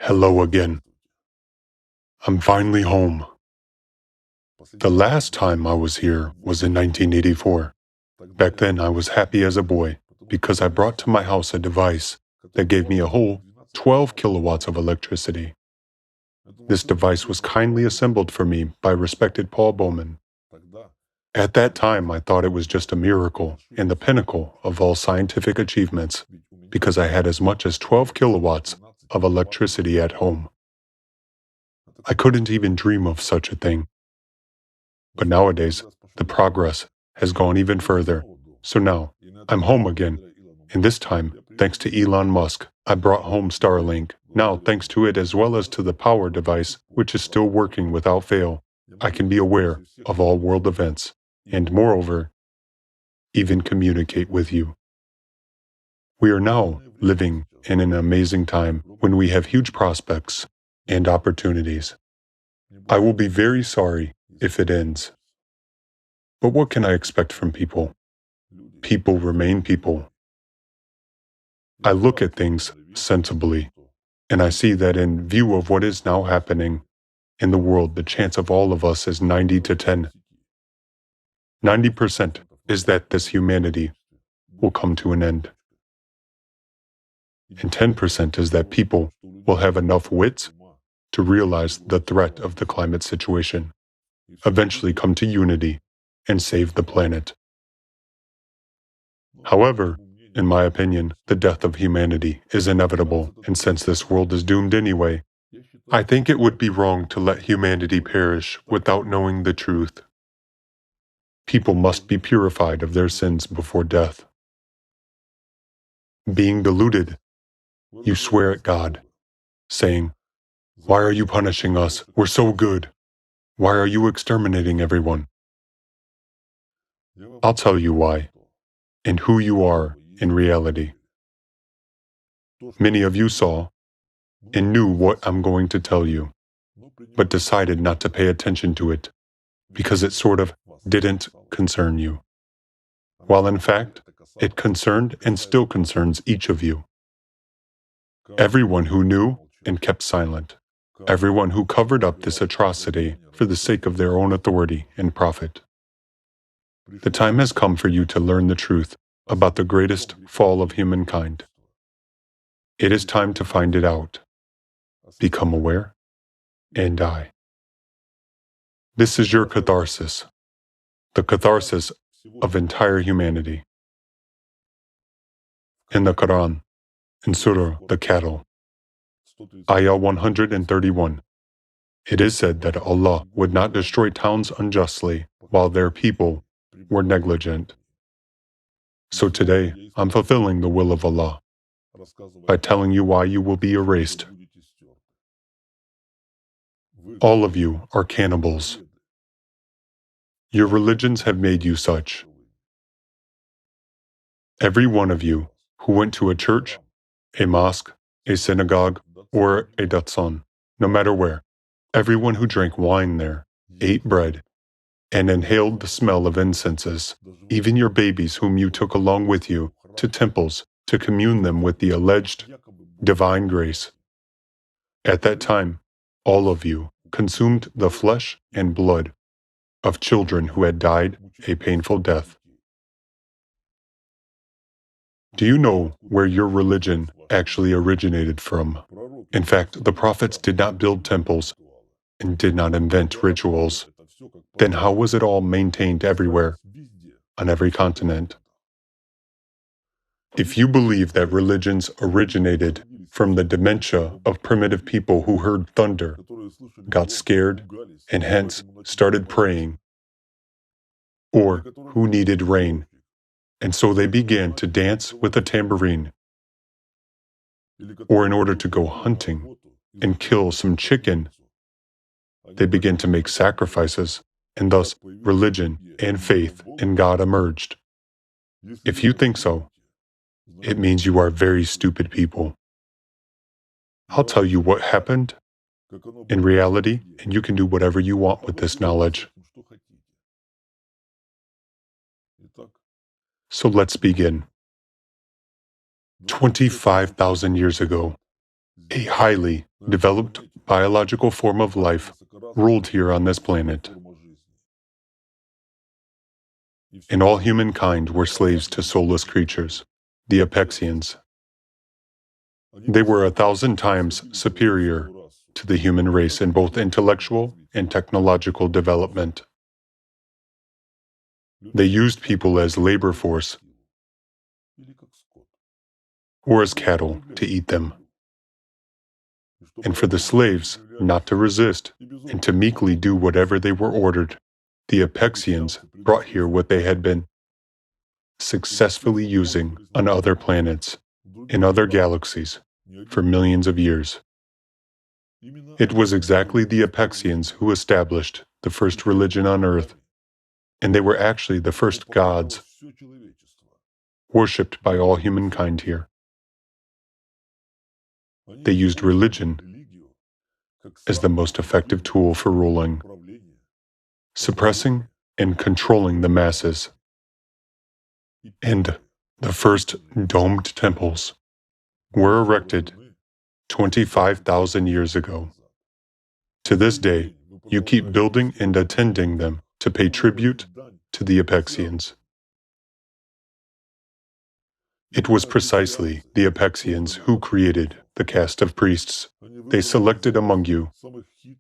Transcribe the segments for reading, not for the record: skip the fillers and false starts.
Hello again. I'm finally home. The last time I was here was in 1984. Back then, I was happy as a boy because I brought to my house a device that gave me a whole 12 kilowatts of electricity. This device was kindly assembled for me by respected Paul Bowman. At that time, I thought it was just a miracle and the pinnacle of all scientific achievements because I had as much as 12 kilowatts of electricity at home. I couldn't even dream of such a thing. But nowadays, the progress has gone even further. So now, I'm home again. And this time, thanks to Elon Musk, I brought home Starlink. Now, thanks to it as well as to the power device, which is still working without fail, I can be aware of all world events, and moreover, even communicate with you. We are now living in an amazing time when we have huge prospects and opportunities. I will be very sorry if it ends. But what can I expect from people? People remain people. I look at things sensibly, and I see that in view of what is now happening in the world, the chance of all of us is 90 to 10. 90% is that this humanity will come to an end. And 10% is that people will have enough wits to realize the threat of the climate situation, eventually come to unity, and save the planet. However, in my opinion, the death of humanity is inevitable, and since this world is doomed anyway, I think it would be wrong to let humanity perish without knowing the truth. People must be purified of their sins before death. Being deluded, you swear at God, saying, "Why are you punishing us? We're so good. Why are you exterminating everyone?" I'll tell you why, and who you are in reality. Many of you saw and knew what I'm going to tell you, but decided not to pay attention to it because it sort of didn't concern you, while in fact, it concerned and still concerns each of you. Everyone who knew and kept silent, everyone who covered up this atrocity for the sake of their own authority and profit. The time has come for you to learn the truth about the greatest fall of humankind. It is time to find it out, become aware, and die. This is your catharsis, the catharsis of entire humanity. In the Quran, in Surah the Cattle, Ayah 131, it is said that Allah would not destroy towns unjustly while their people were negligent. So today, I'm fulfilling the will of Allah by telling you why you will be erased. All of you are cannibals. Your religions have made you such. Every one of you who went to a church, a mosque, a synagogue, or a datsan, no matter where, everyone who drank wine there, ate bread, and inhaled the smell of incenses, even your babies whom you took along with you to temples to commune them with the alleged divine grace. At that time, all of you consumed the flesh and blood of children who had died a painful death. Do you know where your religion actually originated from? In fact, the prophets did not build temples and did not invent rituals. Then how was it all maintained everywhere, on every continent? If you believe that religions originated from the dementia of primitive people who heard thunder, got scared, and hence started praying, or who needed rain, and so they began to dance with a tambourine, or in order to go hunting and kill some chicken, they began to make sacrifices, and thus religion and faith in God emerged. If you think so, it means you are very stupid people. I'll tell you what happened in reality, and you can do whatever you want with this knowledge. So let's begin. 25,000 years ago, A highly developed biological form of life ruled here on this planet, and all humankind were slaves to soulless creatures, the Apexians. They were 1,000 times superior to the human race in both intellectual and technological development. They used people as labor force or as cattle to eat them, and for the slaves not to resist and to meekly do whatever they were ordered. The Apexians brought here what they had been successfully using on other planets, in other galaxies, for millions of years. It was exactly the Apexians who established the first religion on Earth, and they were actually the first gods worshipped by all humankind here. They used religion as the most effective tool for ruling, suppressing and controlling the masses. And the first domed temples were erected 25,000 years ago. To this day, you keep building and attending them to pay tribute to the Apexians. It was precisely the Apexians who created the caste of priests. They selected among you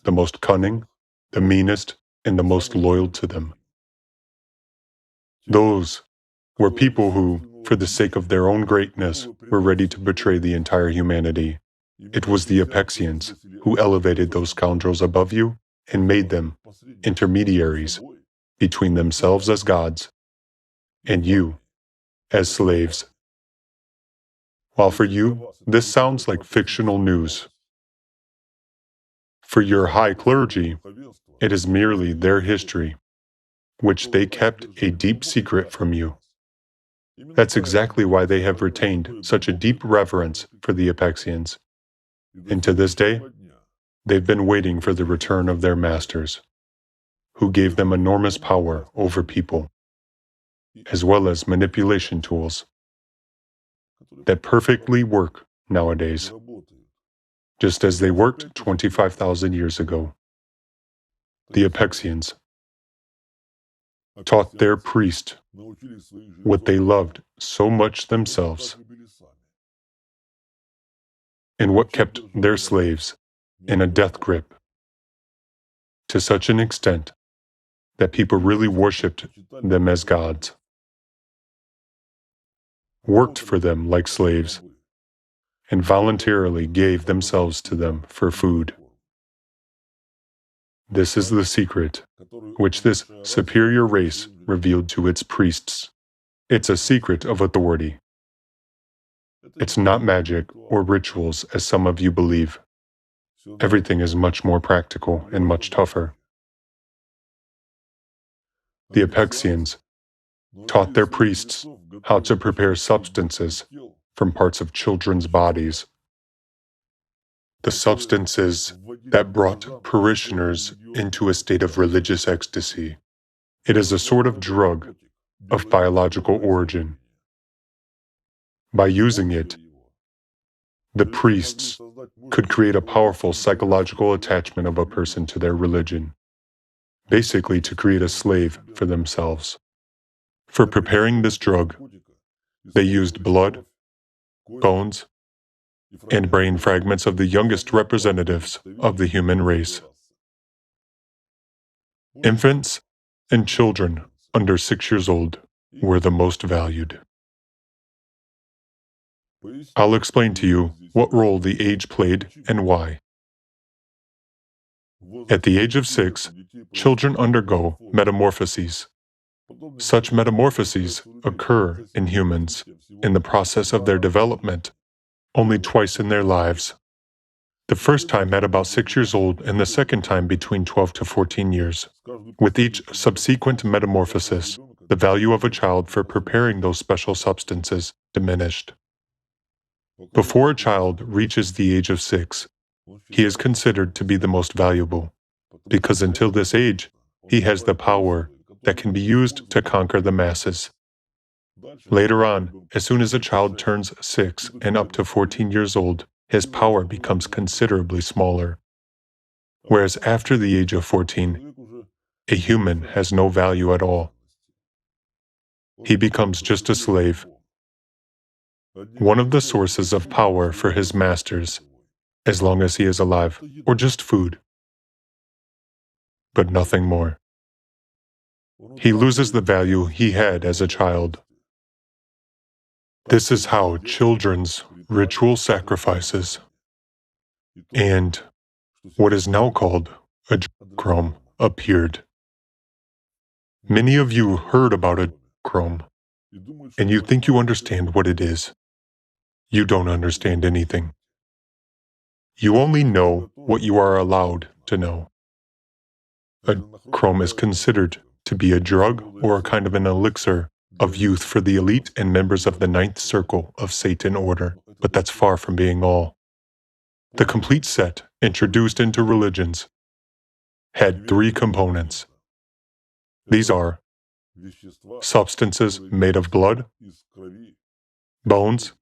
the most cunning, the meanest, and the most loyal to them. Those were people who, for the sake of their own greatness, were ready to betray the entire humanity. It was the Apexians who elevated those scoundrels above you and made them intermediaries between themselves as gods and you as slaves. While for you, this sounds like fictional news. For your high clergy, it is merely their history, which they kept a deep secret from you. That's exactly why they have retained such a deep reverence for the Apexians. And to this day, they've been waiting for the return of their masters, who gave them enormous power over people, as well as manipulation tools that perfectly work nowadays, just as they worked 25,000 years ago. The Apexians taught their priest what they loved so much themselves, and what kept their slaves in a death grip to such an extent that people really worshipped them as gods, worked for them like slaves, and voluntarily gave themselves to them for food. This is the secret which this superior race revealed to its priests. It's a secret of authority. It's not magic or rituals as some of you believe. Everything is much more practical and much tougher. The Apexians taught their priests how to prepare substances from parts of children's bodies. The substances that brought parishioners into a state of religious ecstasy. It is a sort of drug of biological origin. By using it, the priests could create a powerful psychological attachment of a person to their religion, basically to create a slave for themselves. For preparing this drug, they used blood, bones, and brain fragments of the youngest representatives of the human race. Infants and children under 6 years old were the most valued. I'll explain to you what role the age played and why. At the age of 6, children undergo metamorphoses. Such metamorphoses occur in humans in the process of their development only twice in their lives. The first time at about 6 years old and the second time between 12 to 14 years. With each subsequent metamorphosis, the value of a child for preparing those special substances diminished. Before a child reaches the age of 6, he is considered to be the most valuable, because until this age, he has the power that can be used to conquer the masses. Later on, as soon as a child turns 6 and up to 14 years old, his power becomes considerably smaller. Whereas after the age of 14, a human has no value at all. He becomes just a slave, one of the sources of power for his masters, as long as he is alive, or just food, but nothing more. He loses the value he had as a child. This is how children's ritual sacrifices and what is now called adrenochrome appeared. Many of you heard about adrenochrome, and you think you understand what it is. You don't understand anything. You only know what you are allowed to know. Adrenochrome is considered to be a drug or a kind of an elixir of youth for the elite and members of the ninth circle of Satan order, but that's far from being all. The complete set, introduced into religions, had three components. These are substances made of blood, bones,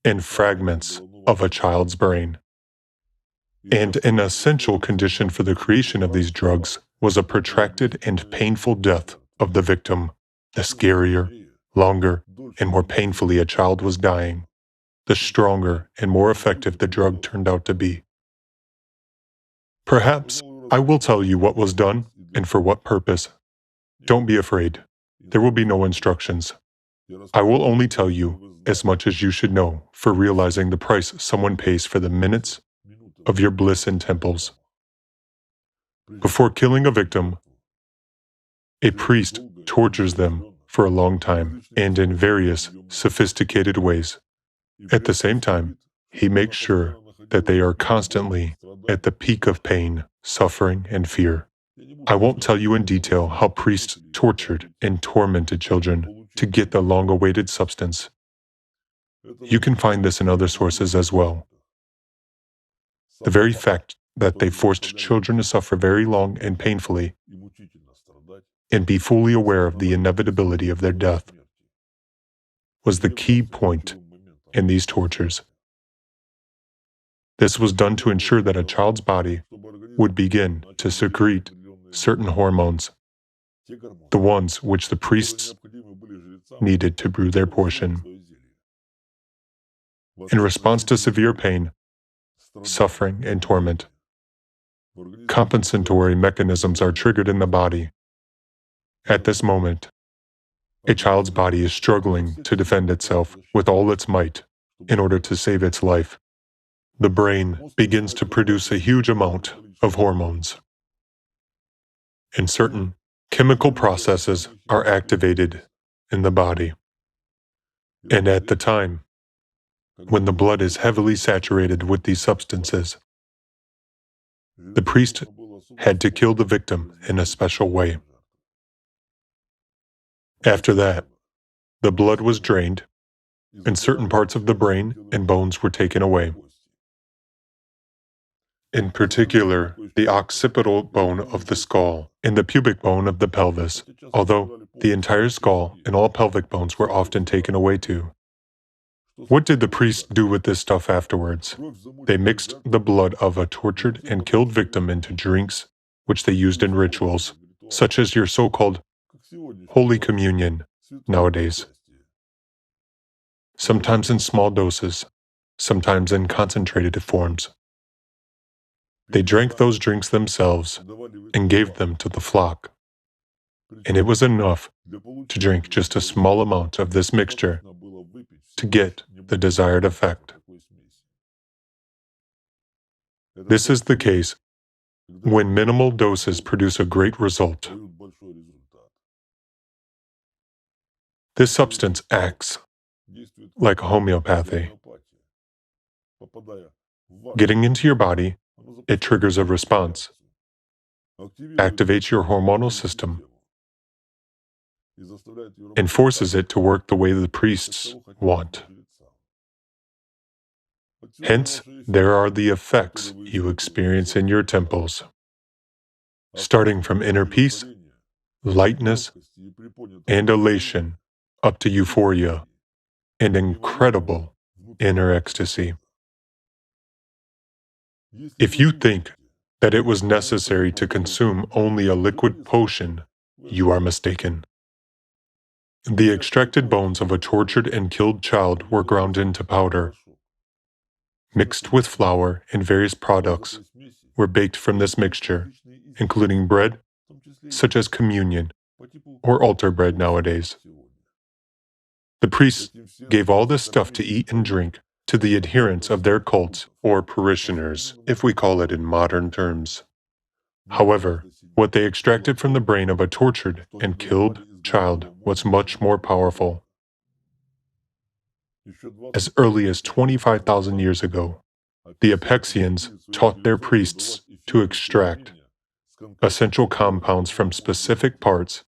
and fragments of a child's brain. And an essential condition for the creation of these drugs was a protracted and painful death of the victim. The scarier, longer, and more painfully a child was dying, the stronger and more effective the drug turned out to be. Perhaps I will tell you what was done and for what purpose. Don't be afraid. There will be no instructions. I will only tell you as much as you should know for realizing the price someone pays for the minutes of your bliss in temples. Before killing a victim, a priest tortures them for a long time and in various sophisticated ways. At the same time, he makes sure that they are constantly at the peak of pain, suffering, and fear. I won't tell you in detail how priests tortured and tormented children to get the long-awaited substance. You can find this in other sources as well. The very fact that they forced children to suffer very long and painfully and be fully aware of the inevitability of their death was the key point in these tortures. This was done to ensure that a child's body would begin to secrete certain hormones, the ones which the priests needed to brew their portion. In response to severe pain, suffering, and torment, compensatory mechanisms are triggered in the body. At this moment, a child's body is struggling to defend itself with all its might in order to save its life. The brain begins to produce a huge amount of hormones, and certain chemical processes are activated in the body. And at the time, when the blood is heavily saturated with these substances, the priest had to kill the victim in a special way. After that, the blood was drained, and certain parts of the brain and bones were taken away. In particular, the occipital bone of the skull and the pubic bone of the pelvis, although the entire skull and all pelvic bones were often taken away too. What did the priests do with this stuff afterwards? They mixed the blood of a tortured and killed victim into drinks, which they used in rituals, such as your so-called Holy Communion nowadays. Sometimes in small doses, sometimes in concentrated forms. They drank those drinks themselves and gave them to the flock. And it was enough to drink just a small amount of this mixture to get the desired effect. This is the case when minimal doses produce a great result. This substance acts like homeopathy. Getting into your body, it triggers a response, activates your hormonal system, and forces it to work the way the priests want. Hence, there are the effects you experience in your temples, starting from inner peace, lightness, and elation, up to euphoria and incredible inner ecstasy. If you think that it was necessary to consume only a liquid potion, you are mistaken. The extracted bones of a tortured and killed child were ground into powder, mixed with flour and various products, were baked from this mixture, including bread, such as communion or altar bread nowadays. The priests gave all this stuff to eat and drink to the adherents of their cults or parishioners, if we call it in modern terms. However, what they extracted from the brain of a tortured and killed child was much more powerful. As early as 25,000 years ago, the Apexians taught their priests to extract essential compounds from specific parts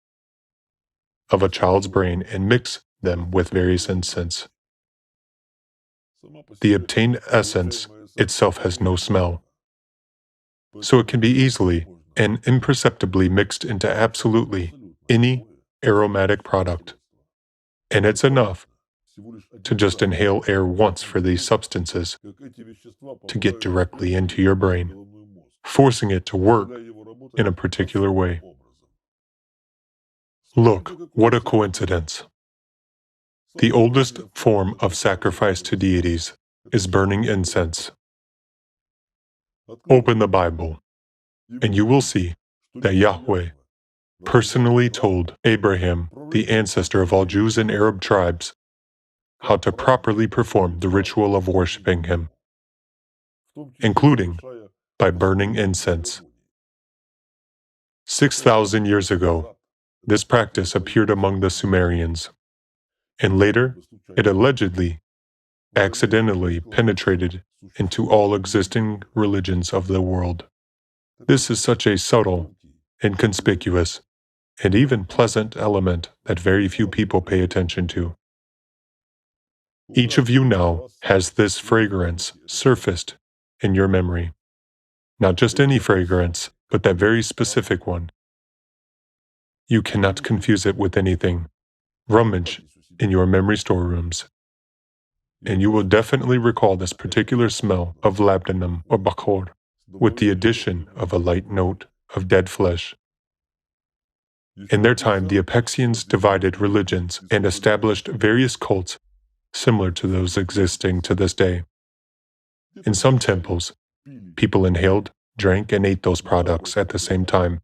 of a child's brain and mix them with various incense. The obtained essence itself has no smell, so it can be easily and imperceptibly mixed into absolutely any aromatic product. And it's enough to just inhale air once for these substances to get directly into your brain, forcing it to work in a particular way. Look, what a coincidence. The oldest form of sacrifice to deities is burning incense. Open the Bible, and you will see that Yahweh personally told Abraham, the ancestor of all Jews and Arab tribes, how to properly perform the ritual of worshiping him, including by burning incense. 6,000 years ago, this practice appeared among the Sumerians, and later it allegedly accidentally penetrated into all existing religions of the world. This is such a subtle, inconspicuous, and even pleasant element that very few people pay attention to. Each of you now has this fragrance surfaced in your memory. Not just any fragrance, but that very specific one. You cannot confuse it with anything. Rummage in your memory storerooms, and you will definitely recall this particular smell of labdanum or bakhor, with the addition of a light note of dead flesh. In their time, the Apexians divided religions and established various cults similar to those existing to this day. In some temples, people inhaled, drank, and ate those products at the same time.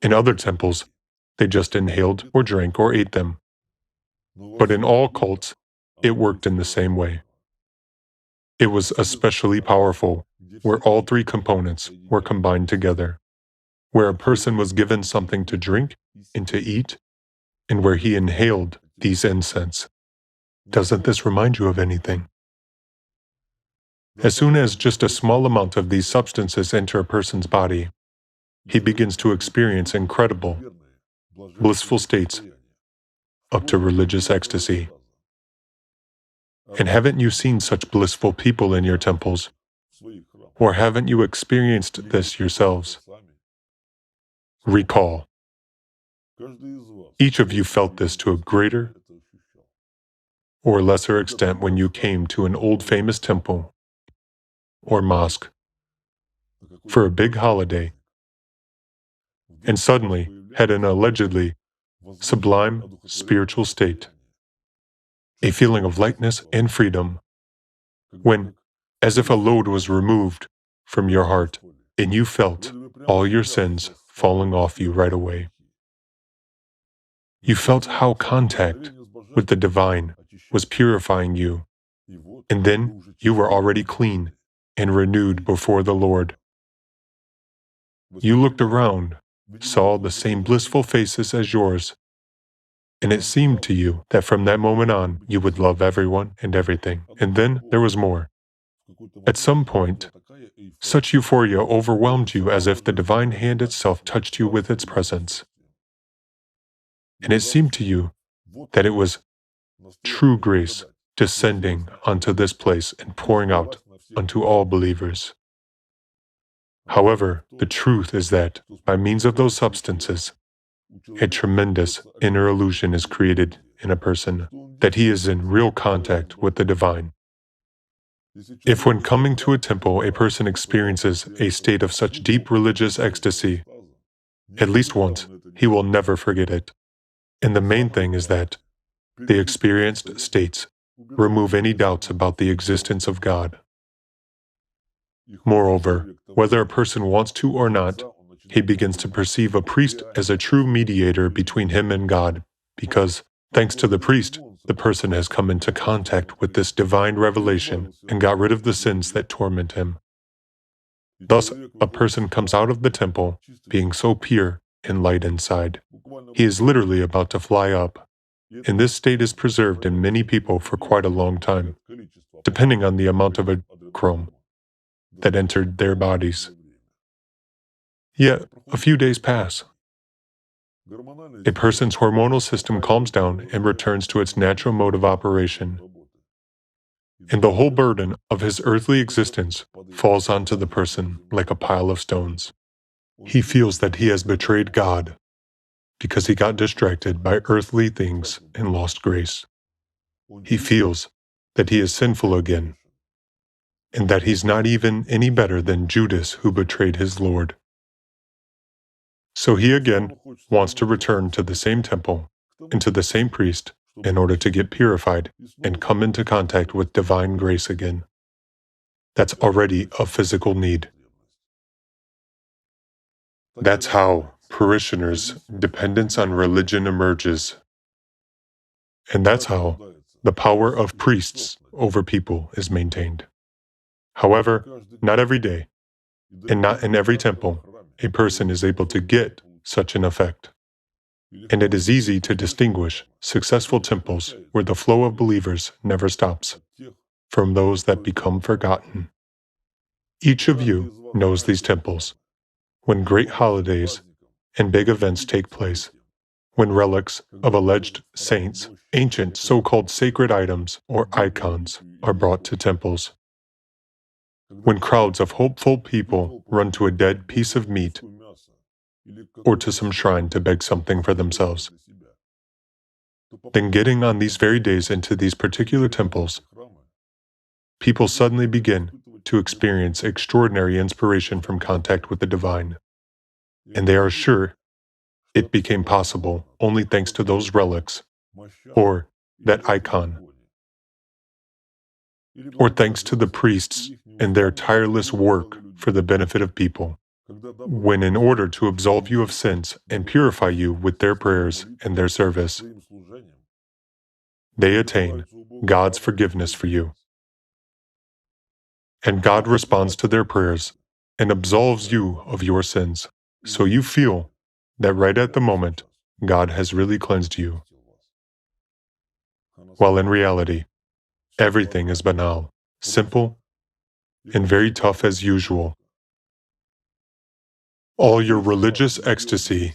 In other temples, they just inhaled or drank or ate them. But in all cults, it worked in the same way. It was especially powerful where all three components were combined together, where a person was given something to drink and to eat, and where he inhaled these incense. Doesn't this remind you of anything? As soon as just a small amount of these substances enter a person's body, he begins to experience incredible, blissful states up to religious ecstasy. And haven't you seen such blissful people in your temples? Or haven't you experienced this yourselves? Recall. Each of you felt this to a greater or lesser extent when you came to an old famous temple or mosque for a big holiday and suddenly had an allegedly sublime spiritual state, a feeling of lightness and freedom, when, as if a load was removed from your heart, and you felt all your sins falling off you right away. You felt how contact with the divine was purifying you, and then you were already clean and renewed before the Lord. You looked around, saw the same blissful faces as yours, and it seemed to you that from that moment on, you would love everyone and everything. And then there was more. At some point, such euphoria overwhelmed you as if the divine hand itself touched you with its presence. And it seemed to you that it was true grace descending onto this place and pouring out unto all believers. However, the truth is that, by means of those substances, a tremendous inner illusion is created in a person that he is in real contact with the divine. If when coming to a temple a person experiences a state of such deep religious ecstasy, at least once, he will never forget it. And the main thing is that the experienced states remove any doubts about the existence of God. Moreover, whether a person wants to or not, he begins to perceive a priest as a true mediator between him and God, because, thanks to the priest, the person has come into contact with this divine revelation and got rid of the sins that torment him. Thus, a person comes out of the temple being so pure and light inside. He is literally about to fly up, and this state is preserved in many people for quite a long time, depending on the amount of adrenochrome that entered their bodies. Yet, a few days pass. A person's hormonal system calms down and returns to its natural mode of operation, and the whole burden of his earthly existence falls onto the person like a pile of stones. He feels that he has betrayed God because he got distracted by earthly things and lost grace. He feels that he is sinful again, and that he's not even any better than Judas who betrayed his Lord. So he again wants to return to the same temple and to the same priest in order to get purified and come into contact with divine grace again. That's already a physical need. That's how parishioners' dependence on religion emerges. And that's how the power of priests over people is maintained. However, not every day, and not in every temple, a person is able to get such an effect. And it is easy to distinguish successful temples where the flow of believers never stops from those that become forgotten. Each of you knows these temples. When great holidays and big events take place, when relics of alleged saints, ancient so-called sacred items or icons are brought to temples, when crowds of hopeful people run to a dead piece of meat or to some shrine to beg something for themselves, then getting on these very days into these particular temples, people suddenly begin to experience extraordinary inspiration from contact with the divine, and they are sure it became possible only thanks to those relics, or that icon, or thanks to the priests and their tireless work for the benefit of people, when in order to absolve you of sins and purify you with their prayers and their service, they attain God's forgiveness for you. And God responds to their prayers and absolves you of your sins. So you feel that right at the moment, God has really cleansed you. While in reality, everything is banal, simple, and very tough as usual. All your religious ecstasy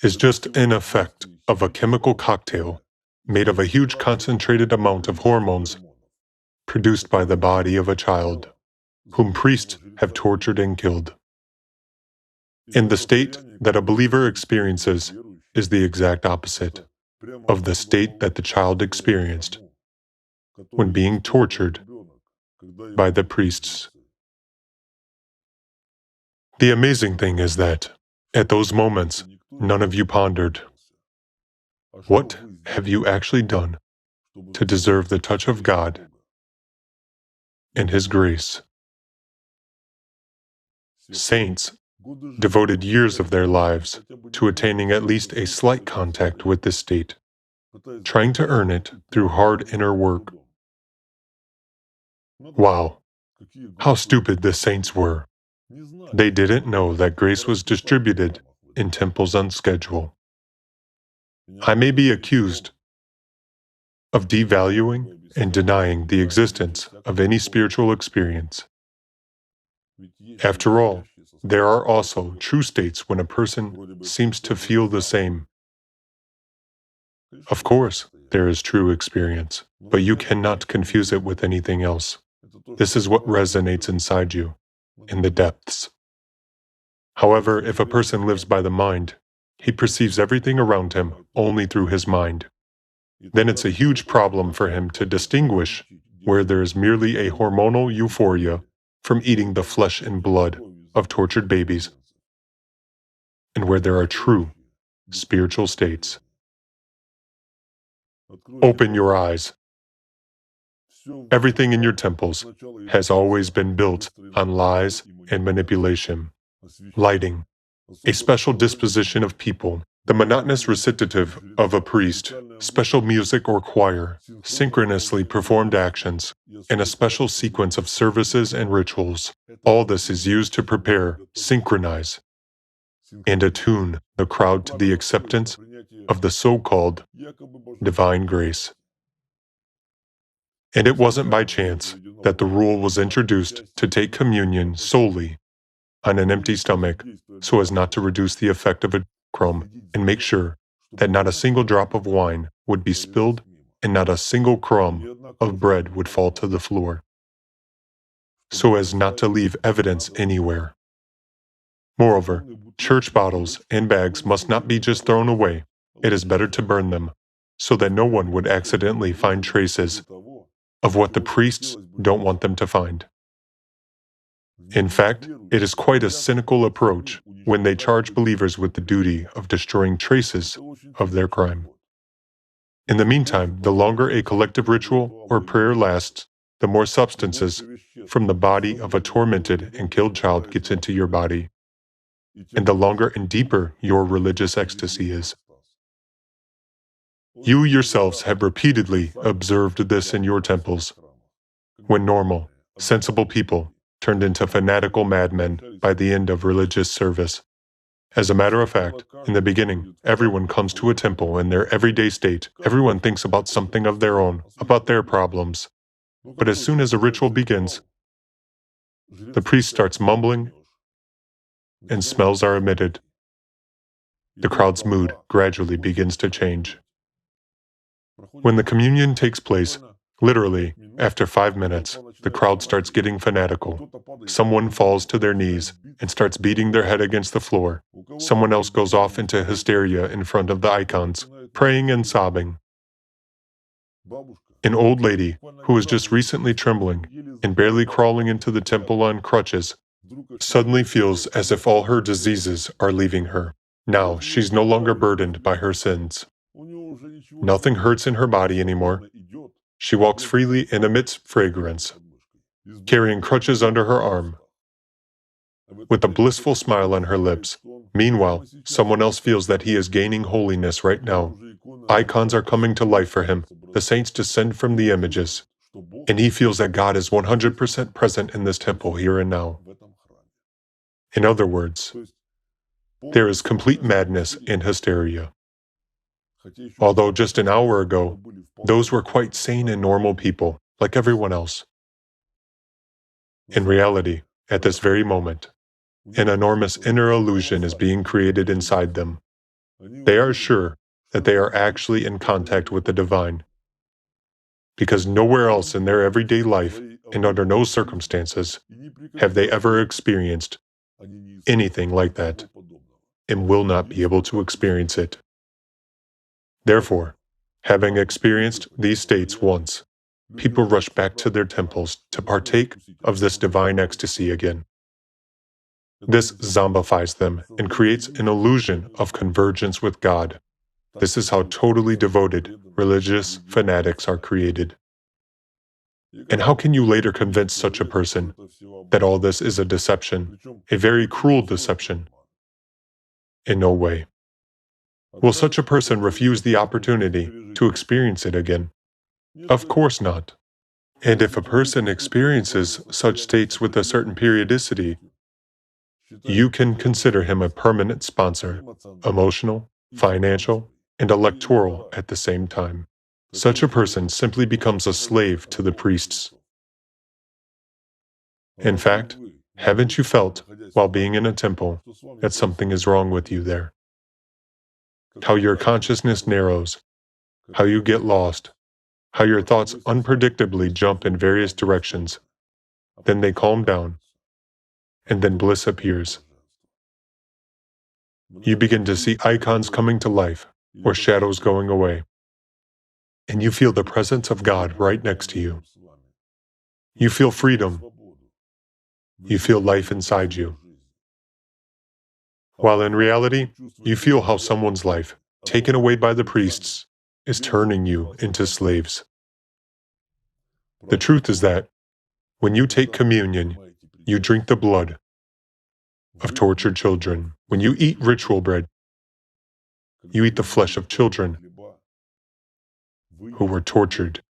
is just an effect of a chemical cocktail made of a huge concentrated amount of hormones produced by the body of a child, whom priests have tortured and killed. And the state that a believer experiences is the exact opposite of the state that the child experienced when being tortured by the priests. The amazing thing is that, at those moments, none of you pondered, what have you actually done to deserve the touch of God and His grace? Saints devoted years of their lives to attaining at least a slight contact with this state, trying to earn it through hard inner work. Wow, how stupid the saints were. They didn't know that grace was distributed in temples on schedule. I may be accused of devaluing and denying the existence of any spiritual experience. After all, there are also true states when a person seems to feel the same. Of course, there is true experience, but you cannot confuse it with anything else. This is what resonates inside you, in the depths. However, if a person lives by the mind, he perceives everything around him only through his mind. Then it's a huge problem for him to distinguish where there is merely a hormonal euphoria from eating the flesh and blood of tortured babies, and where there are true spiritual states. Open your eyes. Everything in your temples has always been built on lies and manipulation. Lighting, a special disposition of people, the monotonous recitative of a priest, special music or choir, synchronously performed actions, and a special sequence of services and rituals. All this is used to prepare, synchronize, and attune the crowd to the acceptance of the so-called divine grace. And it wasn't by chance that the rule was introduced to take communion solely on an empty stomach so as not to reduce the effect of a crumb and make sure that not a single drop of wine would be spilled and not a single crumb of bread would fall to the floor, so as not to leave evidence anywhere. Moreover, church bottles and bags must not be just thrown away. It is better to burn them, so that no one would accidentally find traces of what the priests don't want them to find. In fact, it is quite a cynical approach when they charge believers with the duty of destroying traces of their crime. In the meantime, the longer a collective ritual or prayer lasts, the more substances from the body of a tormented and killed child gets into your body, and the longer and deeper your religious ecstasy is. You yourselves have repeatedly observed this in your temples, when normal, sensible people turned into fanatical madmen by the end of religious service. As a matter of fact, in the beginning, everyone comes to a temple in their everyday state. Everyone thinks about something of their own, about their problems. But as soon as a ritual begins, the priest starts mumbling and smells are emitted. The crowd's mood gradually begins to change. When the communion takes place, literally, after 5 minutes, the crowd starts getting fanatical. Someone falls to their knees and starts beating their head against the floor. Someone else goes off into hysteria in front of the icons, praying and sobbing. An old lady, who was just recently trembling and barely crawling into the temple on crutches, suddenly feels as if all her diseases are leaving her. Now, she's no longer burdened by her sins. Nothing hurts in her body anymore. She walks freely and emits fragrance, carrying crutches under her arm, with a blissful smile on her lips. Meanwhile, someone else feels that he is gaining holiness right now. Icons are coming to life for him. The saints descend from the images, and he feels that God is 100% present in this temple here and now. In other words, there is complete madness and hysteria. Although just an hour ago, those were quite sane and normal people, like everyone else. In reality, at this very moment, an enormous inner illusion is being created inside them. They are sure that they are actually in contact with the divine, because nowhere else in their everyday life, and under no circumstances, have they ever experienced anything like that, and will not be able to experience it. Therefore, having experienced these states once, people rush back to their temples to partake of this divine ecstasy again. This zombifies them and creates an illusion of convergence with God. This is how totally devoted religious fanatics are created. And how can you later convince such a person that all this is a deception, a very cruel deception? In no way. Will such a person refuse the opportunity to experience it again? Of course not. And if a person experiences such states with a certain periodicity, you can consider him a permanent sponsor, emotional, financial, and electoral at the same time. Such a person simply becomes a slave to the priests. In fact, haven't you felt, while being in a temple, that something is wrong with you there? How your consciousness narrows, how you get lost, how your thoughts unpredictably jump in various directions. Then they calm down, and then bliss appears. You begin to see icons coming to life, or shadows going away, and you feel the presence of God right next to you. You feel freedom. You feel life inside you. While in reality, you feel how someone's life, taken away by the priests, is turning you into slaves. The truth is that when you take communion, you drink the blood of tortured children. When you eat ritual bread, you eat the flesh of children who were tortured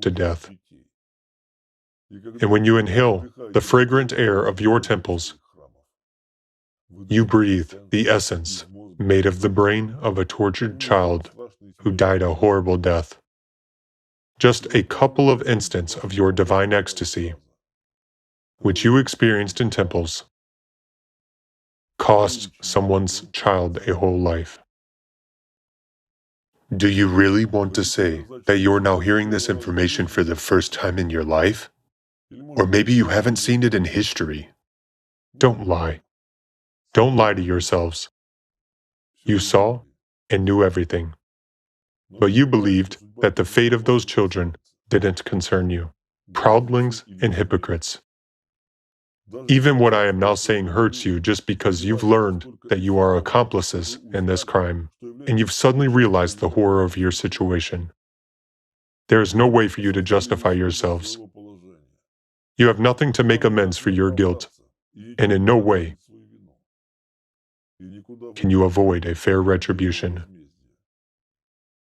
to death. And when you inhale the fragrant air of your temples, you breathe the essence made of the brain of a tortured child who died a horrible death. Just a couple of instants of your divine ecstasy, which you experienced in temples, cost someone's child a whole life. Do you really want to say that you're now hearing this information for the first time in your life? Or maybe you haven't seen it in history? Don't lie. Don't lie to yourselves. You saw and knew everything. But you believed that the fate of those children didn't concern you. Proudlings and hypocrites. Even what I am now saying hurts you just because you've learned that you are accomplices in this crime, and you've suddenly realized the horror of your situation. There is no way for you to justify yourselves. You have nothing to make amends for your guilt, and in no way can you avoid a fair retribution.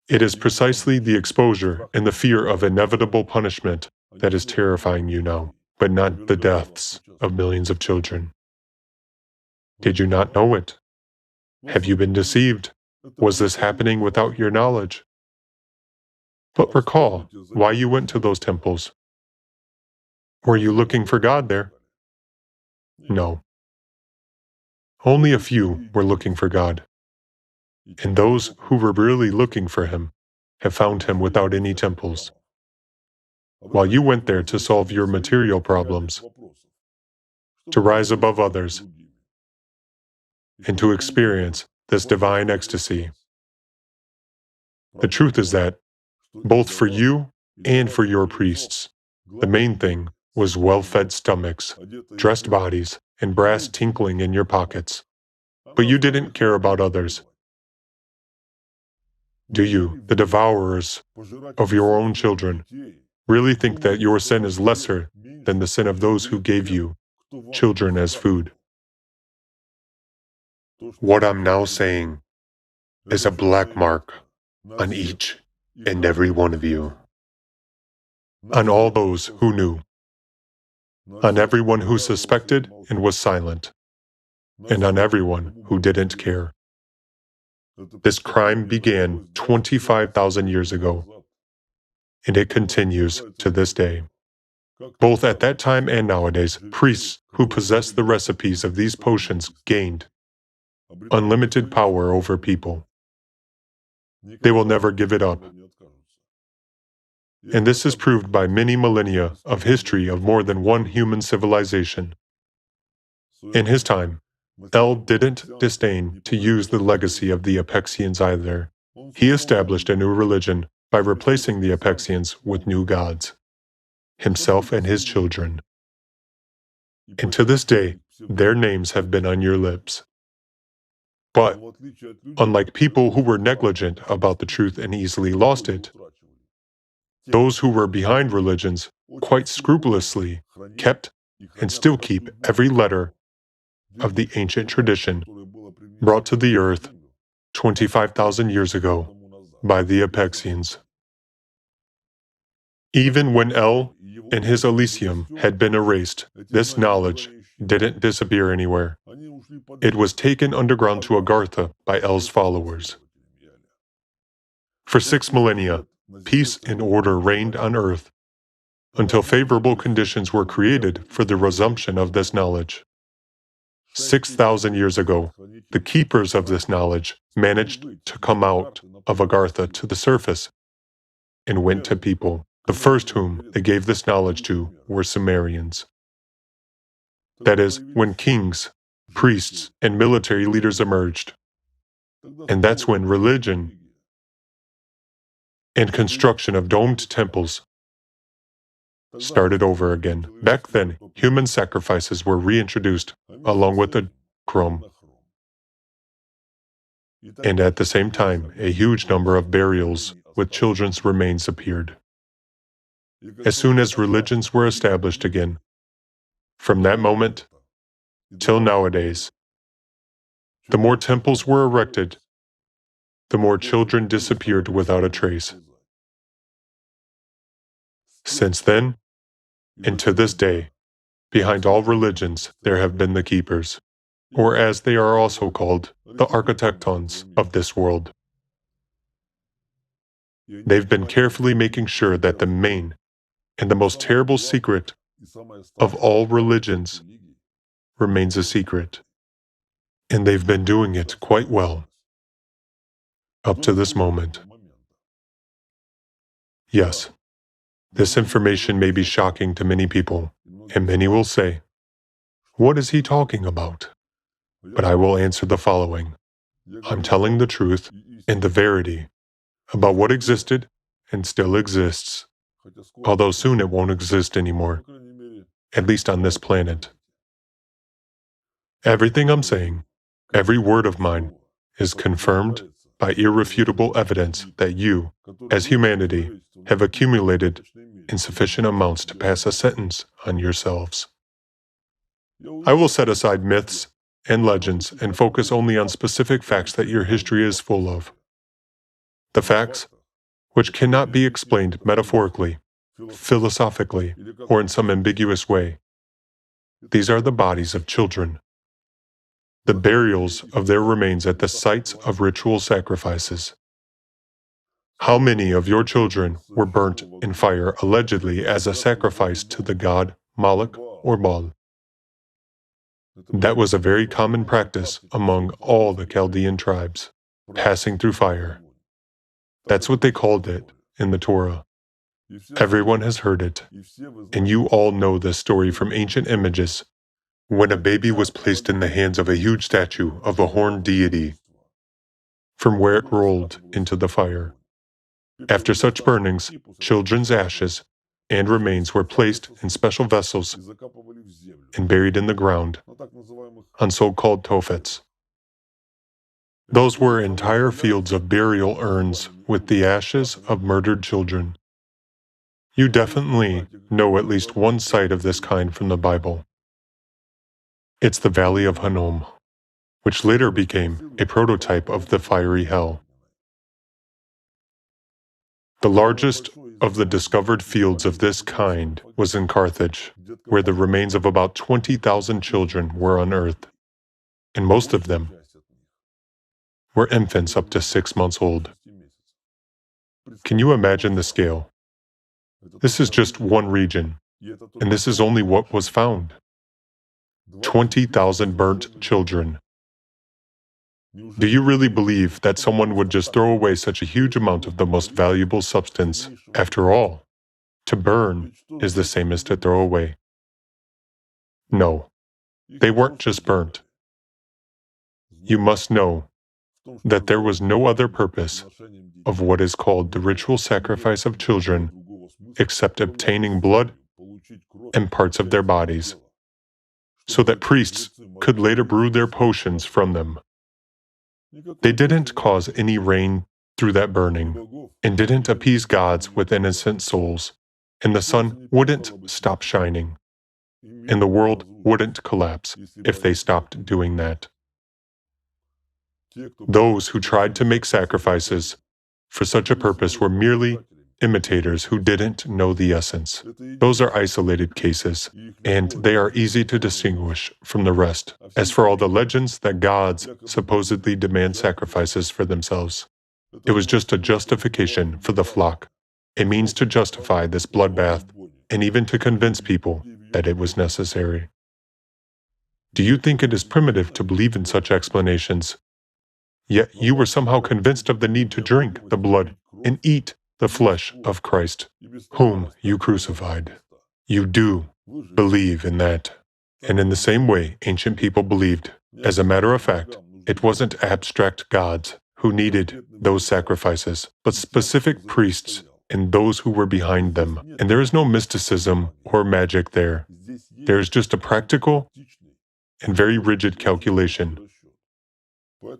It is precisely the exposure and the fear of inevitable punishment that is terrifying you now, but not the deaths of millions of children. Did you not know it? Have you been deceived? Was this happening without your knowledge? But recall why you went to those temples. Were you looking for God there? No. Only a few were looking for God. And those who were really looking for Him have found Him without any temples. While you went there to solve your material problems, to rise above others, and to experience this divine ecstasy. The truth is that, both for you and for your priests, the main thing was well-fed stomachs, dressed bodies, and brass tinkling in your pockets. But you didn't care about others. Do you, the devourers of your own children, really think that your sin is lesser than the sin of those who gave you children as food? What I'm now saying is a black mark on each and every one of you, on all those who knew, on everyone who suspected and was silent, and on everyone who didn't care. This crime began 25,000 years ago, and it continues to this day. Both at that time and nowadays, priests who possess the recipes of these potions gained unlimited power over people. They will never give it up. And this is proved by many millennia of history of more than one human civilization. In his time, El didn't disdain to use the legacy of the Apexians either. He established a new religion by replacing the Apexians with new gods, himself and his children. And to this day, their names have been on your lips. But, unlike people who were negligent about the truth and easily lost it, those who were behind religions quite scrupulously kept and still keep every letter of the ancient tradition brought to the earth 25,000 years ago by the Apexians. Even when El and his Elysium had been erased, this knowledge didn't disappear anywhere. It was taken underground to Agartha by El's followers. For 6 millennia, peace and order reigned on earth until favorable conditions were created for the resumption of this knowledge. 6,000 years ago, the keepers of this knowledge managed to come out of Agartha to the surface and went to people. The first whom they gave this knowledge to were Sumerians. That is, when kings, priests, and military leaders emerged. And that's when religion and construction of domed temples started over again. Back then, human sacrifices were reintroduced, along with the chrome. And at the same time, a huge number of burials with children's remains appeared. As soon as religions were established again, from that moment till nowadays, the more temples were erected, the more children disappeared without a trace. Since then, and to this day, behind all religions there have been the keepers, or as they are also called, the architectons of this world. They've been carefully making sure that the main and the most terrible secret of all religions remains a secret. And they've been doing it quite well up to this moment. Yes, this information may be shocking to many people, and many will say, "What is he talking about?" But I will answer the following. I'm telling the truth and the verity about what existed and still exists, although soon it won't exist anymore, at least on this planet. Everything I'm saying, every word of mine, is confirmed by irrefutable evidence that you, as humanity, have accumulated in sufficient amounts to pass a sentence on yourselves. I will set aside myths and legends and focus only on specific facts that your history is full of. The facts which cannot be explained metaphorically, philosophically, or in some ambiguous way. These are the bodies of children, the burials of their remains at the sites of ritual sacrifices. How many of your children were burnt in fire allegedly as a sacrifice to the god Moloch or Baal? That was a very common practice among all the Chaldean tribes, passing through fire. That's what they called it in the Torah. Everyone has heard it, and you all know this story from ancient images, when a baby was placed in the hands of a huge statue of a horned deity, from where it rolled into the fire. After such burnings, children's ashes and remains were placed in special vessels and buried in the ground on so-called tophets. Those were entire fields of burial urns with the ashes of murdered children. You definitely know at least one site of this kind from the Bible. It's the Valley of Hinnom, which later became a prototype of the fiery hell. The largest of the discovered fields of this kind was in Carthage, where the remains of about 20,000 children were unearthed, and most of them were infants up to 6 months old. Can you imagine the scale? This is just one region, and this is only what was found. 20,000 burnt children. Do you really believe that someone would just throw away such a huge amount of the most valuable substance? After all, to burn is the same as to throw away. No, they weren't just burnt. You must know that there was no other purpose of what is called the ritual sacrifice of children except obtaining blood and parts of their bodies, so that priests could later brew their potions from them. They didn't cause any rain through that burning, and didn't appease gods with innocent souls, and the sun wouldn't stop shining, and the world wouldn't collapse if they stopped doing that. Those who tried to make sacrifices for such a purpose were merely imitators who didn't know the essence. Those are isolated cases, and they are easy to distinguish from the rest. As for all the legends that gods supposedly demand sacrifices for themselves, it was just a justification for the flock, a means to justify this bloodbath, and even to convince people that it was necessary. Do you think it is primitive to believe in such explanations? Yet you were somehow convinced of the need to drink the blood and eat the flesh of Christ, whom you crucified. You do believe in that. And in the same way ancient people believed. As a matter of fact, it wasn't abstract gods who needed those sacrifices, but specific priests and those who were behind them. And there is no mysticism or magic there. There is just a practical and very rigid calculation.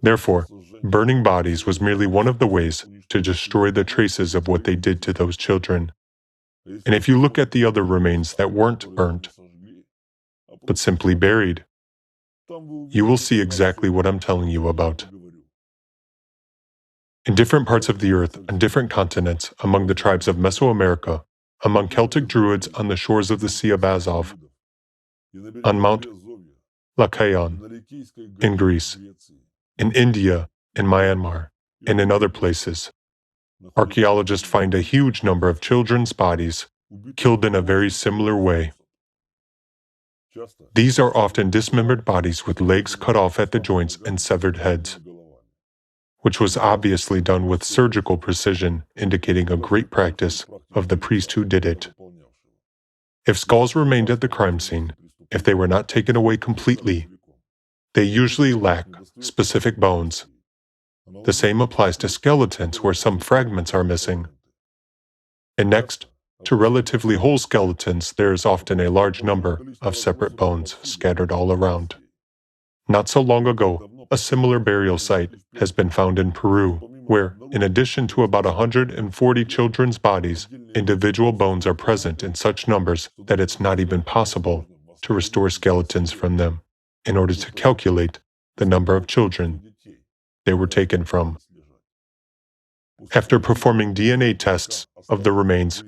Therefore, burning bodies was merely one of the ways to destroy the traces of what they did to those children. And if you look at the other remains that weren't burnt, but simply buried, you will see exactly what I'm telling you about. In different parts of the earth, on different continents, among the tribes of Mesoamerica, among Celtic Druids on the shores of the Sea of Azov, on Mount Lakayan, in Greece, in India, in Myanmar, and in other places, archaeologists find a huge number of children's bodies killed in a very similar way. These are often dismembered bodies with legs cut off at the joints and severed heads, which was obviously done with surgical precision, indicating a great practice of the priest who did it. If skulls remained at the crime scene, if they were not taken away completely, they usually lack specific bones. The same applies to skeletons where some fragments are missing. And next, to relatively whole skeletons, there is often a large number of separate bones scattered all around. Not so long ago, a similar burial site has been found in Peru, where, in addition to about 140 children's bodies, individual bones are present in such numbers that it's not even possible to restore skeletons from them in order to calculate the number of children they were taken from. After performing DNA tests of the remains,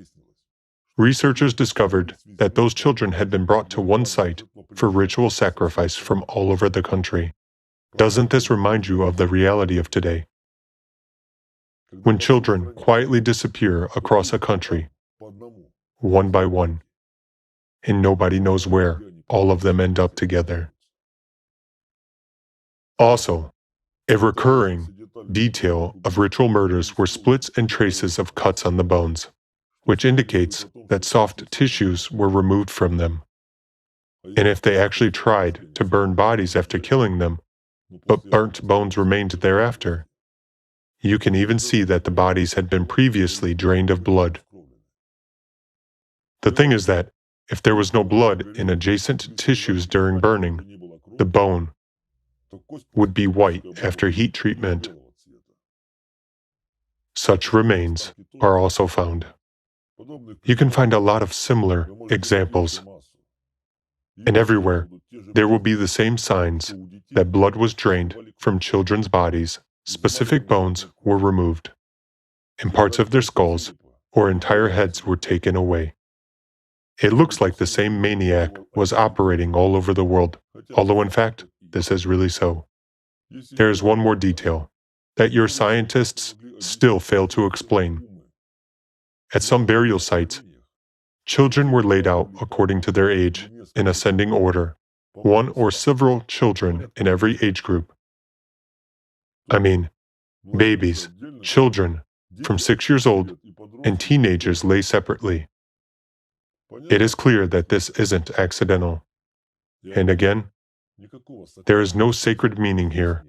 researchers discovered that those children had been brought to one site for ritual sacrifice from all over the country. Doesn't this remind you of the reality of today? When children quietly disappear across a country, one by one, and nobody knows where all of them end up together. Also, a recurring detail of ritual murders were splits and traces of cuts on the bones, which indicates that soft tissues were removed from them. And if they actually tried to burn bodies after killing them, but burnt bones remained thereafter, you can even see that the bodies had been previously drained of blood. The thing is that if there was no blood in adjacent tissues during burning, the bone would be white after heat treatment. Such remains are also found. You can find a lot of similar examples. And everywhere, there will be the same signs that blood was drained from children's bodies, specific bones were removed, and parts of their skulls or entire heads were taken away. It looks like the same maniac was operating all over the world, although in fact, this is really so. There is one more detail that your scientists still fail to explain. At some burial sites, children were laid out according to their age in ascending order, one or several children in every age group. I mean, babies, children from 6 years old, and teenagers lay separately. It is clear that this isn't accidental. And again, there is no sacred meaning here.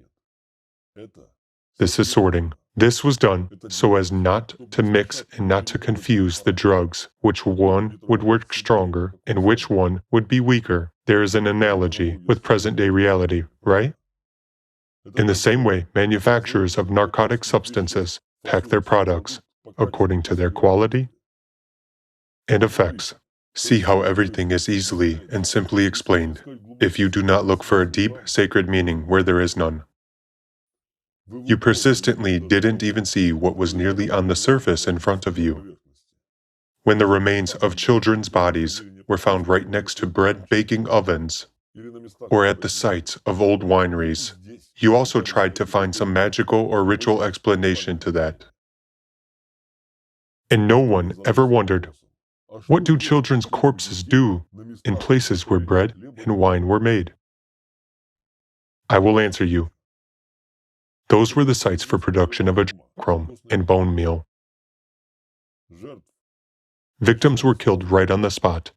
This is sorting. This was done so as not to mix and not to confuse the drugs, which one would work stronger and which one would be weaker. There is an analogy with present-day reality, right? In the same way, manufacturers of narcotic substances pack their products according to their quality and effects. See how everything is easily and simply explained if you do not look for a deep, sacred meaning where there is none. You persistently didn't even see what was nearly on the surface in front of you. When the remains of children's bodies were found right next to bread-baking ovens or at the sites of old wineries, you also tried to find some magical or ritual explanation to that. And no one ever wondered, what do children's corpses do in places where bread and wine were made? I will answer you. Those were the sites for production of adrenochrome and bone meal. Victims were killed right on the spot.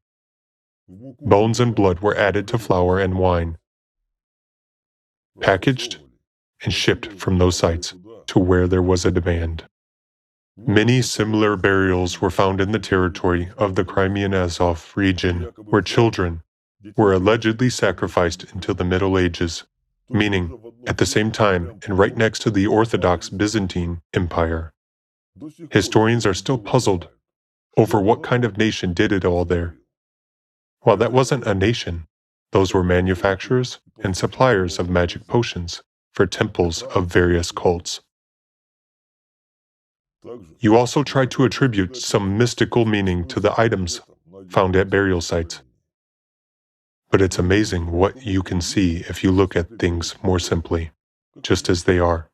Bones and blood were added to flour and wine, packaged and shipped from those sites to where there was a demand. Many similar burials were found in the territory of the Crimean Azov region, where children were allegedly sacrificed until the Middle Ages, meaning at the same time and right next to the Orthodox Byzantine Empire. Historians are still puzzled over what kind of nation did it all there. Well, that wasn't a nation. Those were manufacturers and suppliers of magic potions for temples of various cults. You also try to attribute some mystical meaning to the items found at burial sites. But it's amazing what you can see if you look at things more simply, just as they are.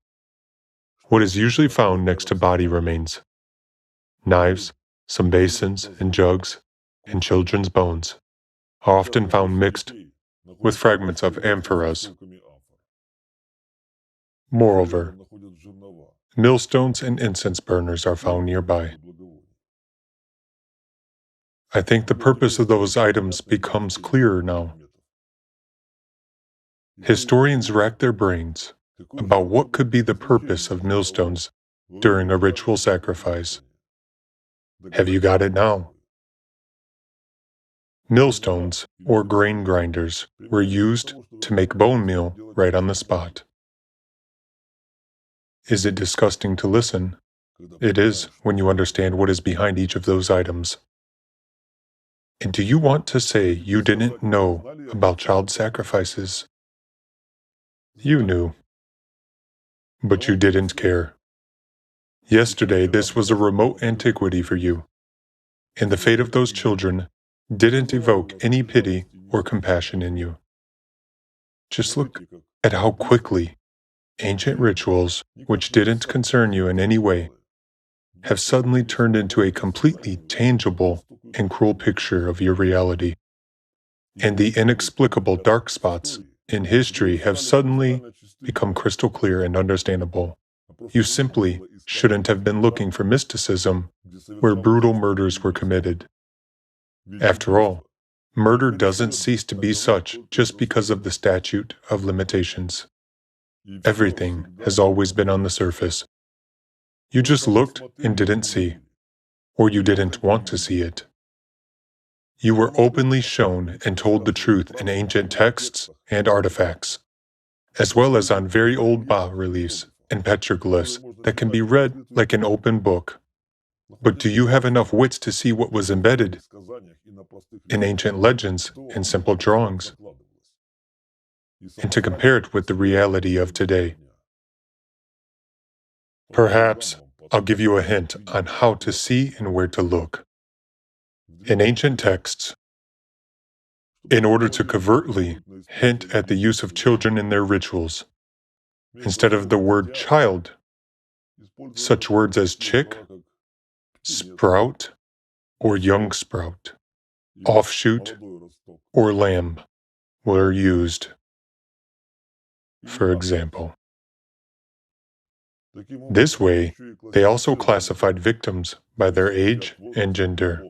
What is usually found next to body remains: knives, some basins and jugs, and children's bones are often found mixed with fragments of amphoras. Moreover, millstones and incense burners are found nearby. I think the purpose of those items becomes clearer now. Historians rack their brains about what could be the purpose of millstones during a ritual sacrifice. Have you got it now? Millstones, or grain grinders, were used to make bone meal right on the spot. Is it disgusting to listen? It is when you understand what is behind each of those items. And do you want to say you didn't know about child sacrifices? You knew, but you didn't care. Yesterday, this was a remote antiquity for you, and the fate of those children didn't evoke any pity or compassion in you. Just look at how quickly ancient rituals, which didn't concern you in any way, have suddenly turned into a completely tangible and cruel picture of your reality. And the inexplicable dark spots in history have suddenly become crystal clear and understandable. You simply shouldn't have been looking for mysticism where brutal murders were committed. After all, murder doesn't cease to be such just because of the statute of limitations. Everything has always been on the surface. You just looked and didn't see, or you didn't want to see it. You were openly shown and told the truth in ancient texts and artifacts, as well as on very old bas-reliefs and petroglyphs that can be read like an open book. But do you have enough wits to see what was embedded in ancient legends and simple drawings, and to compare it with the reality of today? Perhaps I'll give you a hint on how to see and where to look. In ancient texts, in order to covertly hint at the use of children in their rituals, instead of the word child, such words as chick, sprout, or young sprout, offshoot, or lamb were used. For example, this way, they also classified victims by their age and gender.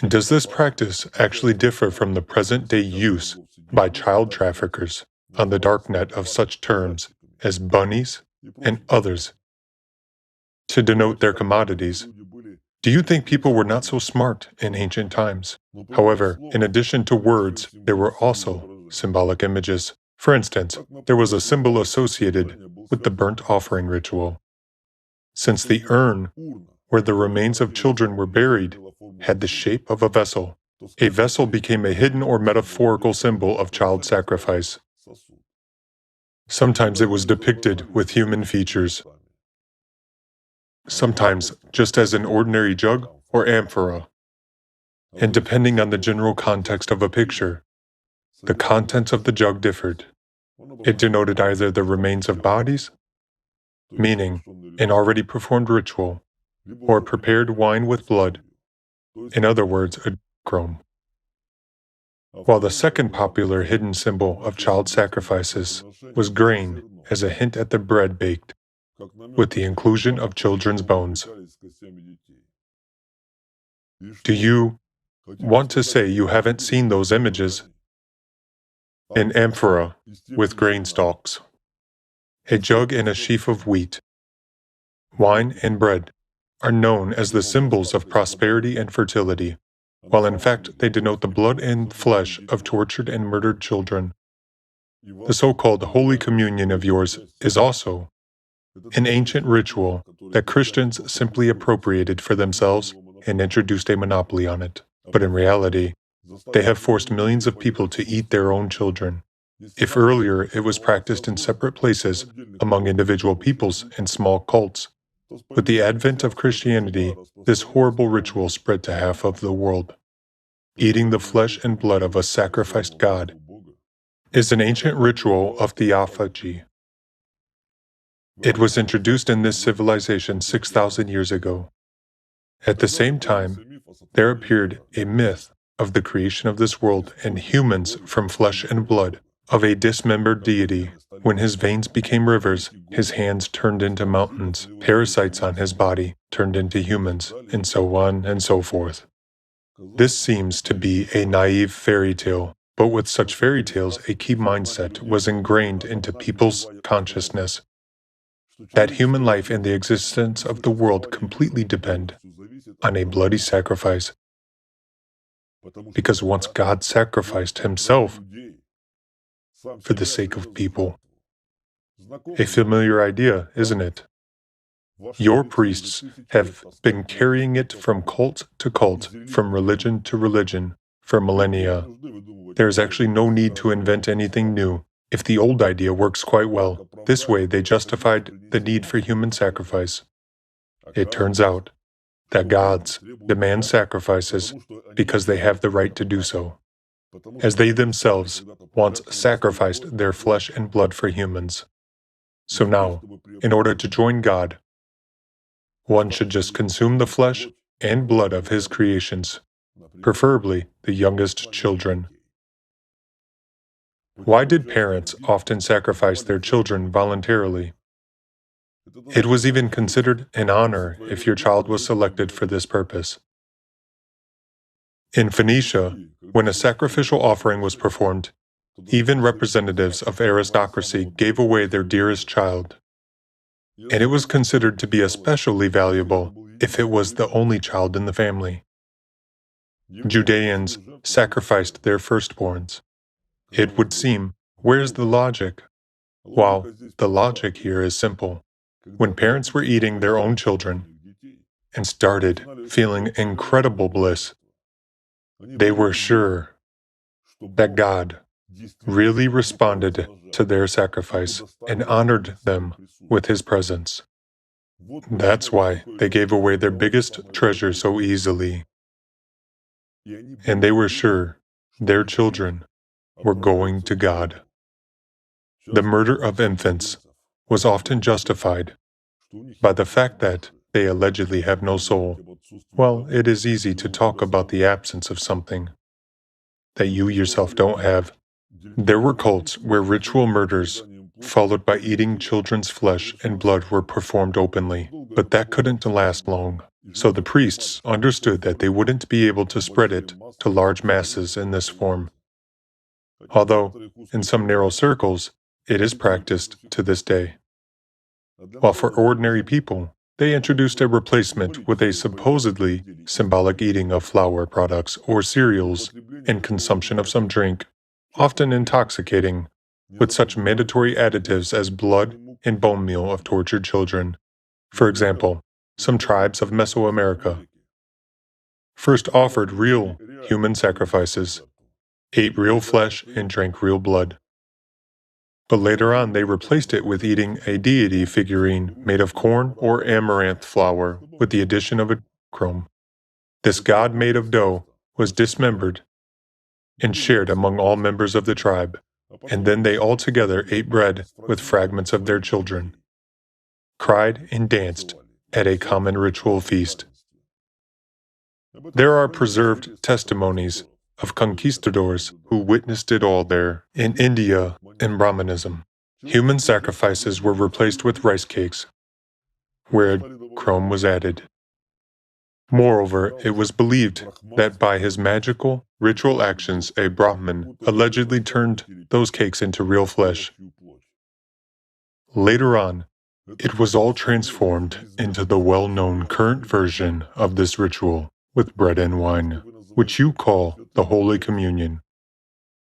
Does this practice actually differ from the present-day use by child traffickers on the darknet of such terms as bunnies and others to denote their commodities? Do you think people were not so smart in ancient times? However, in addition to words, there were also symbolic images. For instance, there was a symbol associated with the burnt offering ritual. Since the urn where the remains of children were buried had the shape of a vessel became a hidden or metaphorical symbol of child sacrifice. Sometimes it was depicted with human features, sometimes just as an ordinary jug or amphora. And depending on the general context of a picture, the contents of the jug differed. It denoted either the remains of bodies, meaning an already performed ritual, or prepared wine with blood, in other words, a chrome. While the second popular hidden symbol of child sacrifices was grain as a hint at the bread baked, with the inclusion of children's bones. Do you want to say you haven't seen those images? An amphora with grain stalks, a jug and a sheaf of wheat, Wine and bread are known as the symbols of prosperity and fertility, while in fact they denote the blood and flesh of tortured and murdered children. The so-called Holy Communion of yours is also an ancient ritual that Christians simply appropriated for themselves and introduced a monopoly on it. But in reality, they have forced millions of people to eat their own children. If earlier it was practiced in separate places among individual peoples and small cults, with the advent of Christianity, this horrible ritual spread to half of the world. Eating the flesh and blood of a sacrificed God is an ancient ritual of theophagy. It was introduced in this civilization 6,000 years ago. At the same time, there appeared a myth of the creation of this world and humans from flesh and blood, of a dismembered deity. When his veins became rivers, his hands turned into mountains, parasites on his body turned into humans, and so on and so forth. This seems to be a naive fairy tale, but with such fairy tales, a key mindset was ingrained into people's consciousness that human life and the existence of the world completely depend on a bloody sacrifice. Because once God sacrificed himself for the sake of people. A familiar idea, isn't it? Your priests have been carrying it from cult to cult, from religion to religion, for millennia. There is actually no need to invent anything new. If the old idea works quite well, this way they justified the need for human sacrifice. It turns out that gods demand sacrifices because they have the right to do so, as they themselves once sacrificed their flesh and blood for humans. So now, in order to join God, one should just consume the flesh and blood of his creations, preferably the youngest children. Why did parents often sacrifice their children voluntarily? It was even considered an honor if your child was selected for this purpose. In Phoenicia, when a sacrificial offering was performed, even representatives of aristocracy gave away their dearest child. And it was considered to be especially valuable if it was the only child in the family. Judeans sacrificed their firstborns. It would seem, where's the logic? Well, the logic here is simple. When parents were eating their own children and started feeling incredible bliss, they were sure that God really responded to their sacrifice and honored them with his presence. That's why they gave away their biggest treasure so easily. And they were sure their children were going to God. The murder of infants was often justified by the fact that they allegedly have no soul. Well, it is easy to talk about the absence of something that you yourself don't have. There were cults where ritual murders, followed by eating children's flesh and blood, were performed openly, but that couldn't last long. So the priests understood that they wouldn't be able to spread it to large masses in this form. Although, in some narrow circles, it is practiced to this day. While for ordinary people, they introduced a replacement with a supposedly symbolic eating of flour products or cereals and consumption of some drink, often intoxicating, with such mandatory additives as blood and bone meal of tortured children. For example, some tribes of Mesoamerica first offered real human sacrifices, ate real flesh, and drank real blood. But later on, they replaced it with eating a deity figurine made of corn or amaranth flour with the addition of a chrome. This god made of dough was dismembered and shared among all members of the tribe, and then they all together ate bread with fragments of their children, cried and danced at a common ritual feast. There are preserved testimonies of conquistadors who witnessed it all there in India and Brahmanism. Human sacrifices were replaced with rice cakes, where chrome was added. Moreover, it was believed that by his magical, ritual actions, a Brahmin allegedly turned those cakes into real flesh. Later on, It was all transformed into the well-known current version of this ritual with bread and wine, which you call the Holy Communion.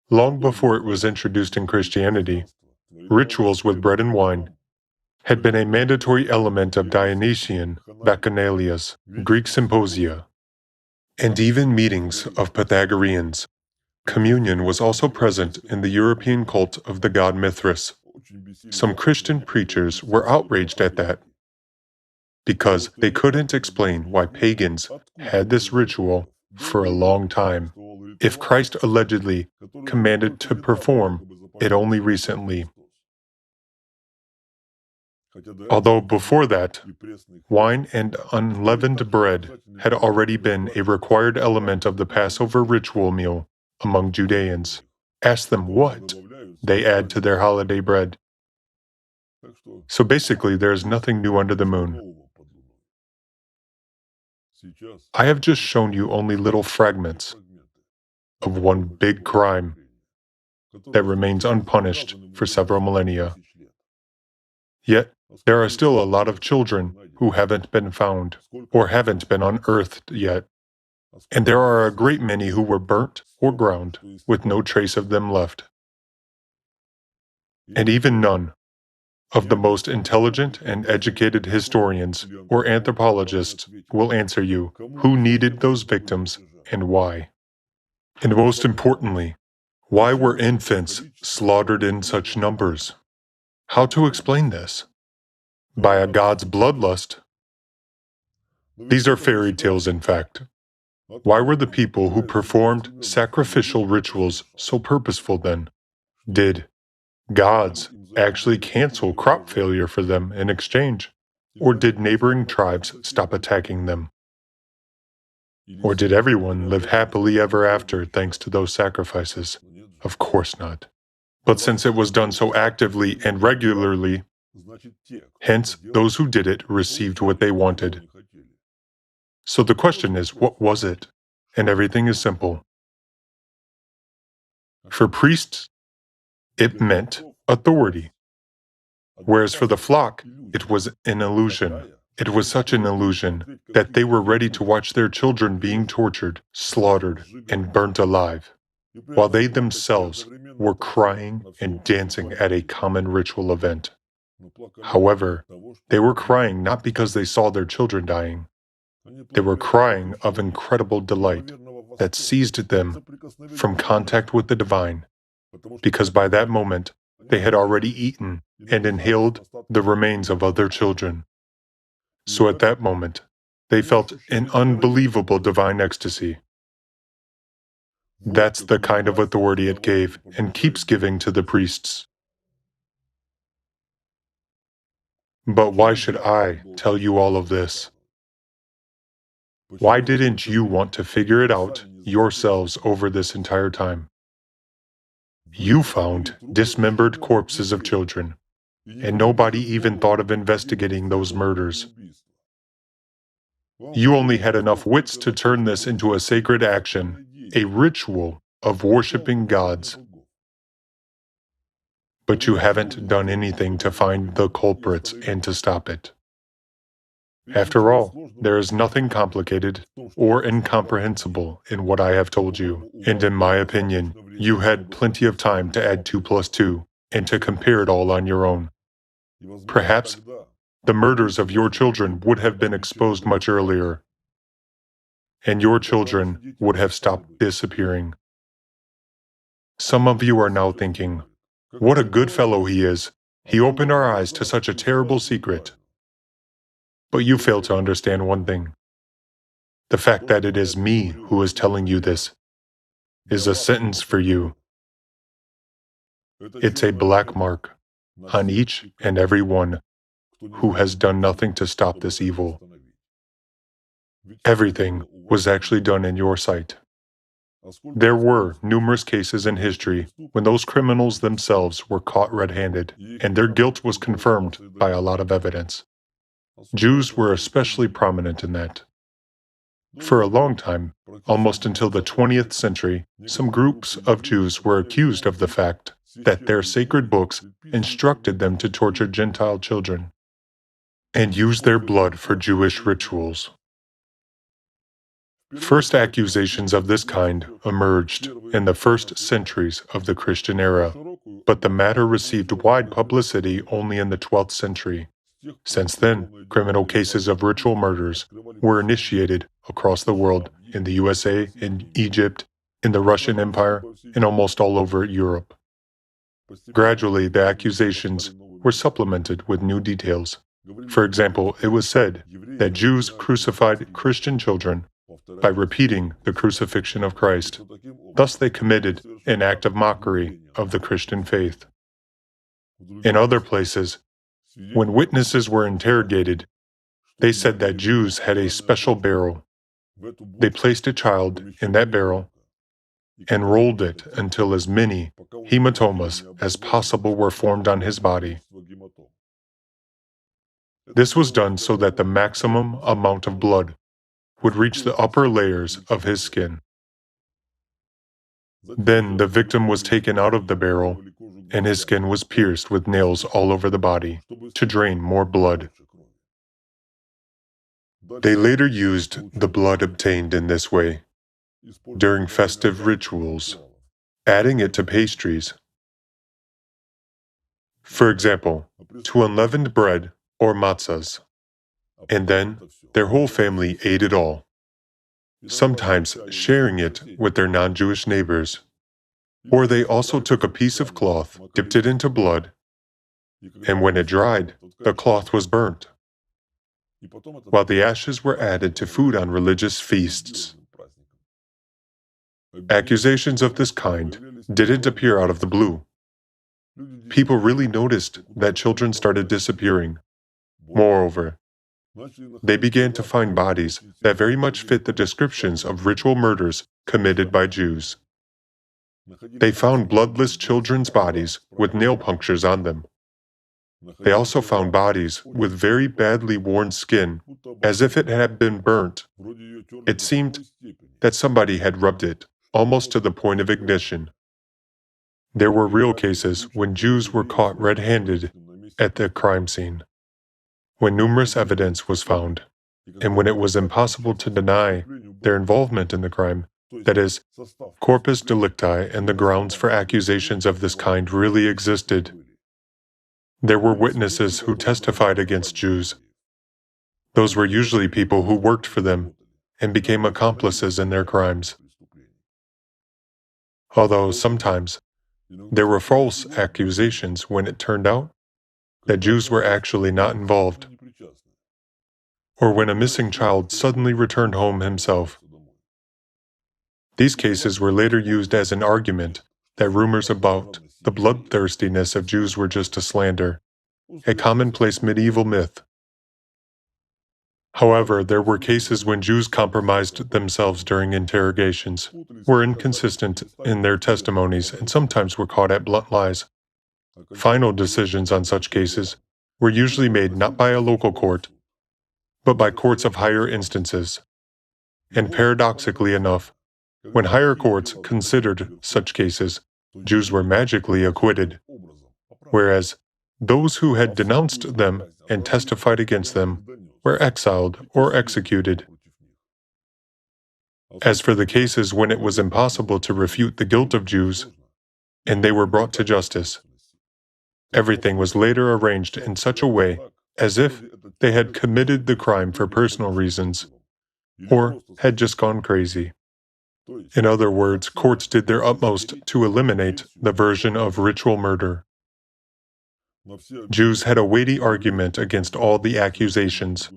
Long before it was introduced in Christianity, rituals with bread and wine had been a mandatory element of Dionysian Bacchanalias, Greek symposia, and even meetings of Pythagoreans. Communion was also present in the European cult of the god Mithras. Some Christian preachers were outraged at that because they couldn't explain why pagans had this ritual for a long time if Christ allegedly commanded to perform it only recently. Although before that, wine and unleavened bread had already been a required element of the Passover ritual meal among Judeans. Ask them what they add to their holiday bread. So basically, there is nothing new under the moon. I have just shown you only little fragments of one big crime that remains unpunished for several millennia. Yet, there are still a lot of children who haven't been found or haven't been unearthed yet. And there are a great many who were burnt or ground with no trace of them left. And even none of the most intelligent and educated historians or anthropologists will answer you who needed those victims and why. And most importantly, why were infants slaughtered in such numbers? How to explain this? By a god's bloodlust? These are fairy tales, in fact. Why were the people who performed sacrificial rituals so purposeful then? Did gods actually cancel crop failure for them in exchange? Or did neighboring tribes stop attacking them? Or did everyone live happily ever after thanks to those sacrifices? Of course not. But since it was done so actively and regularly, hence those who did it received what they wanted. So the question is, what was it? And everything is simple. For priests, it meant authority. Whereas for the flock, it was an illusion. It was such an illusion that they were ready to watch their children being tortured, slaughtered, and burnt alive, while they themselves were crying and dancing at a common ritual event. However, they were crying not because they saw their children dying. They were crying of incredible delight that seized them from contact with the divine, because by that moment they had already eaten and inhaled the remains of other children. So at that moment, they felt an unbelievable divine ecstasy. That's the kind of authority it gave and keeps giving to the priests. But why should I tell you all of this? Why didn't you want to figure it out yourselves over this entire time? You found dismembered corpses of children, and nobody even thought of investigating those murders. You only had enough wits to turn this into a sacred action, a ritual of worshiping gods. But you haven't done anything to find the culprits and to stop it. After all, there is nothing complicated or incomprehensible in what I have told you, and in my opinion, you had plenty of time to add 2 plus 2 and to compare it all on your own. Perhaps the murders of your children would have been exposed much earlier, and your children would have stopped disappearing. Some of you are now thinking, what a good fellow he is. He opened our eyes to such a terrible secret. But you fail to understand one thing. The fact that it is me who is telling you this is a sentence for you. It's a black mark on each and every one who has done nothing to stop this evil. Everything was actually done in your sight. There were numerous cases in history when those criminals themselves were caught red-handed, and their guilt was confirmed by a lot of evidence. Jews were especially prominent in that. For a long time, almost until the 20th century, some groups of Jews were accused of the fact that their sacred books instructed them to torture Gentile children. and used their blood for Jewish rituals. First accusations of this kind emerged in the first centuries of the Christian era, but the matter received wide publicity only in the 12th century. Since then, criminal cases of ritual murders were initiated across the world in the USA, in Egypt, in the Russian Empire, and almost all over Europe. Gradually, the accusations were supplemented with new details. For example, it was said that Jews crucified Christian children by repeating the crucifixion of Christ. Thus, they committed an act of mockery of the Christian faith. In other places, when witnesses were interrogated, they said that Jews had a special barrel. They placed a child in that barrel and rolled it until as many hematomas as possible were formed on his body. This was done so that the maximum amount of blood would reach the upper layers of his skin. Then the victim was taken out of the barrel, and his skin was pierced with nails all over the body to drain more blood. They later used the blood obtained in this way during festive rituals, adding it to pastries. For example, to unleavened bread or matzahs, and then their whole family ate it all, sometimes sharing it with their non-Jewish neighbors. Or they also took a piece of cloth, dipped it into blood, and when it dried, the cloth was burnt, while the ashes were added to food on religious feasts. Accusations of this kind didn't appear out of the blue. People really noticed that children started disappearing. Moreover, they began to find bodies that very much fit the descriptions of ritual murders committed by Jews. They found bloodless children's bodies with nail punctures on them. They also found bodies with very badly worn skin, as if it had been burnt. It seemed that somebody had rubbed it, almost to the point of ignition. There were real cases when Jews were caught red-handed at the crime scene, when numerous evidence was found, and when it was impossible to deny their involvement in the crime. That is, corpus delicti and the grounds for accusations of this kind really existed. There were witnesses who testified against Jews. Those were usually people who worked for them and became accomplices in their crimes. Although sometimes there were false accusations when it turned out that Jews were actually not involved, or when a missing child suddenly returned home himself. These cases were later used as an argument that rumors about the bloodthirstiness of Jews were just a slander, a commonplace medieval myth. However, there were cases when Jews compromised themselves during interrogations, were inconsistent in their testimonies, and sometimes were caught at blunt lies. Final decisions on such cases were usually made not by a local court, but by courts of higher instances. And paradoxically enough, when higher courts considered such cases, Jews were magically acquitted, whereas those who had denounced them and testified against them were exiled or executed. As for the cases when it was impossible to refute the guilt of Jews, and they were brought to justice, everything was later arranged in such a way as if they had committed the crime for personal reasons, or had just gone crazy. In other words, courts did their utmost to eliminate the version of ritual murder. Jews had a weighty argument against all the accusations.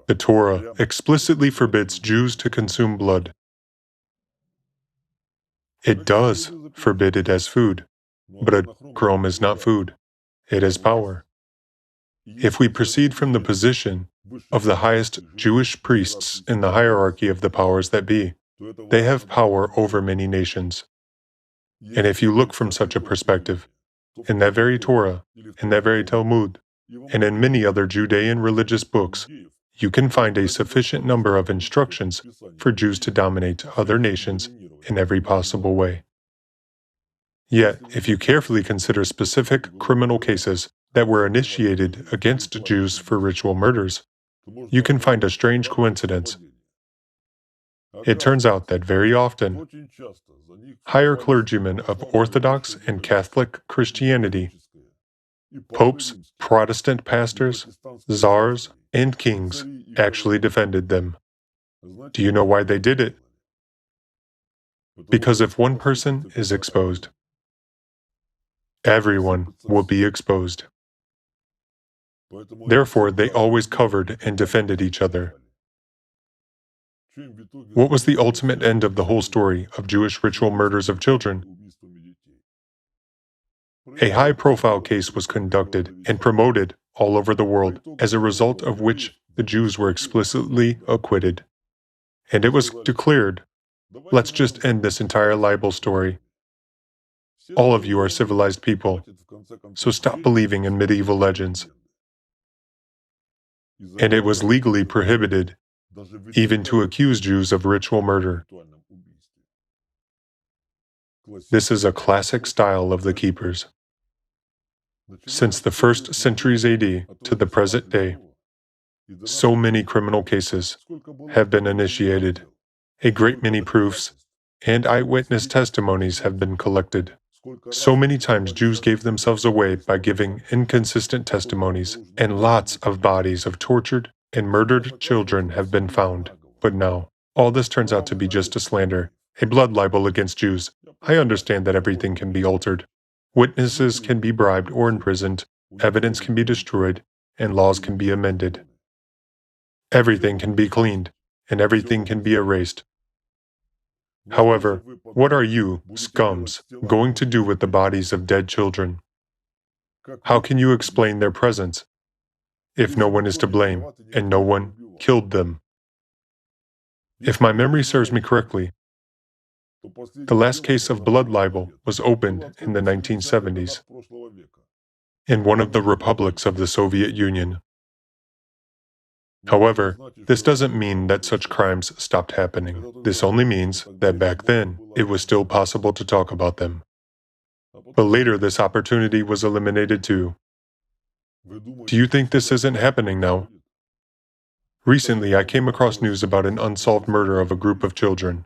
The Torah explicitly forbids Jews to consume blood. It does forbid it as food, but a chrome is not food. It is power. If we proceed from the position of the highest Jewish priests in the hierarchy of the powers that be, they have power over many nations. And if you look from such a perspective, in that very Torah, in that very Talmud, and in many other Judean religious books, you can find a sufficient number of instructions for Jews to dominate other nations in every possible way. Yet, if you carefully consider specific criminal cases that were initiated against Jews for ritual murders, you can find a strange coincidence. It turns out that very often, higher clergymen of Orthodox and Catholic Christianity, popes, Protestant pastors, czars, and kings actually defended them. Do you know why they did it? Because if one person is exposed, everyone will be exposed. Therefore, they always covered and defended each other. What was the ultimate end of the whole story of Jewish ritual murders of children? A high-profile case was conducted and promoted all over the world, as a result of which the Jews were explicitly acquitted. And it was declared, let's just end this entire libel story. All of you are civilized people, so stop believing in medieval legends. And it was legally prohibited even to accuse Jews of ritual murder. This is a classic style of the keepers. Since the first centuries AD to the present day, so many criminal cases have been initiated, a great many proofs and eyewitness testimonies have been collected. So many times Jews gave themselves away by giving inconsistent testimonies, and lots of bodies of tortured and murdered children have been found. But now, all this turns out to be just a slander, a blood libel against Jews. I understand that everything can be altered. Witnesses can be bribed or imprisoned, evidence can be destroyed, and laws can be amended. Everything can be cleaned, and everything can be erased. However, what are you, scums, going to do with the bodies of dead children? How can you explain their presence if no one is to blame and no one killed them? If my memory serves me correctly, the last case of blood libel was opened in the 1970s in one of the republics of the Soviet Union. However, this doesn't mean that such crimes stopped happening. This only means that back then, it was still possible to talk about them. But later, this opportunity was eliminated too. Do you think this isn't happening now? Recently, I came across news about an unsolved murder of a group of children,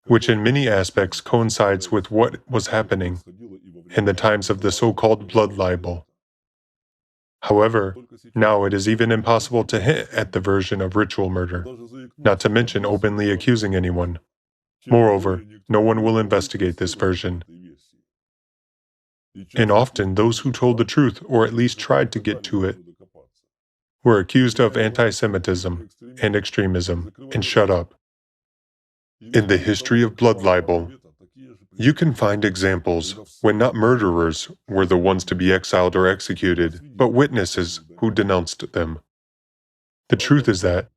which in many aspects coincides with what was happening in the times of the so-called blood libel. However, now it is even impossible to hint at the version of ritual murder, not to mention openly accusing anyone. Moreover, no one will investigate this version. And often those who told the truth, or at least tried to get to it, were accused of anti-Semitism and extremism and shut up. In the history of blood libel, you can find examples when not murderers were the ones to be exiled or executed, but witnesses who denounced them. The truth is that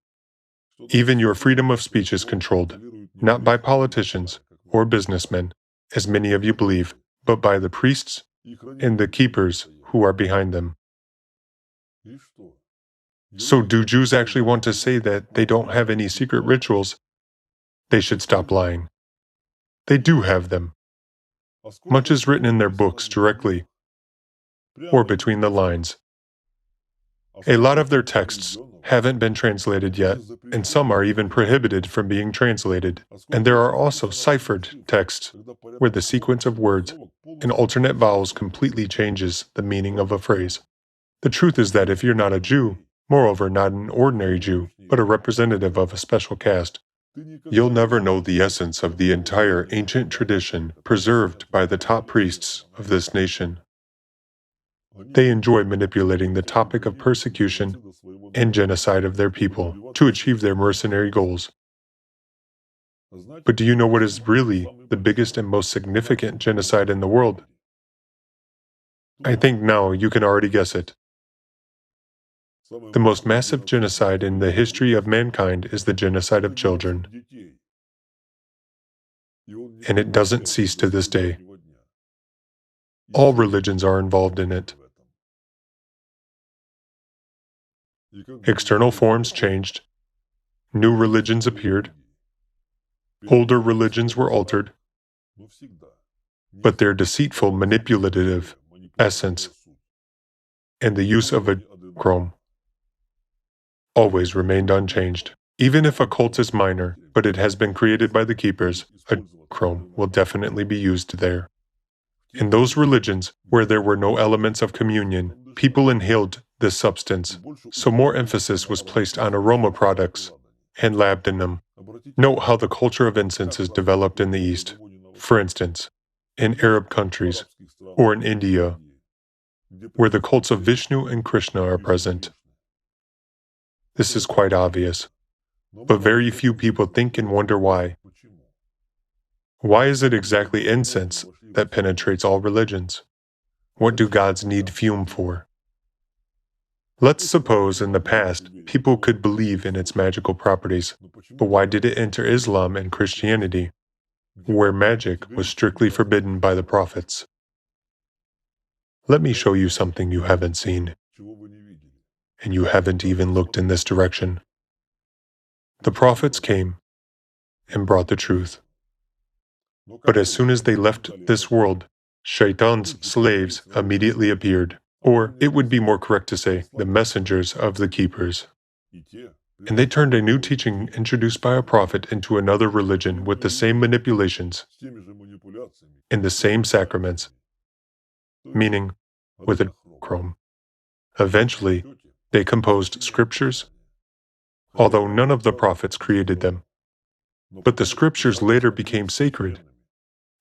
even your freedom of speech is controlled, not by politicians or businessmen, as many of you believe, but by the priests and the keepers who are behind them. So do Jews actually want to say that they don't have any secret rituals? They should stop lying. They do have them. Much is written in their books directly or between the lines. A lot of their texts haven't been translated yet, and some are even prohibited from being translated. And there are also ciphered texts, where the sequence of words and alternate vowels completely changes the meaning of a phrase. The truth is that if you're not a Jew, moreover not an ordinary Jew, but a representative of a special caste, you'll never know the essence of the entire ancient tradition preserved by the top priests of this nation. They enjoy manipulating the topic of persecution and genocide of their people to achieve their mercenary goals. But do you know what is really the biggest and most significant genocide in the world? I think now you can already guess it. The most massive genocide in the history of mankind is the genocide of children. And it doesn't cease to this day. All religions are involved in it. External forms changed, new religions appeared, older religions were altered, but their deceitful, manipulative essence and the use of a chrome always remained unchanged. Even if a cult is minor, but it has been created by the keepers, a chrome will definitely be used there. In those religions where there were no elements of communion, people inhaled this substance, so more emphasis was placed on aroma products and labdanum. Note how the culture of incense is developed in the East. For instance, in Arab countries or in India, where the cults of Vishnu and Krishna are present. This is quite obvious, but very few people think and wonder why. Why is it exactly incense that penetrates all religions? What do gods need fume for? Let's suppose in the past people could believe in its magical properties, but why did it enter Islam and Christianity, where magic was strictly forbidden by the prophets? Let me show you something you haven't seen, and you haven't even looked in this direction. The prophets came and brought the truth. But as soon as they left this world, Shaitan's slaves immediately appeared, or it would be more correct to say, the messengers of the keepers. And they turned a new teaching introduced by a prophet into another religion with the same manipulations and the same sacraments, meaning with a chrome. Eventually, they composed scriptures, although none of the prophets created them. But the scriptures later became sacred,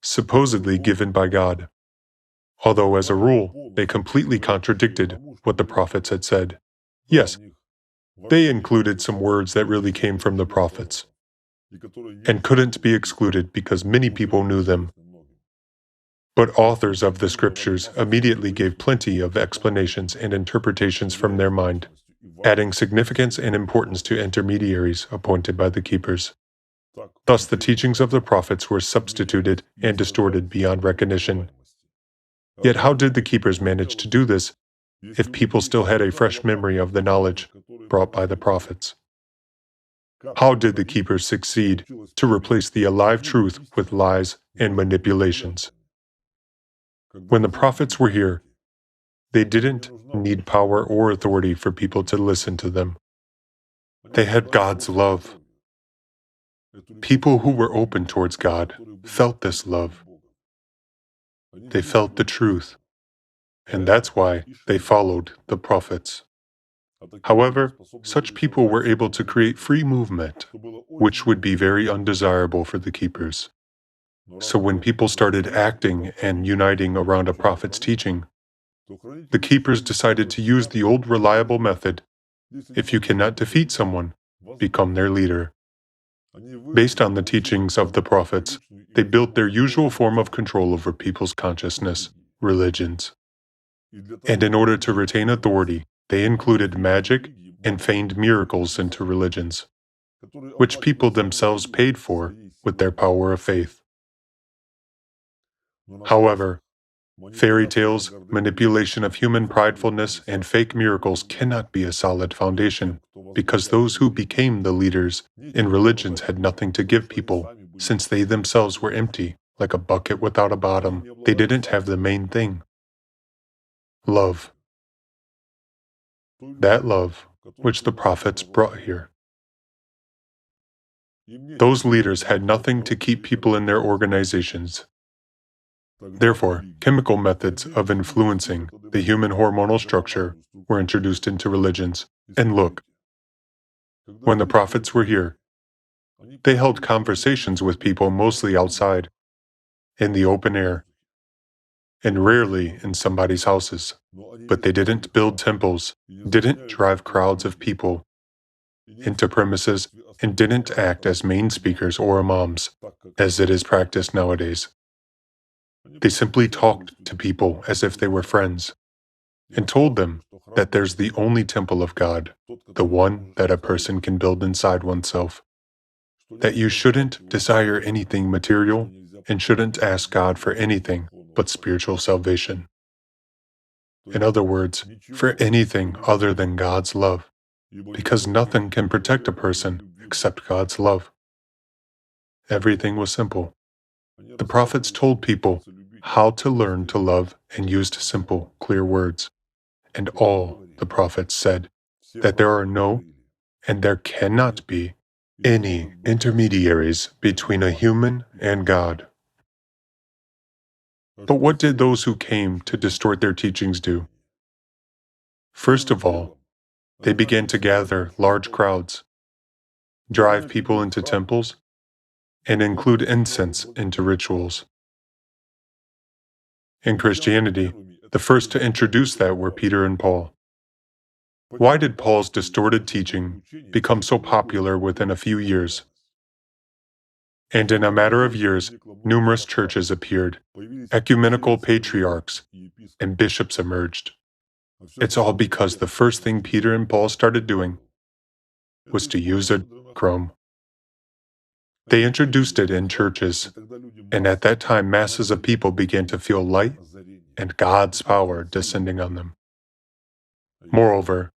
supposedly given by God, although as a rule, they completely contradicted what the prophets had said. Yes, they included some words that really came from the prophets, and couldn't be excluded because many people knew them. But authors of the scriptures immediately gave plenty of explanations and interpretations from their mind, adding significance and importance to intermediaries appointed by the keepers. Thus, the teachings of the prophets were substituted and distorted beyond recognition. Yet how did the keepers manage to do this if people still had a fresh memory of the knowledge brought by the prophets? How did the keepers succeed to replace the alive truth with lies and manipulations? When the prophets were here, they didn't need power or authority for people to listen to them. They had God's love. People who were open towards God felt this love. They felt the truth, and that's why they followed the prophets. However, such people were able to create free movement, which would be very undesirable for the keepers. So when people started acting and uniting around a prophet's teaching, the keepers decided to use the old reliable method: if you cannot defeat someone, become their leader. Based on the teachings of the prophets, they built their usual form of control over people's consciousness, religions. And in order to retain authority, they included magic and feigned miracles into religions, which people themselves paid for with their power of faith. However, fairy tales, manipulation of human pridefulness, and fake miracles cannot be a solid foundation, because those who became the leaders in religions had nothing to give people, since they themselves were empty, like a bucket without a bottom. They didn't have the main thing: love. That love which the prophets brought here. Those leaders had nothing to keep people in their organizations. Therefore, chemical methods of influencing the human hormonal structure were introduced into religions. And look, when the prophets were here, they held conversations with people mostly outside, in the open air, and rarely in somebody's houses. But they didn't build temples, didn't drive crowds of people into premises, and didn't act as main speakers or imams, as it is practiced nowadays. They simply talked to people as if they were friends, and told them that there's the only temple of God, the one that a person can build inside oneself, that you shouldn't desire anything material and shouldn't ask God for anything but spiritual salvation. In other words, for anything other than God's love, because nothing can protect a person except God's love. Everything was simple. The prophets told people how to learn to love and used simple, clear words. and all the prophets said that there are no and there cannot be any intermediaries between a human and God. But what did those who came to distort their teachings do? First of all, they began to gather large crowds, drive people into temples, and include incense into rituals. In Christianity, the first to introduce that were Peter and Paul. Why did Paul's distorted teaching become so popular within a few years? And in a matter of years, numerous churches appeared, ecumenical patriarchs, and bishops emerged. It's all because the first thing Peter and Paul started doing was to use adrenochrome. They introduced it in churches, and at that time masses of people began to feel light and God's power descending on them. Moreover,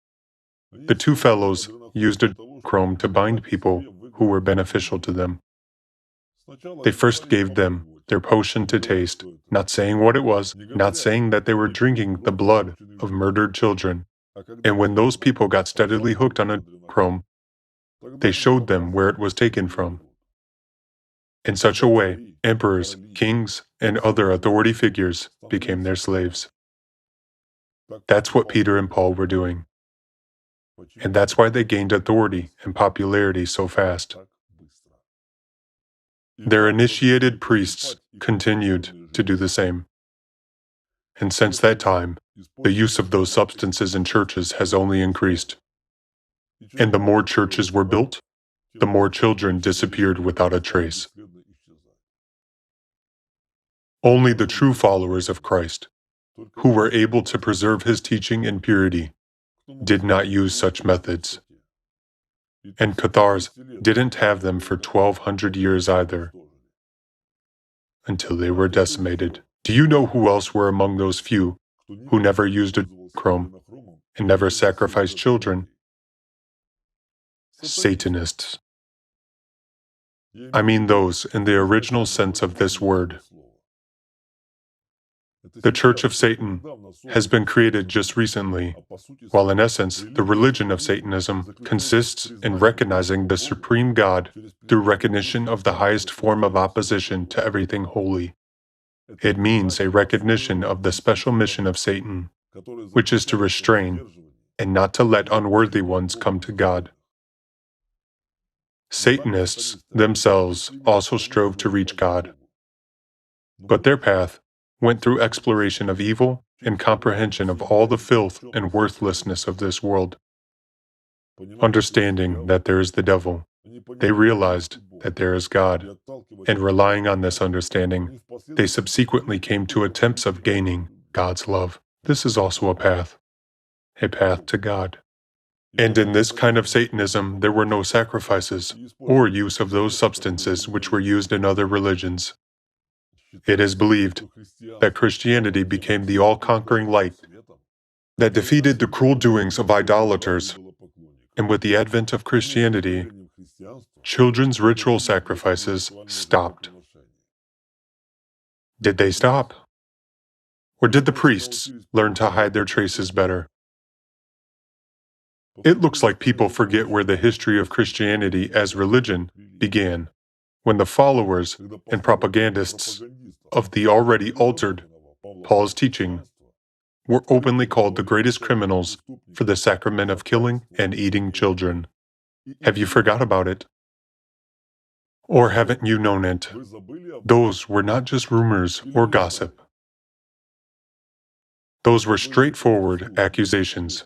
the two fellows used adrenochrome to bind people who were beneficial to them. They first gave them their potion to taste, not saying what it was, not saying that they were drinking the blood of murdered children. And when those people got steadily hooked on adrenochrome, they showed them where it was taken from. In such a way, emperors, kings, and other authority figures became their slaves. That's what Peter and Paul were doing. And that's why they gained authority and popularity so fast. Their initiated priests continued to do the same. And since that time, the use of those substances in churches has only increased. And the more churches were built, the more children disappeared without a trace. Only the true followers of Christ, who were able to preserve his teaching in purity, did not use such methods. And Cathars didn't have them for 1200 years either, until they were decimated. Do you know who else were among those few who never used adrenochrome and never sacrificed children? Satanists. I mean those in the original sense of this word. The Church of Satan has been created just recently, while in essence, the religion of Satanism consists in recognizing the supreme God through recognition of the highest form of opposition to everything holy. It means a recognition of the special mission of Satan, which is to restrain and not to let unworthy ones come to God. Satanists themselves also strove to reach God, but their path went through exploration of evil and comprehension of all the filth and worthlessness of this world. Understanding that there is the devil, they realized that there is God, and relying on this understanding, they subsequently came to attempts of gaining God's love. This is also a path to God. And in this kind of Satanism, there were no sacrifices or use of those substances which were used in other religions. It is believed that Christianity became the all-conquering light that defeated the cruel doings of idolaters, and with the advent of Christianity, children's ritual sacrifices stopped. Did they stop? Or did the priests learn to hide their traces better? It looks like people forget where the history of Christianity as religion began, when the followers and propagandists of the already altered Paul's teaching were openly called the greatest criminals for the sacrament of killing and eating children. Have you forgot about it? Or haven't you known it? Those were not just rumors or gossip. Those were straightforward accusations,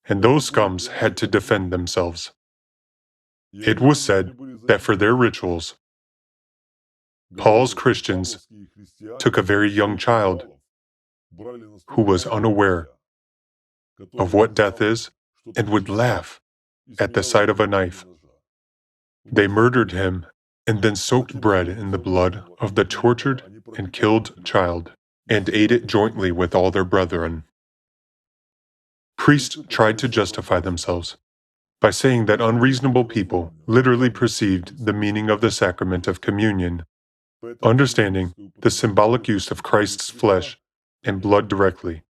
and those scums had to defend themselves. It was said that for their rituals, Paul's Christians took a very young child who was unaware of what death is and would laugh at the sight of a knife. They murdered him and then soaked bread in the blood of the tortured and killed child and ate it jointly with all their brethren. Priests tried to justify themselves by saying that unreasonable people literally perceived the meaning of the sacrament of communion, understanding the symbolic use of Christ's flesh and blood directly.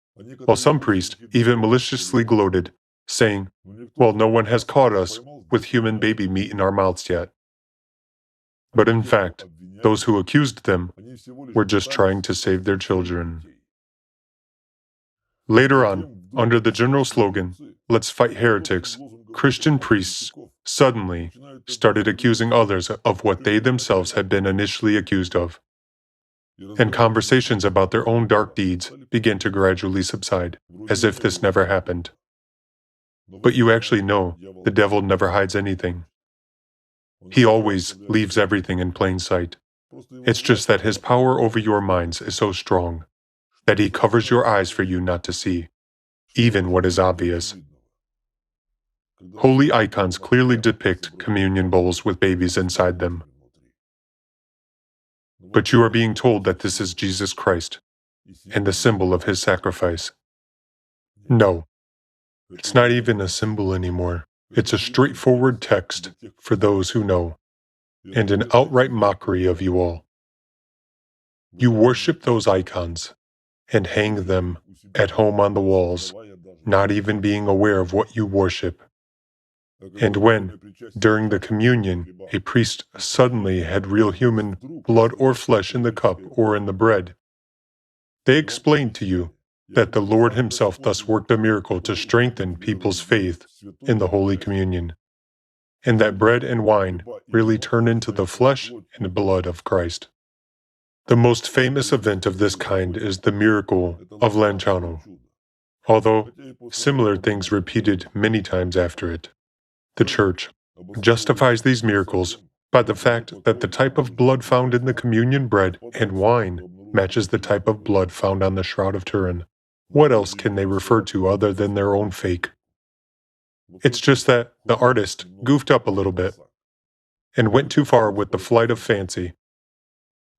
while some priests even maliciously gloated, saying, "Well, no one has caught us with human baby meat in our mouths yet." But in fact, those who accused them were just trying to save their children. Later on, under the general slogan, "Let's fight heretics," Christian priests suddenly started accusing others of what they themselves had been initially accused of, and conversations about their own dark deeds began to gradually subside, as if this never happened. But you actually know the devil never hides anything. He always leaves everything in plain sight. It's just that his power over your minds is so strong that he covers your eyes for you not to see, even what is obvious. Holy icons clearly depict communion bowls with babies inside them. But you are being told that this is Jesus Christ and the symbol of his sacrifice. No, it's not even a symbol anymore. It's a straightforward text for those who know, and an outright mockery of you all. You worship those icons and hang them at home on the walls, not even being aware of what you worship. And when, during the communion, a priest suddenly had real human blood or flesh in the cup or in the bread, they explained to you that the Lord himself thus worked a miracle to strengthen people's faith in the Holy Communion, and that bread and wine really turn into the flesh and blood of Christ. The most famous event of this kind is the miracle of Lanciano, although similar things repeated many times after it. The Church justifies these miracles by the fact that the type of blood found in the communion bread and wine matches the type of blood found on the Shroud of Turin. What else can they refer to other than their own fake? It's just that the artist goofed up a little bit and went too far with the flight of fancy,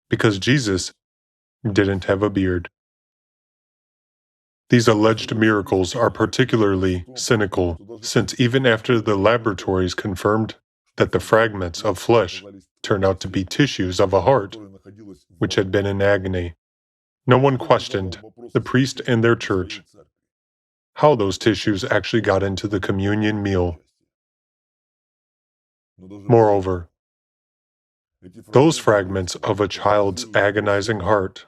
because Jesus didn't have a beard. These alleged miracles are particularly cynical, since even after the laboratories confirmed that the fragments of flesh turned out to be tissues of a heart, which had been in agony, no one questioned the priest and their church how those tissues actually got into the communion meal. Moreover, those fragments of a child's agonizing heart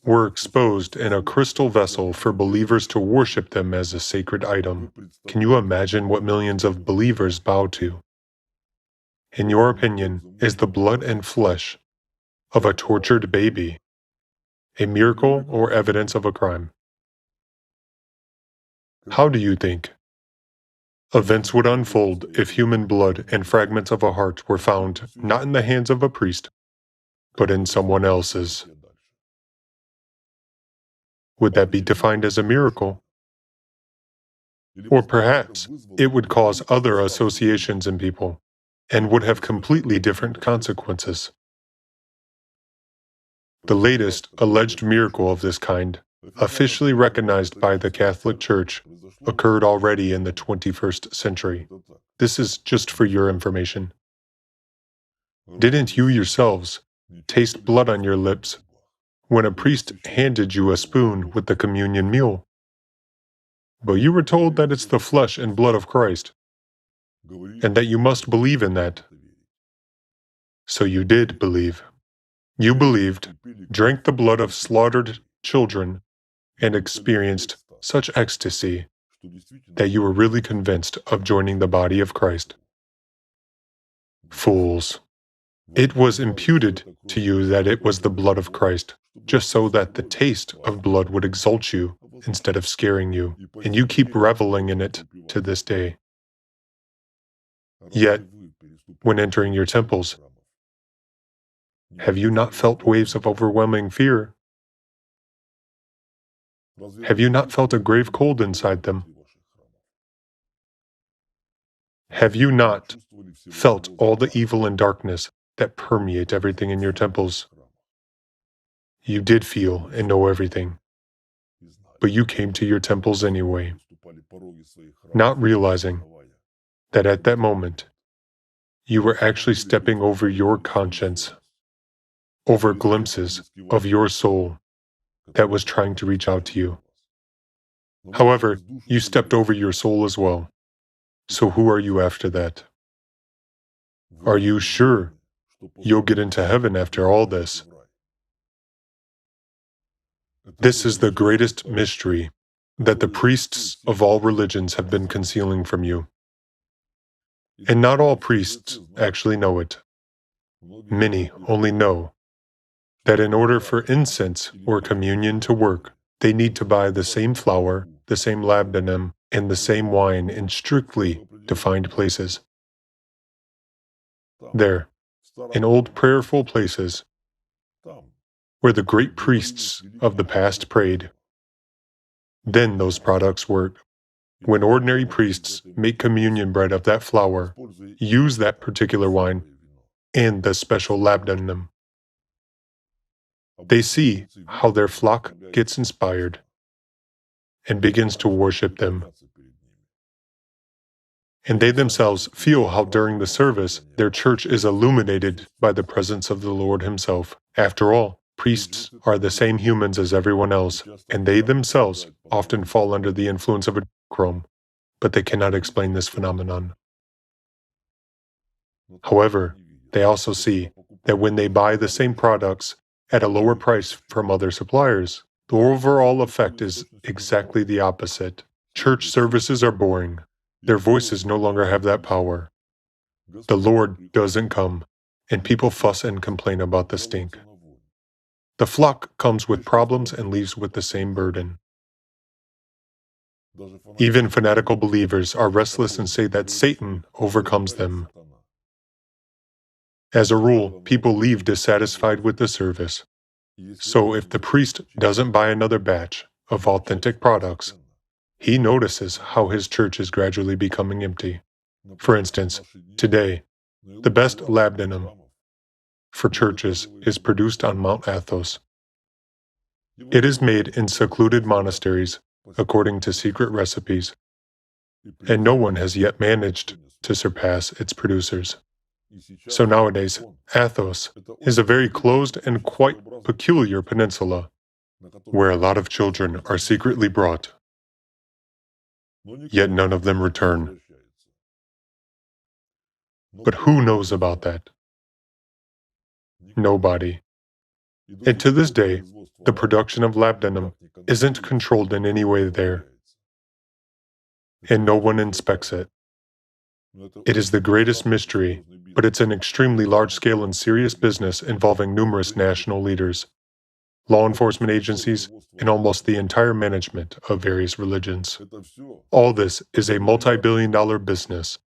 were exposed in a crystal vessel for believers to worship them as a sacred item. Can you imagine what millions of believers bow to? In your opinion, is the blood and flesh of a tortured baby a miracle or evidence of a crime? How do you think events would unfold if human blood and fragments of a heart were found not in the hands of a priest, but in someone else's? Would that be defined as a miracle? Or perhaps it would cause other associations in people and would have completely different consequences. The latest alleged miracle of this kind, officially recognized by the Catholic Church, occurred already in the 21st century. This is just for your information. Didn't you yourselves taste blood on your lips when a priest handed you a spoon with the communion meal? But you were told that it's the flesh and blood of Christ, and that you must believe in that. So you did believe. You believed, drank the blood of slaughtered children, and experienced such ecstasy that you were really convinced of joining the body of Christ. Fools. It was imputed to you that it was the blood of Christ, just so that the taste of blood would exalt you instead of scaring you, and you keep reveling in it to this day. Yet, when entering your temples, have you not felt waves of overwhelming fear? Have you not felt a grave cold inside them? Have you not felt all the evil and darkness that permeate everything in your temples? You did feel and know everything, but you came to your temples anyway, not realizing that at that moment, you were actually stepping over your conscience, over glimpses of your soul that was trying to reach out to you. However, you stepped over your soul as well. So who are you after that? Are you sure you'll get into heaven after all this? This is the greatest mystery that the priests of all religions have been concealing from you. And not all priests actually know it. Many only know that in order for incense or communion to work, they need to buy the same flour, the same labdanum, and the same wine in strictly defined places. There, in old prayerful places, where the great priests of the past prayed, then those products work. When ordinary priests make communion bread of that flour, use that particular wine, and the special labdanum, they see how their flock gets inspired and begins to worship them. And they themselves feel how during the service their church is illuminated by the presence of the Lord Himself. After all, priests are the same humans as everyone else, and they themselves often fall under the influence of adrenochrome, but they cannot explain this phenomenon. However, they also see that when they buy the same products at a lower price from other suppliers, the overall effect is exactly the opposite. Church services are boring. Their voices no longer have that power. The Lord doesn't come, and people fuss and complain about the stink. The flock comes with problems and leaves with the same burden. Even fanatical believers are restless and say that Satan overcomes them. As a rule, people leave dissatisfied with the service. So if the priest doesn't buy another batch of authentic products, he notices how his church is gradually becoming empty. For instance, today, the best labdanum for churches is produced on Mount Athos. It is made in secluded monasteries according to secret recipes, and no one has yet managed to surpass its producers. So nowadays, Athos is a very closed and quite peculiar peninsula where a lot of children are secretly brought, yet none of them return. But who knows about that? Nobody. And to this day, the production of labdanum isn't controlled in any way there, and no one inspects it. It is the greatest mystery, but it's an extremely large-scale and serious business involving numerous national leaders, law enforcement agencies, and almost the entire management of various religions. All this is a multi-billion-dollar business,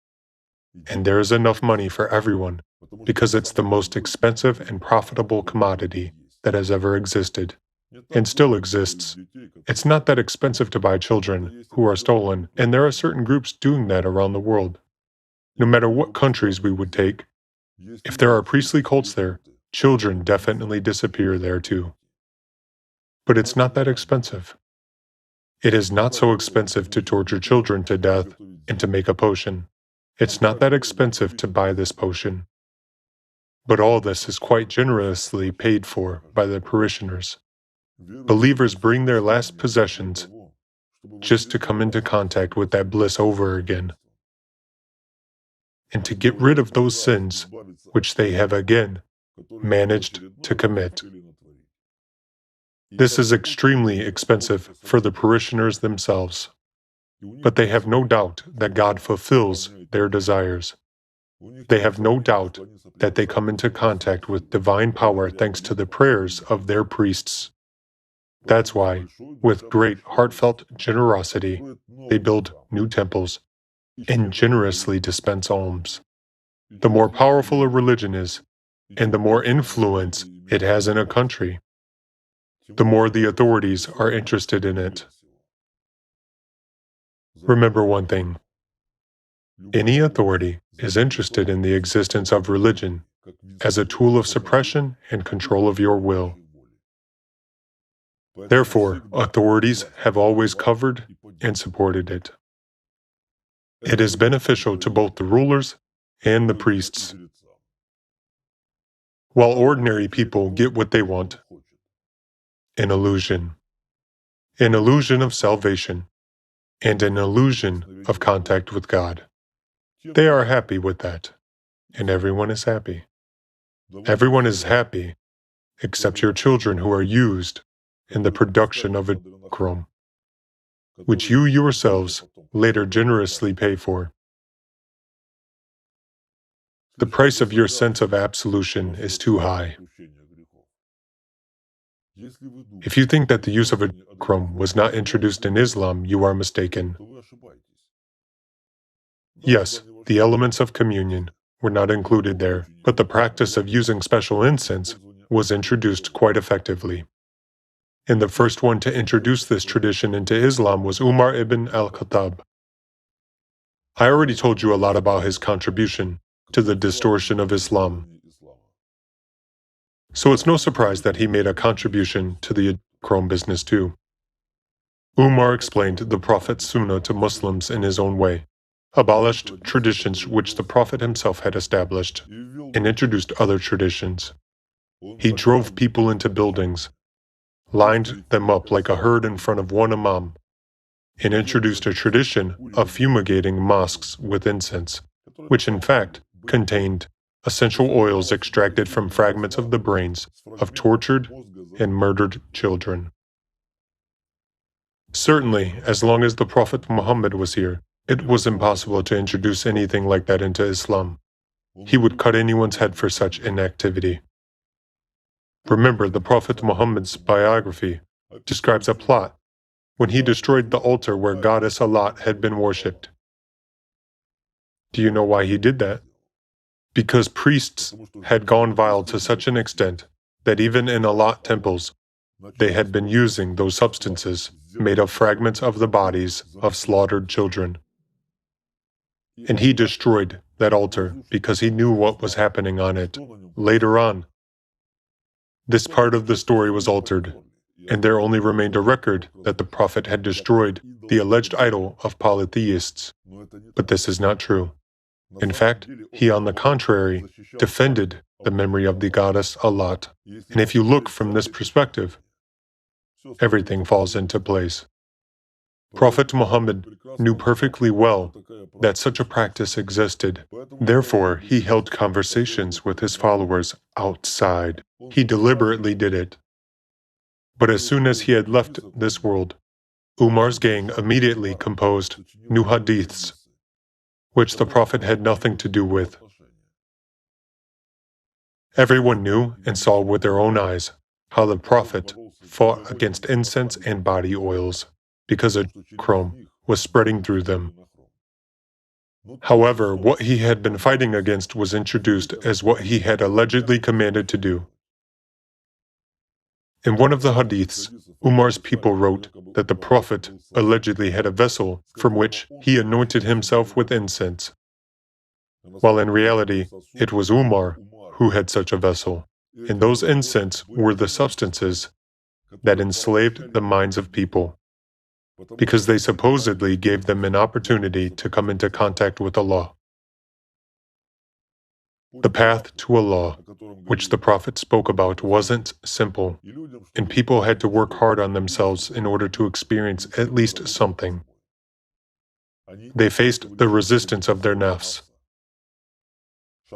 and there is enough money for everyone because it's the most expensive and profitable commodity that has ever existed, and still exists. It's not that expensive to buy children who are stolen, and there are certain groups doing that around the world. No matter what countries we would take, if there are priestly cults there, children definitely disappear there too. But it's not that expensive. It is not so expensive to torture children to death and to make a potion. It's not that expensive to buy this potion. But all this is quite generously paid for by the parishioners. Believers bring their last possessions just to come into contact with that bliss over again, and to get rid of those sins which they have again managed to commit. This is extremely expensive for the parishioners themselves, but they have no doubt that God fulfills their desires. They have no doubt that they come into contact with divine power thanks to the prayers of their priests. That's why, with great heartfelt generosity, they build new temples and generously dispense alms. The more powerful a religion is, and the more influence it has in a country, the more the authorities are interested in it. Remember one thing: any authority is interested in the existence of religion as a tool of suppression and control of your will. Therefore, authorities have always covered and supported it. It is beneficial to both the rulers and the priests. While ordinary people get what they want, an illusion of salvation, and an illusion of contact with God. They are happy with that, and everyone is happy. Everyone is happy except your children who are used in the production of adrenochrome, which you yourselves later generously pay for. The price of your sense of absolution is too high. If you think that the use of adrenochrome was not introduced in Islam, you are mistaken. Yes, the elements of communion were not included there, but the practice of using special incense was introduced quite effectively. And the first one to introduce this tradition into Islam was Umar ibn al-Khattab. I already told you a lot about his contribution to the distortion of Islam. So it's no surprise that he made a contribution to the adrenochrome business too. Umar explained the Prophet's sunnah to Muslims in his own way, abolished traditions which the Prophet himself had established, and introduced other traditions. He drove people into buildings, lined them up like a herd in front of one imam, and introduced a tradition of fumigating mosques with incense, which in fact contained essential oils extracted from fragments of the brains of tortured and murdered children. Certainly, as long as the Prophet Muhammad was here, it was impossible to introduce anything like that into Islam. He would cut anyone's head for such inactivity. Remember, the Prophet Muhammad's biography describes a plot when he destroyed the altar where goddess Alat had been worshipped. Do you know why he did that? Because priests had gone vile to such an extent that even in Alat temples, they had been using those substances made of fragments of the bodies of slaughtered children. And he destroyed that altar because he knew what was happening on it. Later on, this part of the story was altered, and there only remained a record that the Prophet had destroyed the alleged idol of polytheists. But this is not true. In fact, he, on the contrary, defended the memory of the goddess Alat. And if you look from this perspective, everything falls into place. Prophet Muhammad knew perfectly well that such a practice existed. Therefore, he held conversations with his followers outside. He deliberately did it. But as soon as he had left this world, Umar's gang immediately composed new hadiths, which the Prophet had nothing to do with. Everyone knew and saw with their own eyes how the Prophet fought against incense and body oils, because adrenochrome was spreading through them. However, what he had been fighting against was introduced as what he had allegedly commanded to do. In one of the hadiths, Umar's people wrote that the Prophet allegedly had a vessel from which he anointed himself with incense, while in reality it was Umar who had such a vessel, and those incense were the substances that enslaved the minds of people, because they supposedly gave them an opportunity to come into contact with Allah. The path to Allah, which the Prophet spoke about, wasn't simple, and people had to work hard on themselves in order to experience at least something. They faced the resistance of their nafs,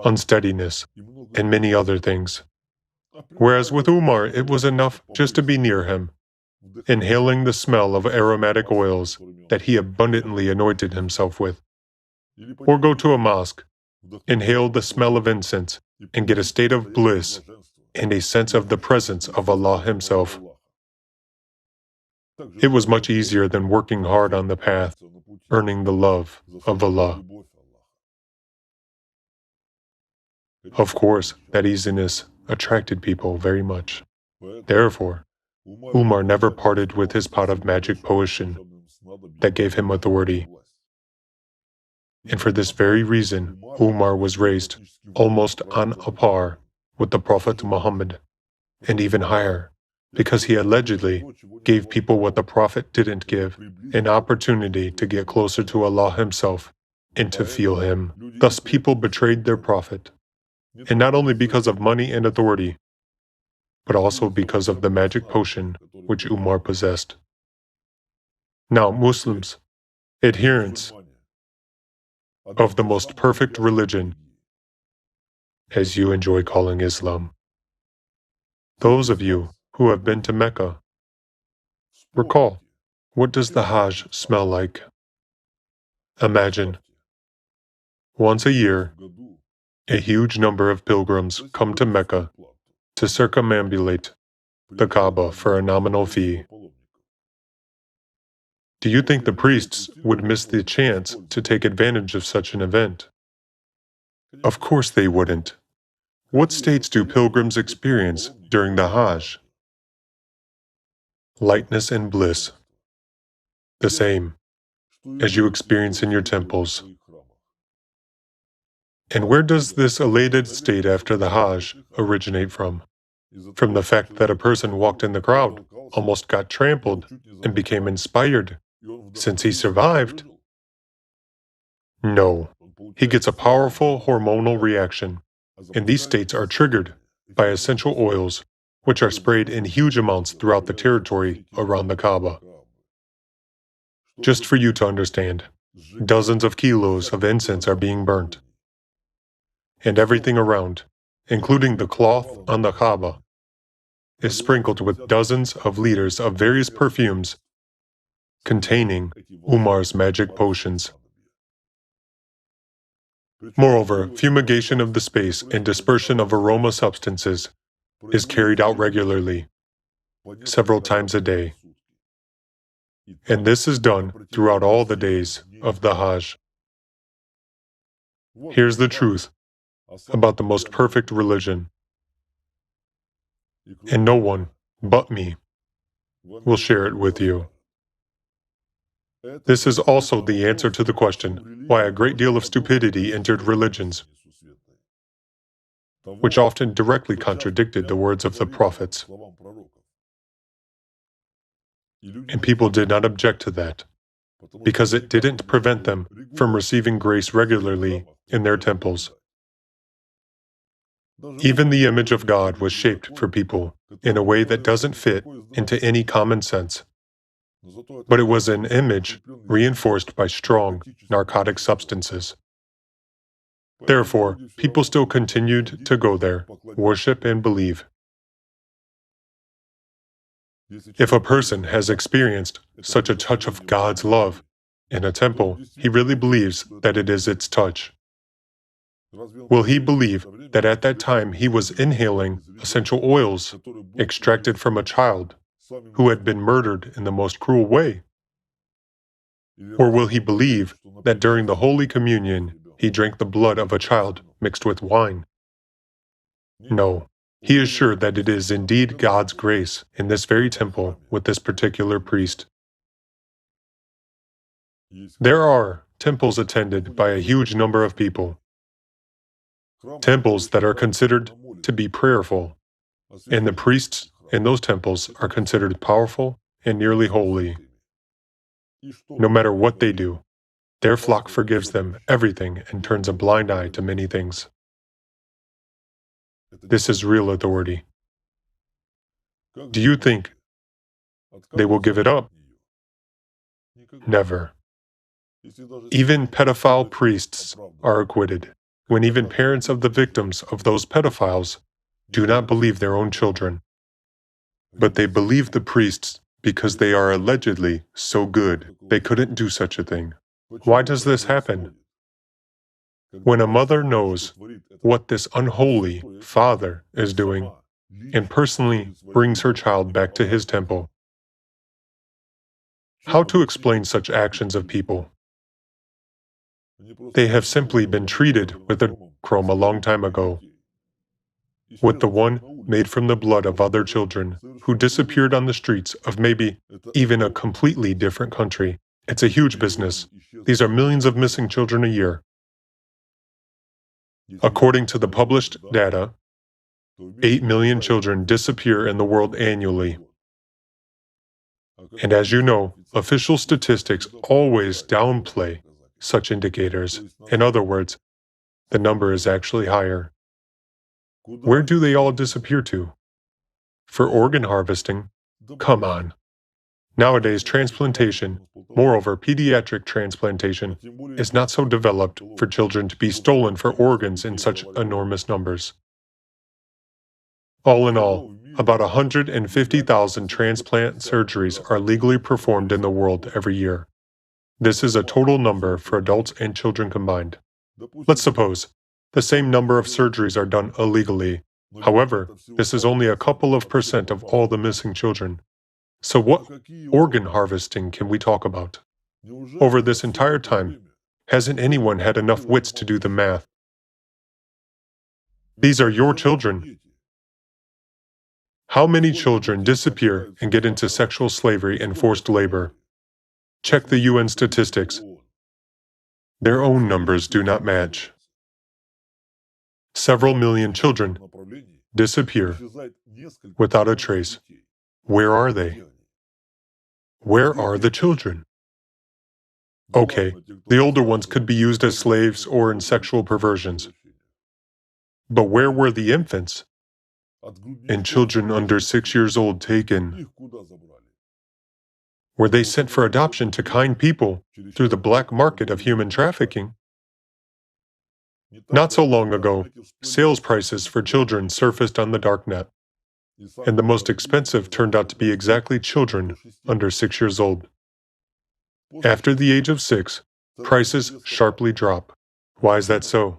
unsteadiness, and many other things. Whereas with Umar, it was enough just to be near him, inhaling the smell of aromatic oils that he abundantly anointed himself with. Or go to a mosque, inhale the smell of incense, and get a state of bliss and a sense of the presence of Allah Himself. It was much easier than working hard on the path, earning the love of Allah. Of course, that easiness attracted people very much. Therefore, Umar never parted with his pot of magic potion that gave him authority. And for this very reason, Umar was raised almost on a par with the Prophet Muhammad, and even higher, because he allegedly gave people what the Prophet didn't give, an opportunity to get closer to Allah Himself and to feel Him. Thus people betrayed their Prophet, and not only because of money and authority, but also because of the magic potion which Umar possessed. Now, Muslims, adherents of the most perfect religion, as you enjoy calling Islam. Those of you who have been to Mecca, recall, what does the Hajj smell like? Imagine, once a year, a huge number of pilgrims come to Mecca to circumambulate the Kaaba for a nominal fee. Do you think the priests would miss the chance to take advantage of such an event? Of course they wouldn't. What states do pilgrims experience during the Hajj? Lightness and bliss, the same as you experience in your temples. And where does this elated state after the Hajj originate from? From the fact that a person walked in the crowd, almost got trampled, and became inspired. Since he survived? No. He gets a powerful hormonal reaction, and these states are triggered by essential oils, which are sprayed in huge amounts throughout the territory around the Kaaba. Just for you to understand, dozens of kilos of incense are being burnt, and everything around, including the cloth on the Kaaba, is sprinkled with dozens of liters of various perfumes containing Umar's magic potions. Moreover, fumigation of the space and dispersion of aroma substances is carried out regularly, several times a day. And this is done throughout all the days of the Hajj. Here's the truth about the most perfect religion, and no one but me will share it with you. This is also the answer to the question why a great deal of stupidity entered religions, which often directly contradicted the words of the prophets. And people did not object to that, because it didn't prevent them from receiving grace regularly in their temples. Even the image of God was shaped for people in a way that doesn't fit into any common sense. But it was an image reinforced by strong narcotic substances. Therefore, people still continued to go there, worship and believe. If a person has experienced such a touch of God's love in a temple, he really believes that it is its touch. Will he believe that at that time he was inhaling essential oils extracted from a child who had been murdered in the most cruel way? Or will he believe that during the Holy Communion he drank the blood of a child mixed with wine? No. He is sure that it is indeed God's grace in this very temple with this particular priest. There are temples attended by a huge number of people, temples that are considered to be prayerful, and the priests in those temples are considered powerful and nearly holy. No matter what they do, their flock forgives them everything and turns a blind eye to many things. This is real authority. Do you think they will give it up? Never. Even pedophile priests are acquitted, when even parents of the victims of those pedophiles do not believe their own children. But they believe the priests because they are allegedly so good they couldn't do such a thing. Why does this happen? When a mother knows what this unholy father is doing and personally brings her child back to his temple, how to explain such actions of people? They have simply been treated with a chrome a long time ago, with the one made from the blood of other children who disappeared on the streets of maybe even a completely different country. It's a huge business. These are millions of missing children a year. According to the published data, 8 million children disappear in the world annually. And as you know, official statistics always downplay such indicators. In other words, the number is actually higher. Where do they all disappear to? For organ harvesting? Come on. Nowadays, transplantation, moreover pediatric transplantation, is not so developed for children to be stolen for organs in such enormous numbers. All in all, about 150,000 transplant surgeries are legally performed in the world every year. This is a total number for adults and children combined. Let's suppose the same number of surgeries are done illegally. However, this is only a couple of percent of all the missing children. So what organ harvesting can we talk about? Over this entire time, hasn't anyone had enough wits to do the math? These are your children. How many children disappear and get into sexual slavery and forced labor? Check the UN statistics. Their own numbers do not match. Several million children disappear without a trace. Where are they? Where are the children? Okay, the older ones could be used as slaves or in sexual perversions. But where were the infants? And children under 6 years old taken? Were they sent for adoption to kind people through the black market of human trafficking? Not so long ago, sales prices for children surfaced on the darknet, and the most expensive turned out to be exactly children under 6 years old. After the age of 6, prices sharply drop. Why is that so?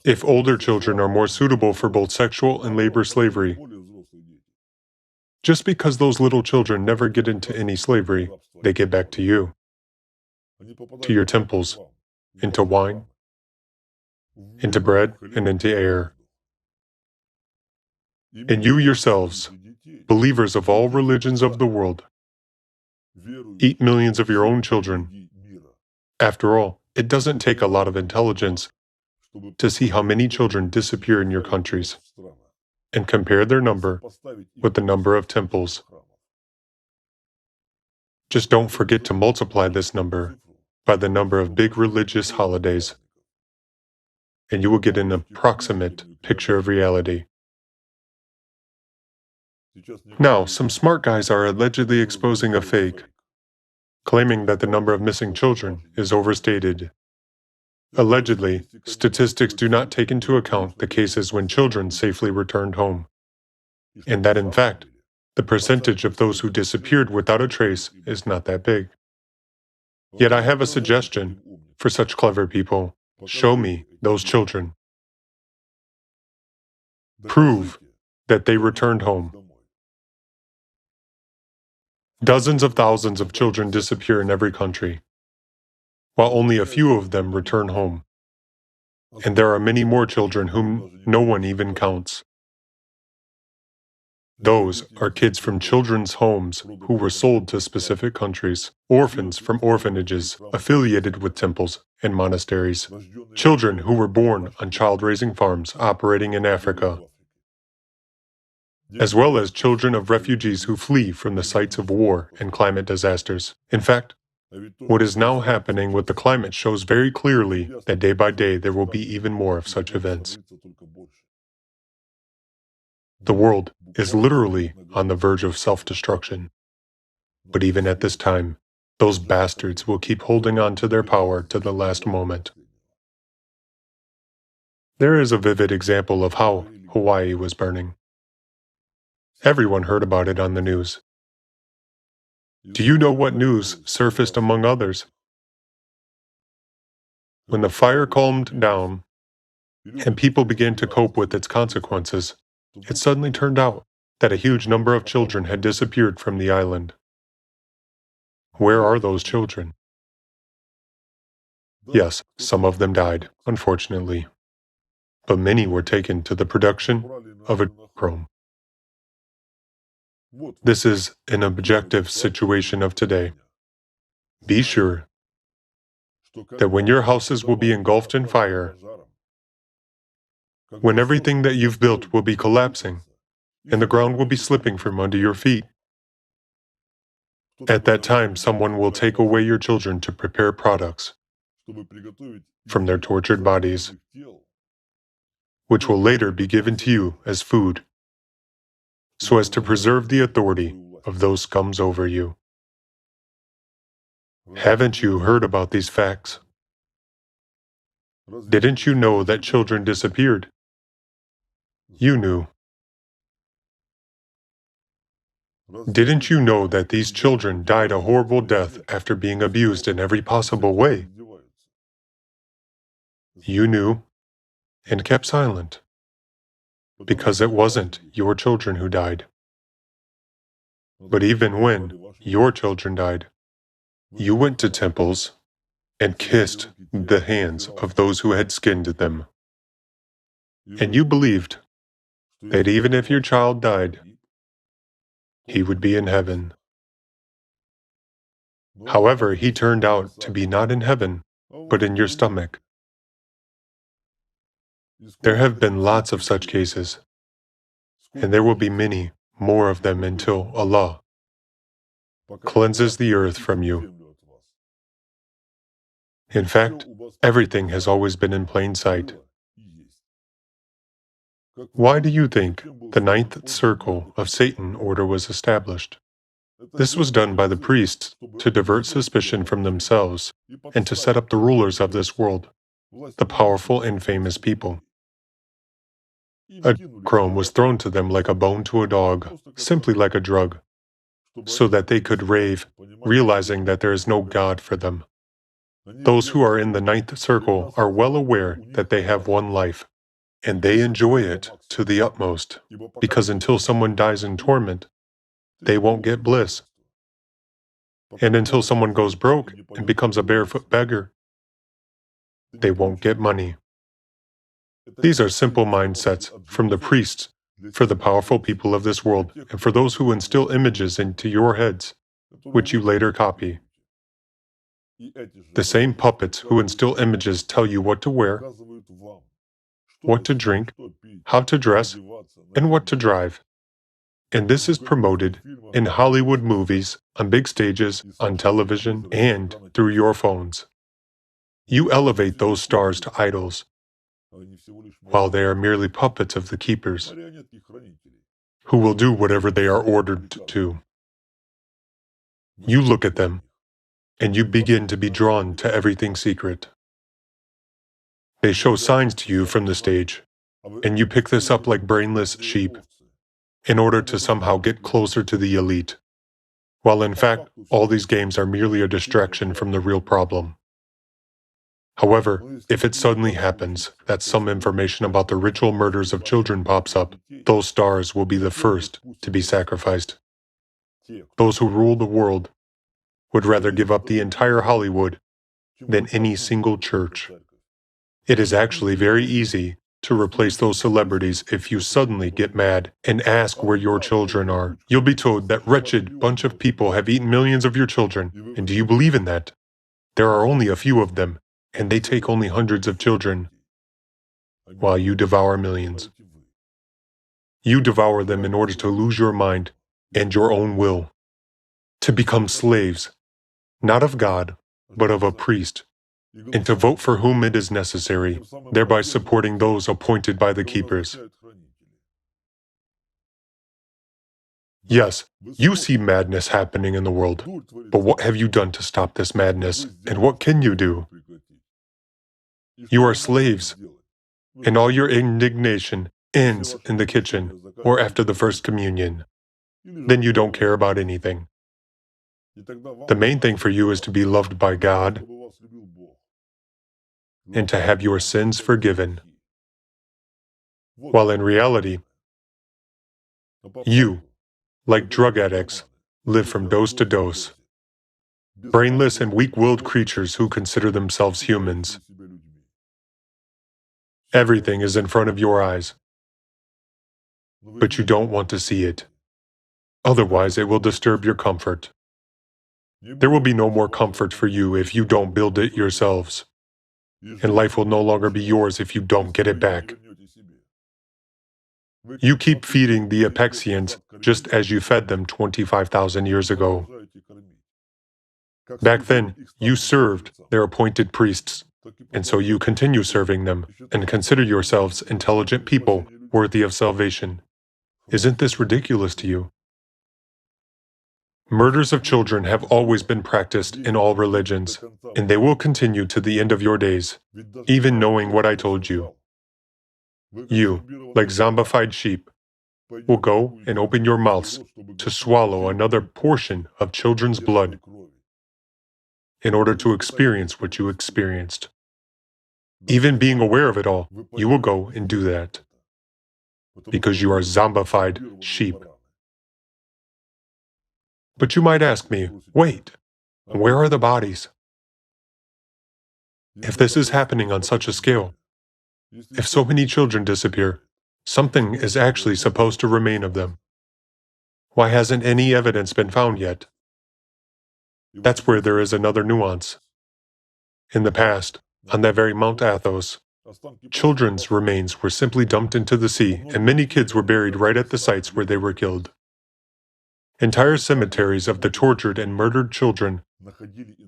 If older children are more suitable for both sexual and labor slavery, just because those little children never get into any slavery, they get back to you, to your temples, into wine, into bread, and into air. And you yourselves, believers of all religions of the world, eat millions of your own children. After all, it doesn't take a lot of intelligence to see how many children disappear in your countries, and compare their number with the number of temples. Just don't forget to multiply this number by the number of big religious holidays, and you will get an approximate picture of reality. Now, some smart guys are allegedly exposing a fake, claiming that the number of missing children is overstated. Allegedly, statistics do not take into account the cases when children safely returned home, and that in fact, the percentage of those who disappeared without a trace is not that big. Yet I have a suggestion for such clever people. Show me those children. Prove that they returned home. Dozens of thousands of children disappear in every country, while only a few of them return home. And there are many more children whom no one even counts. Those are kids from children's homes who were sold to specific countries, orphans from orphanages affiliated with temples and monasteries, children who were born on child-raising farms operating in Africa, as well as children of refugees who flee from the sites of war and climate disasters. In fact, what is now happening with the climate shows very clearly that day by day there will be even more of such events. The world is literally on the verge of self-destruction. But even at this time, those bastards will keep holding on to their power to the last moment. There is a vivid example of how Hawaii was burning. Everyone heard about it on the news. Do you know what news surfaced among others? When the fire calmed down and people began to cope with its consequences, it suddenly turned out that a huge number of children had disappeared from the island. Where are those children? Yes, some of them died, unfortunately, but many were taken to the production of a chrome. This is an objective situation of today. Be sure that when your houses will be engulfed in fire, when everything that you've built will be collapsing, and the ground will be slipping from under your feet, at that time someone will take away your children to prepare products from their tortured bodies, which will later be given to you as food, so as to preserve the authority of those scums over you. Haven't you heard about these facts? Didn't you know that children disappeared? You knew. Didn't you know that these children died a horrible death after being abused in every possible way? You knew and kept silent because it wasn't your children who died. But even when your children died, you went to temples and kissed the hands of those who had skinned them. And you believed that even if your child died, he would be in heaven. However, he turned out to be not in heaven, but in your stomach. There have been lots of such cases, and there will be many more of them until Allah cleanses the earth from you. In fact, everything has always been in plain sight. Why do you think the ninth circle of Satan order was established? This was done by the priests to divert suspicion from themselves and to set up the rulers of this world, the powerful and famous people. A crumb was thrown to them like a bone to a dog, simply like a drug, so that they could rave, realizing that there is no God for them. Those who are in the ninth circle are well aware that they have one life, and they enjoy it to the utmost, because until someone dies in torment, they won't get bliss. And until someone goes broke and becomes a barefoot beggar, they won't get money. These are simple mindsets from the priests for the powerful people of this world and for those who instill images into your heads, which you later copy. The same puppets who instill images tell you what to wear, what to drink, how to dress, and what to drive. And this is promoted in Hollywood movies, on big stages, on television, and through your phones. You elevate those stars to idols, while they are merely puppets of the keepers, who will do whatever they are ordered to. You look at them, and you begin to be drawn to everything secret. They show signs to you from the stage, and you pick this up like brainless sheep, in order to somehow get closer to the elite, while in fact, all these games are merely a distraction from the real problem. However, if it suddenly happens that some information about the ritual murders of children pops up, those stars will be the first to be sacrificed. Those who rule the world would rather give up the entire Hollywood than any single church. It is actually very easy to replace those celebrities if you suddenly get mad and ask where your children are. You'll be told that wretched bunch of people have eaten millions of your children. And do you believe in that? There are only a few of them, and they take only hundreds of children, while you devour millions. You devour them in order to lose your mind and your own will, to become slaves, not of God, but of a priest, and to vote for whom it is necessary, thereby supporting those appointed by the keepers. Yes, you see madness happening in the world, but what have you done to stop this madness, and what can you do? You are slaves, and all your indignation ends in the kitchen or after the first communion. Then you don't care about anything. The main thing for you is to be loved by God and to have your sins forgiven. While in reality, you, like drug addicts, live from dose to dose. Brainless and weak-willed creatures who consider themselves humans. Everything is in front of your eyes, but you don't want to see it. Otherwise, it will disturb your comfort. There will be no more comfort for you if you don't build it yourselves, and life will no longer be yours if you don't get it back. You keep feeding the Apexians just as you fed them 25,000 years ago. Back then, you served their appointed priests, and so you continue serving them and consider yourselves intelligent people worthy of salvation. Isn't this ridiculous to you? Murders of children have always been practiced in all religions, and they will continue to the end of your days, even knowing what I told you. You, like zombified sheep, will go and open your mouths to swallow another portion of children's blood in order to experience what you experienced. Even being aware of it all, you will go and do that because you are zombified sheep. But you might ask me, wait, where are the bodies? If this is happening on such a scale, if so many children disappear, something is actually supposed to remain of them. Why hasn't any evidence been found yet? That's where there is another nuance. In the past, on that very Mount Athos, children's remains were simply dumped into the sea, and many kids were buried right at the sites where they were killed. Entire cemeteries of the tortured and murdered children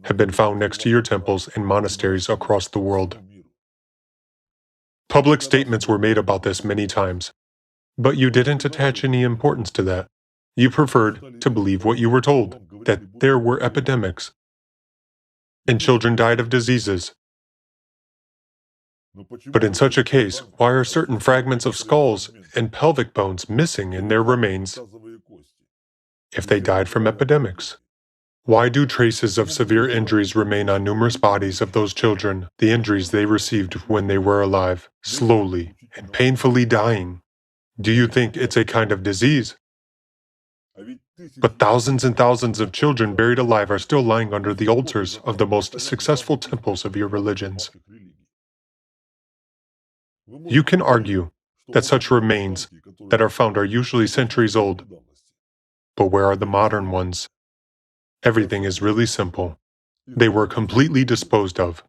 have been found next to your temples and monasteries across the world. Public statements were made about this many times, but you didn't attach any importance to that. You preferred to believe what you were told, that there were epidemics, and children died of diseases. But in such a case, why are certain fragments of skulls and pelvic bones missing in their remains if they died from epidemics? Why do traces of severe injuries remain on numerous bodies of those children, the injuries they received when they were alive, slowly and painfully dying? Do you think it's a kind of disease? But thousands and thousands of children buried alive are still lying under the altars of the most successful temples of your religions. You can argue that such remains that are found are usually centuries old, but where are the modern ones? Everything is really simple. They were completely disposed of.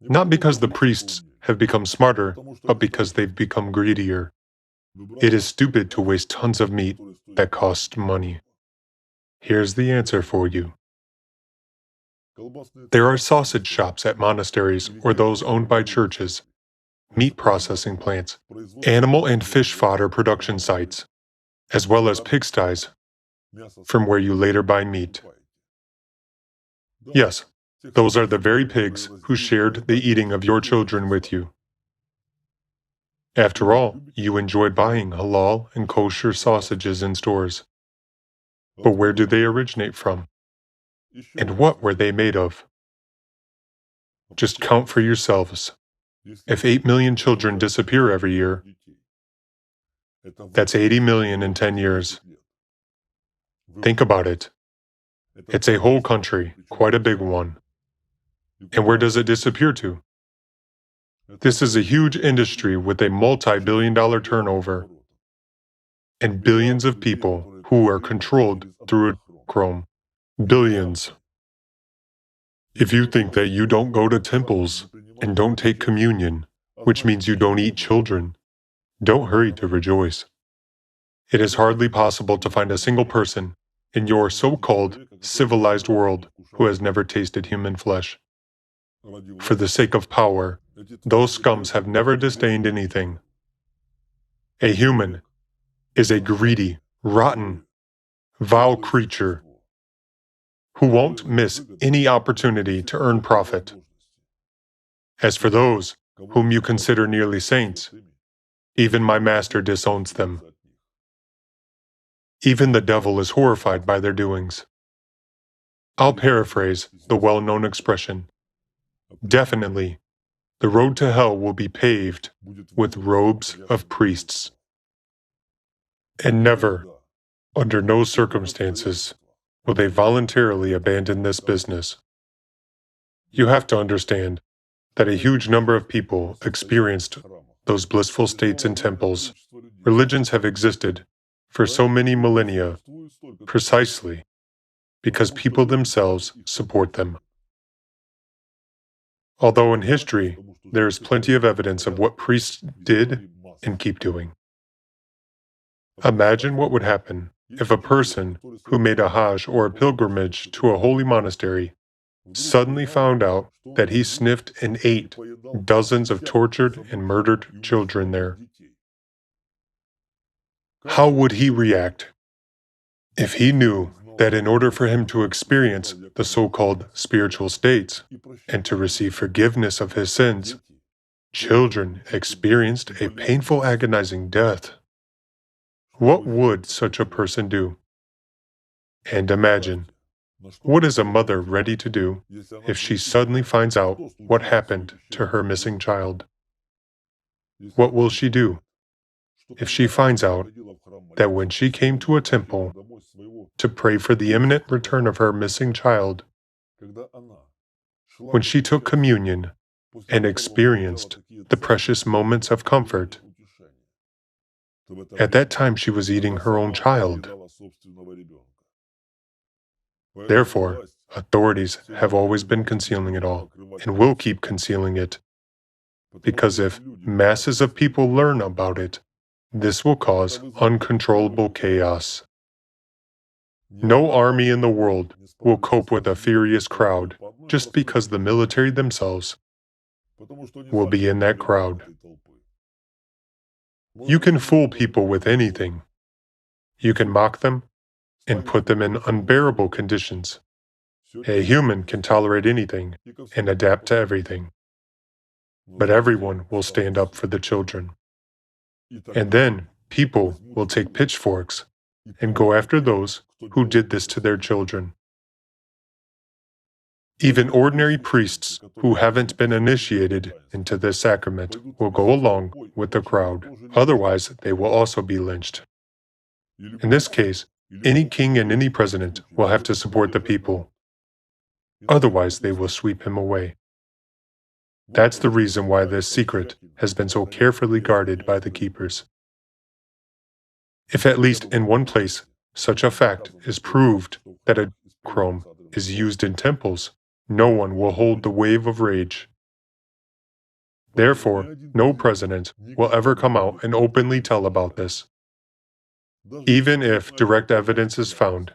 Not because the priests have become smarter, but because they've become greedier. It is stupid to waste tons of meat that costs money. Here's the answer for you. There are sausage shops at monasteries or those owned by churches, meat processing plants, animal and fish fodder production sites, as well as pigsties, from where you later buy meat. Yes, those are the very pigs who shared the eating of your children with you. After all, you enjoy buying halal and kosher sausages in stores. But where do they originate from? And what were they made of? Just count for yourselves. If 8 million children disappear every year, that's 80 million in 10 years. Think about it. It's a whole country, quite a big one. And where does it disappear to? This is a huge industry with a multi-billion-dollar turnover and billions of people who are controlled through a chrome. Billions. If you think that you don't go to temples and don't take communion, which means you don't eat children, don't hurry to rejoice. It is hardly possible to find a single person in your so-called civilized world who has never tasted human flesh. For the sake of power, those scums have never disdained anything. A human is a greedy, rotten, vile creature who won't miss any opportunity to earn profit. As for those whom you consider nearly saints, even my master disowns them. Even the devil is horrified by their doings. I'll paraphrase the well-known expression. Definitely, the road to hell will be paved with robes of priests. And never, under no circumstances, will they voluntarily abandon this business. You have to understand that a huge number of people experienced those blissful states in temples. Religions have existed for so many millennia precisely because people themselves support them. Although in history, there is plenty of evidence of what priests did and keep doing. Imagine what would happen if a person who made a Hajj or a pilgrimage to a holy monastery suddenly found out that he sniffed and ate dozens of tortured and murdered children there. How would he react if he knew that in order for him to experience the so-called spiritual states and to receive forgiveness of his sins, children experienced a painful, agonizing death. What would such a person do? And imagine, what is a mother ready to do if she suddenly finds out what happened to her missing child? What will she do if she finds out that when she came to a temple to pray for the imminent return of her missing child, when she took communion and experienced the precious moments of comfort, at that time she was eating her own child? Therefore, authorities have always been concealing it all and will keep concealing it, because if masses of people learn about it, this will cause uncontrollable chaos. No army in the world will cope with a furious crowd just because the military themselves will be in that crowd. You can fool people with anything. You can mock them and put them in unbearable conditions. A human can tolerate anything and adapt to everything. But everyone will stand up for the children. And then people will take pitchforks and go after those who did this to their children. Even ordinary priests who haven't been initiated into this sacrament will go along with the crowd. Otherwise, they will also be lynched. In this case, any king and any president will have to support the people. Otherwise, they will sweep him away. That's the reason why this secret has been so carefully guarded by the keepers. If at least in one place such a fact is proved that a chrome is used in temples, no one will hold the wave of rage. Therefore, no president will ever come out and openly tell about this, even if direct evidence is found.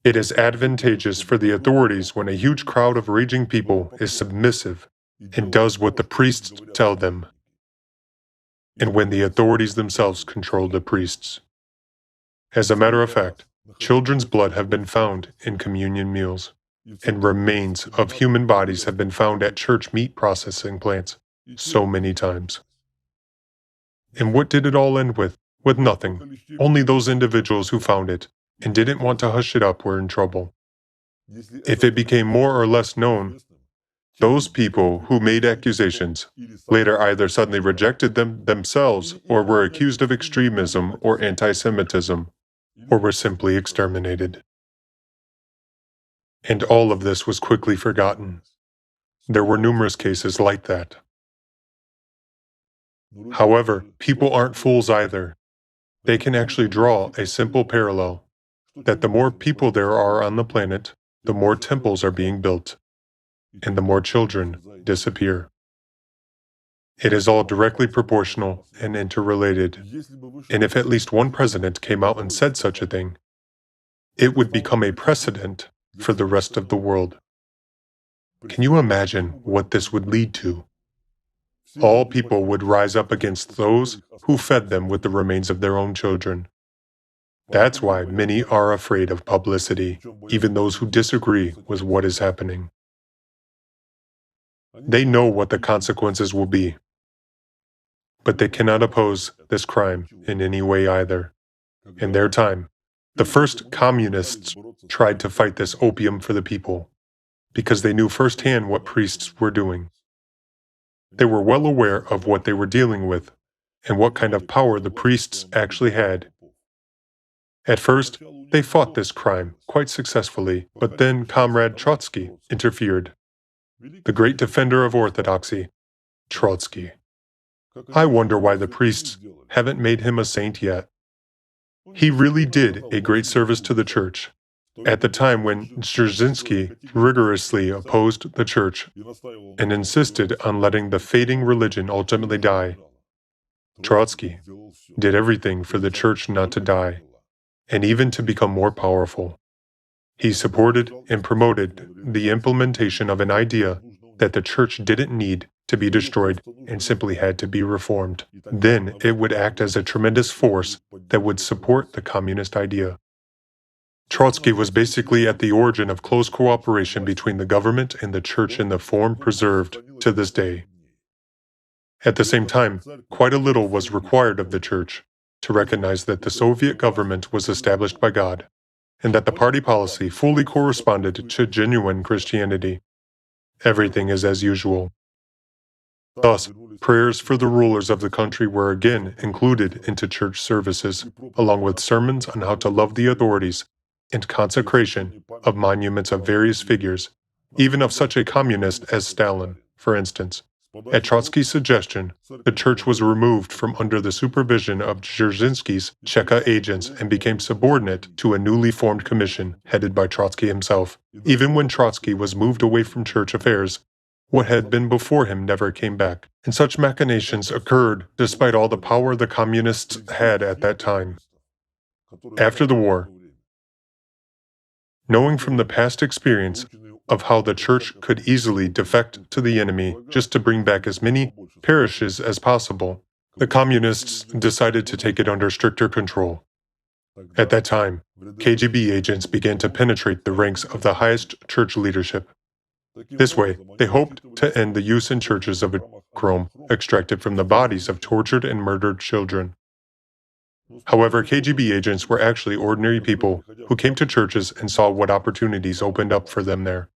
It is advantageous for the authorities when a huge crowd of raging people is submissive and does what the priests tell them, and when the authorities themselves control the priests. As a matter of fact, children's blood have been found in communion meals, and remains of human bodies have been found at church meat processing plants so many times. And what did it all end with? With nothing. Only those individuals who found it and didn't want to hush it up were in trouble. If it became more or less known, those people who made accusations later either suddenly rejected them themselves or were accused of extremism or anti-Semitism, or were simply exterminated. And all of this was quickly forgotten. There were numerous cases like that. However, people aren't fools either. They can actually draw a simple parallel, that the more people there are on the planet, the more temples are being built, and the more children disappear. It is all directly proportional and interrelated, and if at least one president came out and said such a thing, it would become a precedent for the rest of the world. Can you imagine what this would lead to? All people would rise up against those who fed them with the remains of their own children. That's why many are afraid of publicity, even those who disagree with what is happening. They know what the consequences will be, but they cannot oppose this crime in any way either. In their time, the first communists tried to fight this opium for the people, because they knew firsthand what priests were doing. They were well aware of what they were dealing with, and what kind of power the priests actually had. At first, they fought this crime quite successfully, but then Comrade Trotsky interfered. The great defender of orthodoxy, Trotsky. I wonder why the priests haven't made him a saint yet. He really did a great service to the church. At the time when Dzerzhinsky rigorously opposed the church and insisted on letting the fading religion ultimately die, Trotsky did everything for the church not to die, and even to become more powerful. He supported and promoted the implementation of an idea that the church didn't need to be destroyed and simply had to be reformed. Then it would act as a tremendous force that would support the communist idea. Trotsky was basically at the origin of close cooperation between the government and the church in the form preserved to this day. At the same time, quite a little was required of the church to recognize that the Soviet government was established by God, and that the party policy fully corresponded to genuine Christianity. Everything is as usual. Thus, prayers for the rulers of the country were again included into church services, along with sermons on how to love the authorities and consecration of monuments of various figures, even of such a communist as Stalin, for instance. At Trotsky's suggestion, the church was removed from under the supervision of Dzerzhinsky's Cheka agents and became subordinate to a newly formed commission headed by Trotsky himself. Even when Trotsky was moved away from church affairs, what had been before him never came back. And such machinations occurred despite all the power the communists had at that time. After the war, knowing from the past experience of how the church could easily defect to the enemy just to bring back as many parishes as possible, the communists decided to take it under stricter control. At that time, KGB agents began to penetrate the ranks of the highest church leadership. This way, they hoped to end the use in churches of chrome extracted from the bodies of tortured and murdered children. However, KGB agents were actually ordinary people who came to churches and saw what opportunities opened up for them there.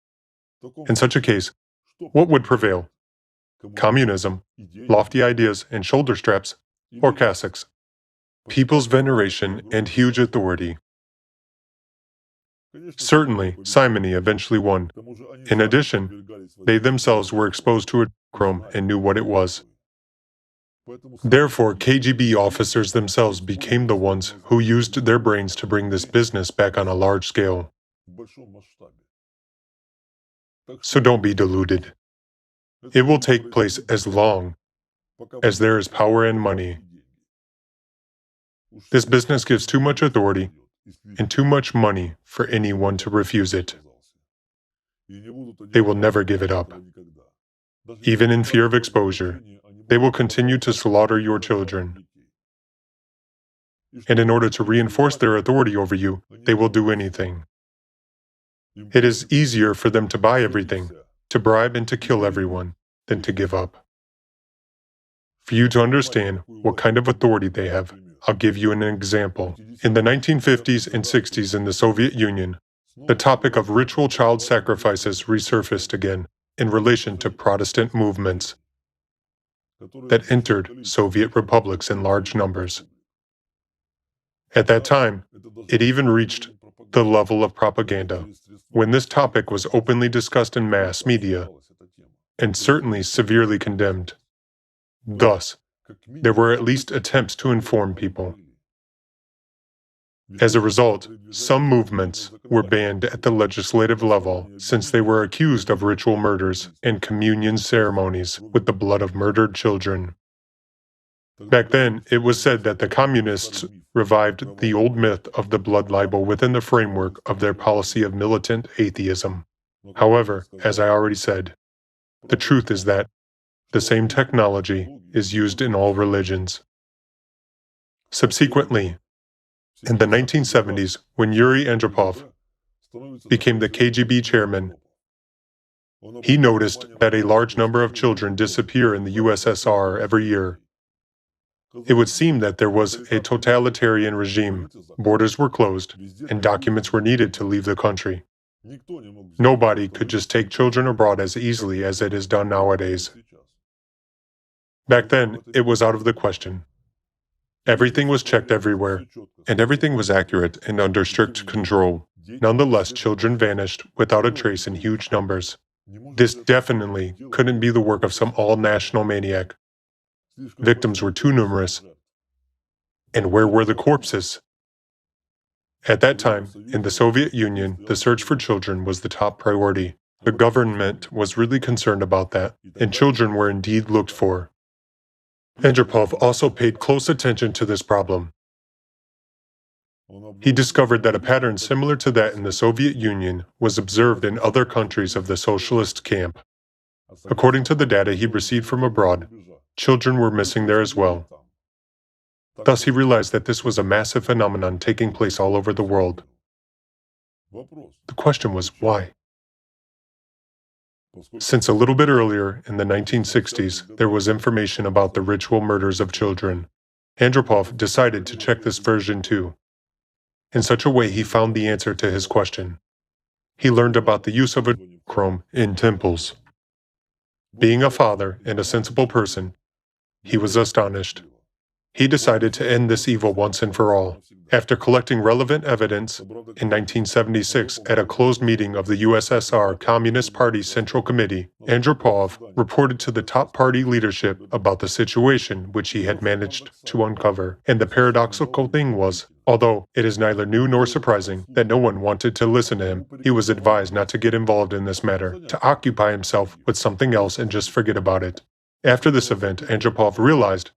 In such a case, what would prevail? Communism, lofty ideas and shoulder straps, or cassocks? People's veneration and huge authority. Certainly, simony eventually won. In addition, they themselves were exposed to chrome and knew what it was. Therefore, KGB officers themselves became the ones who used their brains to bring this business back on a large scale. So don't be deluded. It will take place as long as there is power and money. This business gives too much authority and too much money for anyone to refuse it. They will never give it up. Even in fear of exposure, they will continue to slaughter your children. And in order to reinforce their authority over you, they will do anything. It is easier for them to buy everything, to bribe and to kill everyone, than to give up. For you to understand what kind of authority they have, I'll give you an example. In the 1950s and 60s in the Soviet Union, the topic of ritual child sacrifices resurfaced again in relation to Protestant movements that entered Soviet republics in large numbers. At that time, it even reached the level of propaganda, when this topic was openly discussed in mass media, and certainly severely condemned. Thus, there were at least attempts to inform people. As a result, some movements were banned at the legislative level since they were accused of ritual murders and communion ceremonies with the blood of murdered children. Back then, it was said that the communists revived the old myth of the blood libel within the framework of their policy of militant atheism. However, as I already said, the truth is that the same technology is used in all religions. Subsequently, in the 1970s, when Yuri Andropov became the KGB chairman, he noticed that a large number of children disappear in the USSR every year. It would seem that there was a totalitarian regime, borders were closed, and documents were needed to leave the country. Nobody could just take children abroad as easily as it is done nowadays. Back then, it was out of the question. Everything was checked everywhere, and everything was accurate and under strict control. Nonetheless, children vanished without a trace in huge numbers. This definitely couldn't be the work of some all-national maniac. Victims were too numerous. And where were the corpses? At that time, in the Soviet Union, the search for children was the top priority. The government was really concerned about that, and children were indeed looked for. Andropov also paid close attention to this problem. He discovered that a pattern similar to that in the Soviet Union was observed in other countries of the socialist camp. According to the data he received from abroad, children were missing there as well. Thus he realized that this was a massive phenomenon taking place all over the world. The question was, why? Since a little bit earlier, in the 1960s, there was information about the ritual murders of children, Andropov decided to check this version too. In such a way, he found the answer to his question. He learned about the use of adrenochrome in temples. Being a father and a sensible person, he was astonished. He decided to end this evil once and for all. After collecting relevant evidence, in 1976, at a closed meeting of the USSR Communist Party Central Committee, Andropov reported to the top party leadership about the situation which he had managed to uncover. And the paradoxical thing was, although it is neither new nor surprising that no one wanted to listen to him, he was advised not to get involved in this matter, to occupy himself with something else and just forget about it. After this event, Andropov realized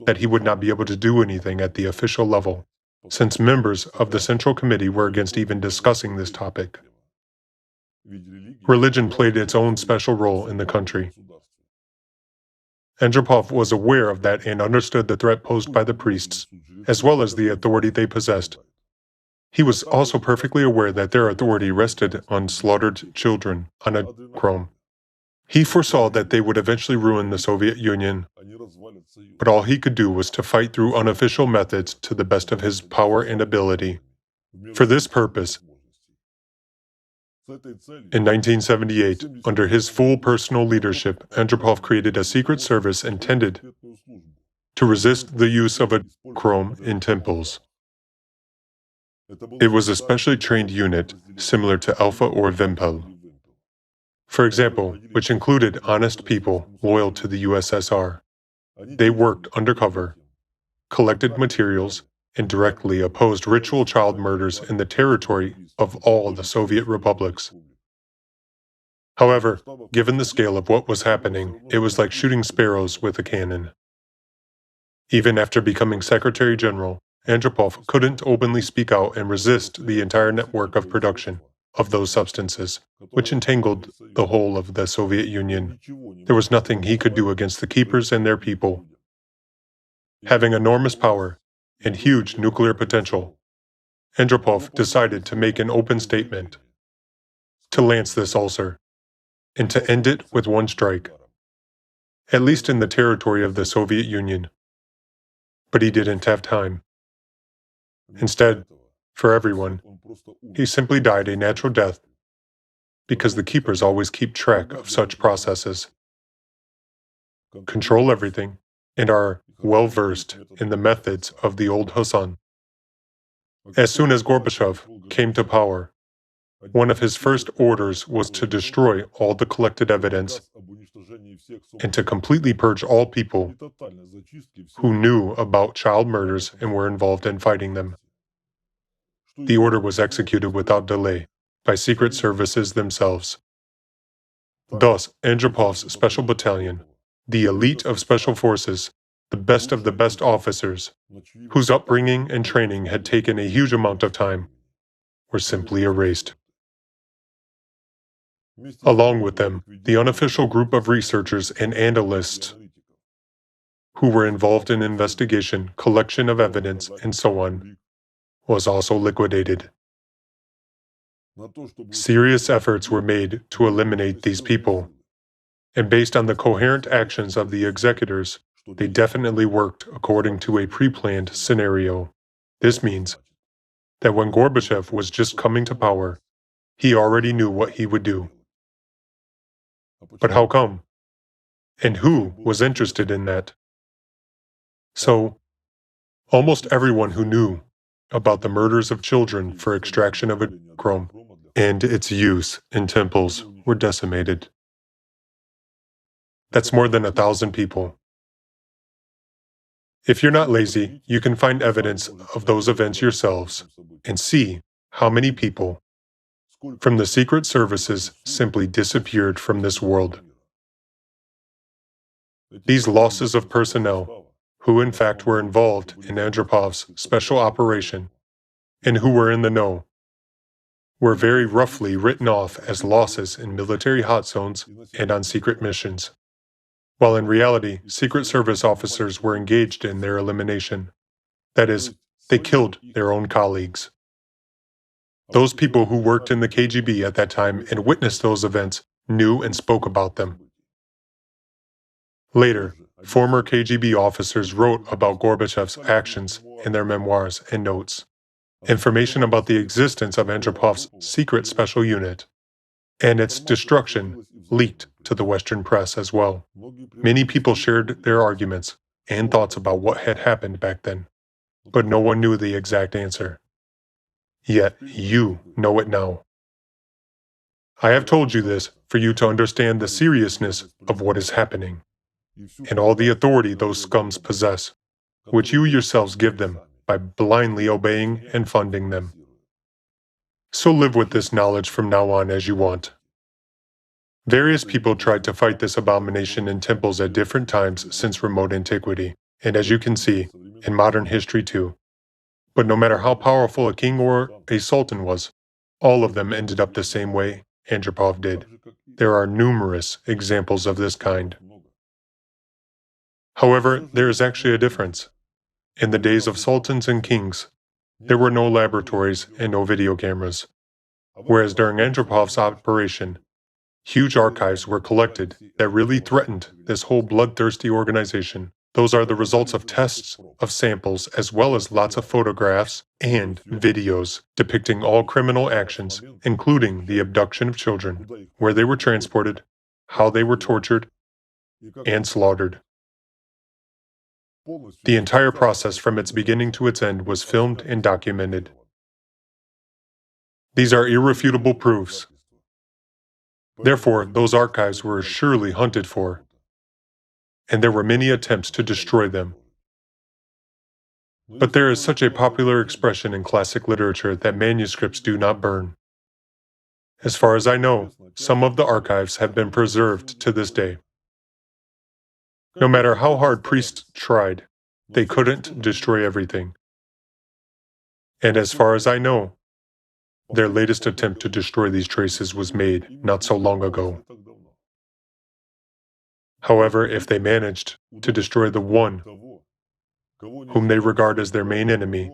that he would not be able to do anything at the official level, since members of the Central Committee were against even discussing this topic. Religion played its own special role in the country. Andropov was aware of that and understood the threat posed by the priests, as well as the authority they possessed. He was also perfectly aware that their authority rested on slaughtered children, on a chrome. He foresaw that they would eventually ruin the Soviet Union, but all he could do was to fight through unofficial methods to the best of his power and ability. For this purpose, in 1978, under his full personal leadership, Andropov created a secret service intended to resist the use of adrenochrome in temples. It was a specially trained unit, similar to Alpha or Wimpel, for example, which included honest people loyal to the USSR. They worked undercover, collected materials, and directly opposed ritual child murders in the territory of all the Soviet republics. However, given the scale of what was happening, it was like shooting sparrows with a cannon. Even after becoming Secretary General, Andropov couldn't openly speak out and resist the entire network of production of those substances, which entangled the whole of the Soviet Union. There was nothing he could do against the keepers and their people. Having enormous power and huge nuclear potential, Andropov decided to make an open statement, to lance this ulcer, and to end it with one strike, at least in the territory of the Soviet Union. But he didn't have time. Instead, for everyone, he simply died a natural death because the keepers always keep track of such processes, control everything, and are well-versed in the methods of the old Hassan. As soon as Gorbachev came to power, one of his first orders was to destroy all the collected evidence and to completely purge all people who knew about child murders and were involved in fighting them. The order was executed without delay by secret services themselves. Thus, Andropov's special battalion, the elite of special forces, the best of the best officers, whose upbringing and training had taken a huge amount of time, were simply erased. Along with them, the unofficial group of researchers and analysts who were involved in investigation, collection of evidence, and so on, was also liquidated. Serious efforts were made to eliminate these people, and based on the coherent actions of the executors, they definitely worked according to a pre-planned scenario. This means that when Gorbachev was just coming to power, he already knew what he would do. But how come? And who was interested in that? So, almost everyone who knew about the murders of children for extraction of adrenochrome and its use in temples were decimated. That's more than 1,000 people. If you're not lazy, you can find evidence of those events yourselves and see how many people from the secret services simply disappeared from this world. These losses of personnel, who in fact were involved in Andropov's special operation and who were in the know, were very roughly written off as losses in military hot zones and on secret missions, while in reality, Secret Service officers were engaged in their elimination. That is, they killed their own colleagues. Those people who worked in the KGB at that time and witnessed those events knew and spoke about them. Later, former KGB officers wrote about Gorbachev's actions in their memoirs and notes. Information about the existence of Andropov's secret special unit and its destruction leaked to the Western press as well. Many people shared their arguments and thoughts about what had happened back then, but no one knew the exact answer. Yet you know it now. I have told you this for you to understand the seriousness of what is happening and all the authority those scums possess, which you yourselves give them by blindly obeying and funding them. So live with this knowledge from now on as you want. Various people tried to fight this abomination in temples at different times since remote antiquity, and as you can see, in modern history too. But no matter how powerful a king or a sultan was, all of them ended up the same way Andropov did. There are numerous examples of this kind. However, there is actually a difference. In the days of sultans and kings, there were no laboratories and no video cameras, whereas during Andropov's operation, huge archives were collected that really threatened this whole bloodthirsty organization. Those are the results of tests of samples as well as lots of photographs and videos depicting all criminal actions, including the abduction of children, where they were transported, how they were tortured, and slaughtered. The entire process from its beginning to its end was filmed and documented. These are irrefutable proofs. Therefore, those archives were surely hunted for, and there were many attempts to destroy them. But there is such a popular expression in classic literature that manuscripts do not burn. As far as I know, some of the archives have been preserved to this day. No matter how hard priests tried, they couldn't destroy everything. And as far as I know, their latest attempt to destroy these traces was made not so long ago. However, if they managed to destroy the one whom they regard as their main enemy,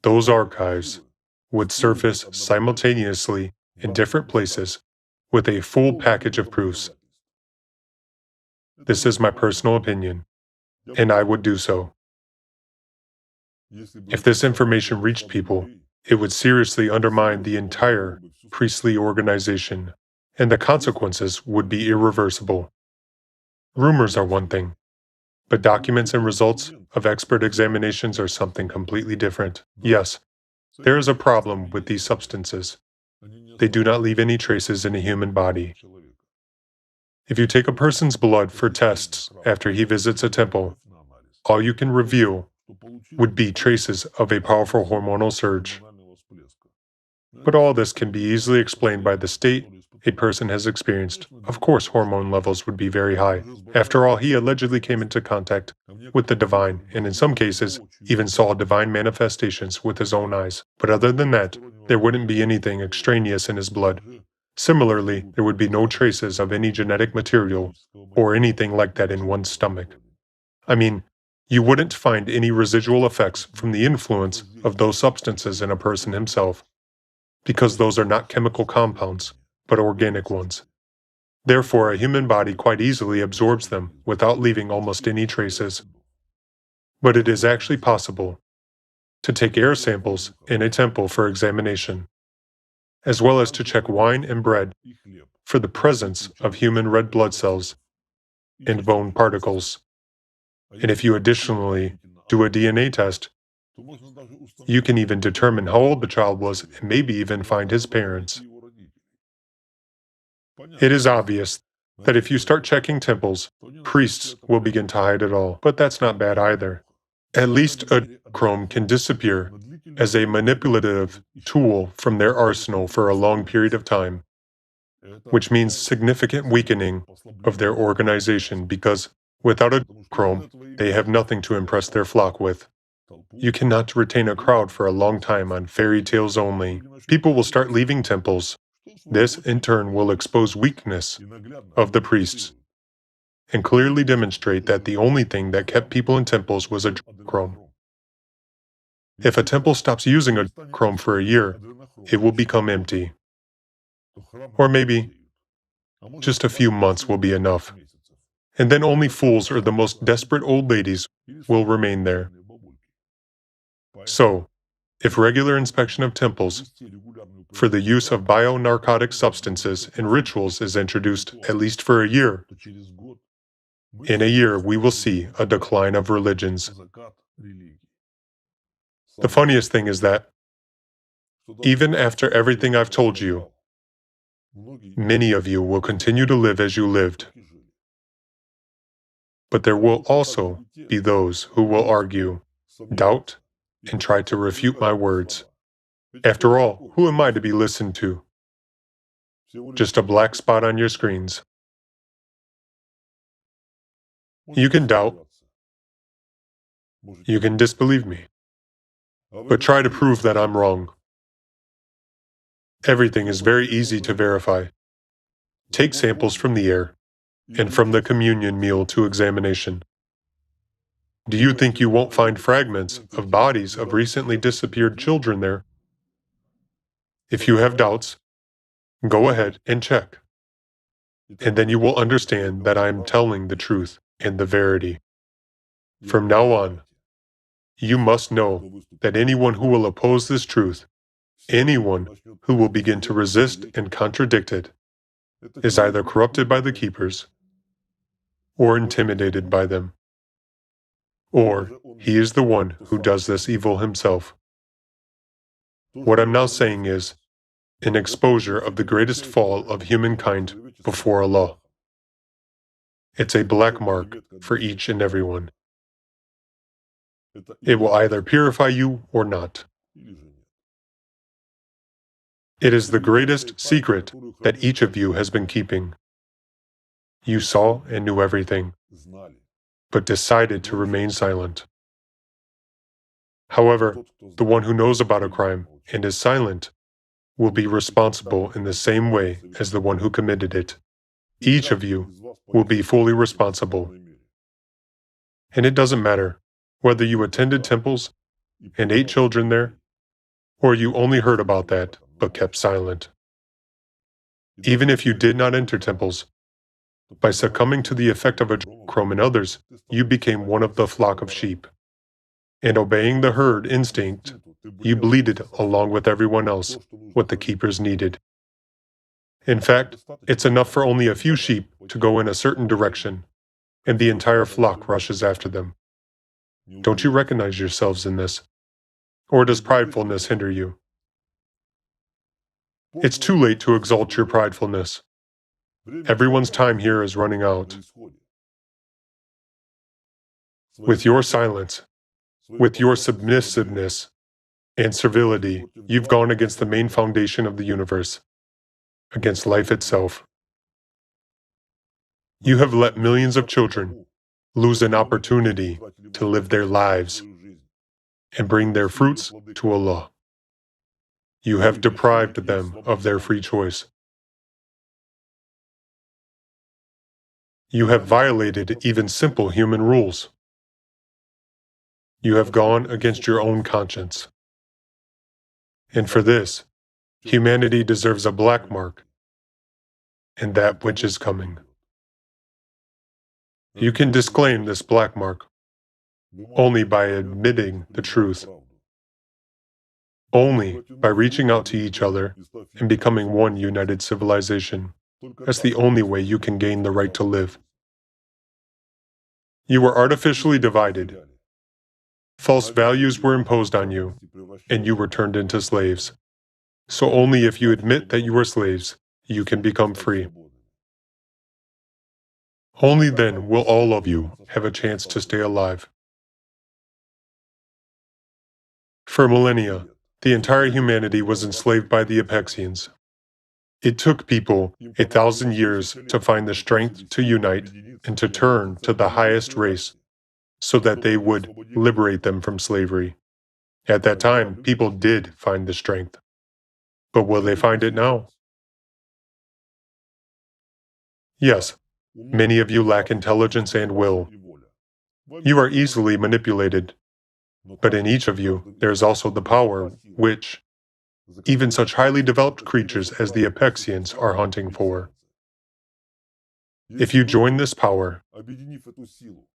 those archives would surface simultaneously in different places with a full package of proofs. This is my personal opinion, and I would do so. If this information reached people, it would seriously undermine the entire priestly organization, and the consequences would be irreversible. Rumors are one thing, but documents and results of expert examinations are something completely different. Yes, there is a problem with these substances. They do not leave any traces in a human body. If you take a person's blood for tests after he visits a temple, all you can reveal would be traces of a powerful hormonal surge. But all this can be easily explained by the state a person has experienced. Of course, hormone levels would be very high. After all, he allegedly came into contact with the divine, and in some cases, even saw divine manifestations with his own eyes. But other than that, there wouldn't be anything extraneous in his blood. Similarly, there would be no traces of any genetic material or anything like that in one's stomach. I mean, you wouldn't find any residual effects from the influence of those substances in a person himself, because those are not chemical compounds, but organic ones. Therefore, a human body quite easily absorbs them without leaving almost any traces. But it is actually possible to take air samples in a temple for examination, as well as to check wine and bread for the presence of human red blood cells and bone particles. And if you additionally do a DNA test, you can even determine how old the child was and maybe even find his parents. It is obvious that if you start checking temples, priests will begin to hide it all, but that's not bad either. At least adrenochrome can disappear as a manipulative tool from their arsenal for a long period of time, which means significant weakening of their organization because without adrenochrome, they have nothing to impress their flock with. You cannot retain a crowd for a long time on fairy tales only. People will start leaving temples. This, in turn, will expose weakness of the priests and clearly demonstrate that the only thing that kept people in temples was adrenochrome. If a temple stops using adrenochrome for a year, it will become empty. Or maybe just a few months will be enough. And then only fools or the most desperate old ladies will remain there. So, if regular inspection of temples for the use of bionarcotic substances and rituals is introduced at least for a year, in a year we will see a decline of religions. The funniest thing is that, even after everything I've told you, many of you will continue to live as you lived. But there will also be those who will argue, doubt, and try to refute my words. After all, who am I to be listened to? Just a black spot on your screens. You can doubt, you can disbelieve me, but try to prove that I'm wrong. Everything is very easy to verify. Take samples from the air and from the communion meal to examination. Do you think you won't find fragments of bodies of recently disappeared children there? If you have doubts, go ahead and check. And then you will understand that I am telling the truth and the verity. From now on, you must know that anyone who will oppose this truth, anyone who will begin to resist and contradict it, is either corrupted by the keepers or intimidated by them, or he is the one who does this evil himself. What I'm now saying is an exposure of the greatest fall of humankind before Allah. It's a black mark for each and every one. It will either purify you or not. It is the greatest secret that each of you has been keeping. You saw and knew everything, but decided to remain silent. However, the one who knows about a crime and is silent will be responsible in the same way as the one who committed it. Each of you will be fully responsible. And it doesn't matter whether you attended temples and ate children there, or you only heard about that but kept silent. Even if you did not enter temples, by succumbing to the effect of adrenochrome in others, you became one of the flock of sheep. And obeying the herd instinct, you bleated along with everyone else what the keepers needed. In fact, it's enough for only a few sheep to go in a certain direction, and the entire flock rushes after them. Don't you recognize yourselves in this? Or does pridefulness hinder you? It's too late to exalt your pridefulness. Everyone's time here is running out. With your silence, with your submissiveness and servility, you've gone against the main foundation of the universe, against life itself. You have let millions of children lose an opportunity to live their lives and bring their fruits to Allah. You have deprived them of their free choice. You have violated even simple human rules. You have gone against your own conscience. And for this, humanity deserves a black mark, and that which is coming. You can disclaim this black mark only by admitting the truth, only by reaching out to each other and becoming one united civilization. That's the only way you can gain the right to live. You were artificially divided. False values were imposed on you, and you were turned into slaves. So only if you admit that you are slaves, you can become free. Only then will all of you have a chance to stay alive. For millennia, the entire humanity was enslaved by the Apexians. It took people 1,000 years to find the strength to unite and to turn to the highest race so that they would liberate them from slavery. At that time, people did find the strength. But will they find it now? Yes, many of you lack intelligence and will. You are easily manipulated. But in each of you, there is also the power which even such highly developed creatures as the Apexians are hunting for. If you join this power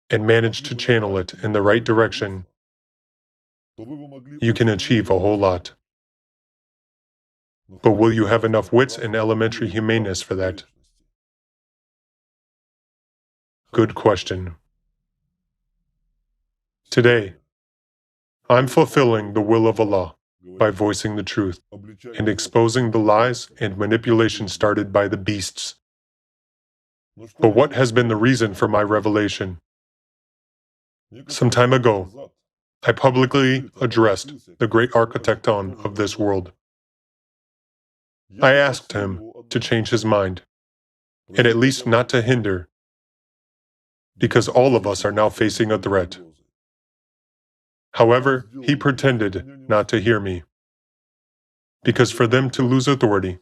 and manage to channel it in the right direction, you can achieve a whole lot. But will you have enough wits and elementary humaneness for that? Good question. Today, I'm fulfilling the will of Allah by voicing the truth and exposing the lies and manipulation started by the beasts. But what has been the reason for my revelation? Some time ago, I publicly addressed the great architecton of this world. I asked him to change his mind, and at least not to hinder, because all of us are now facing a threat. However, he pretended not to hear me, because for them to lose authority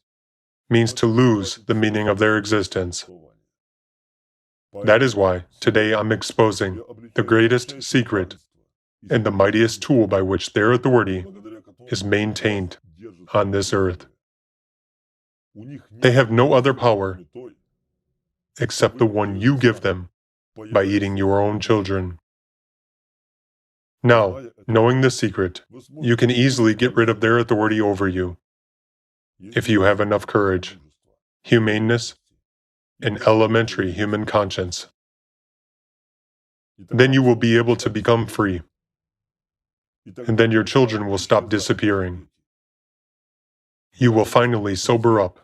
means to lose the meaning of their existence. That is why today I'm exposing the greatest secret and the mightiest tool by which their authority is maintained on this earth. They have no other power except the one you give them by eating your own children. Now, knowing the secret, you can easily get rid of their authority over you if you have enough courage, humaneness, and elementary human conscience. Then you will be able to become free, and then your children will stop disappearing. You will finally sober up,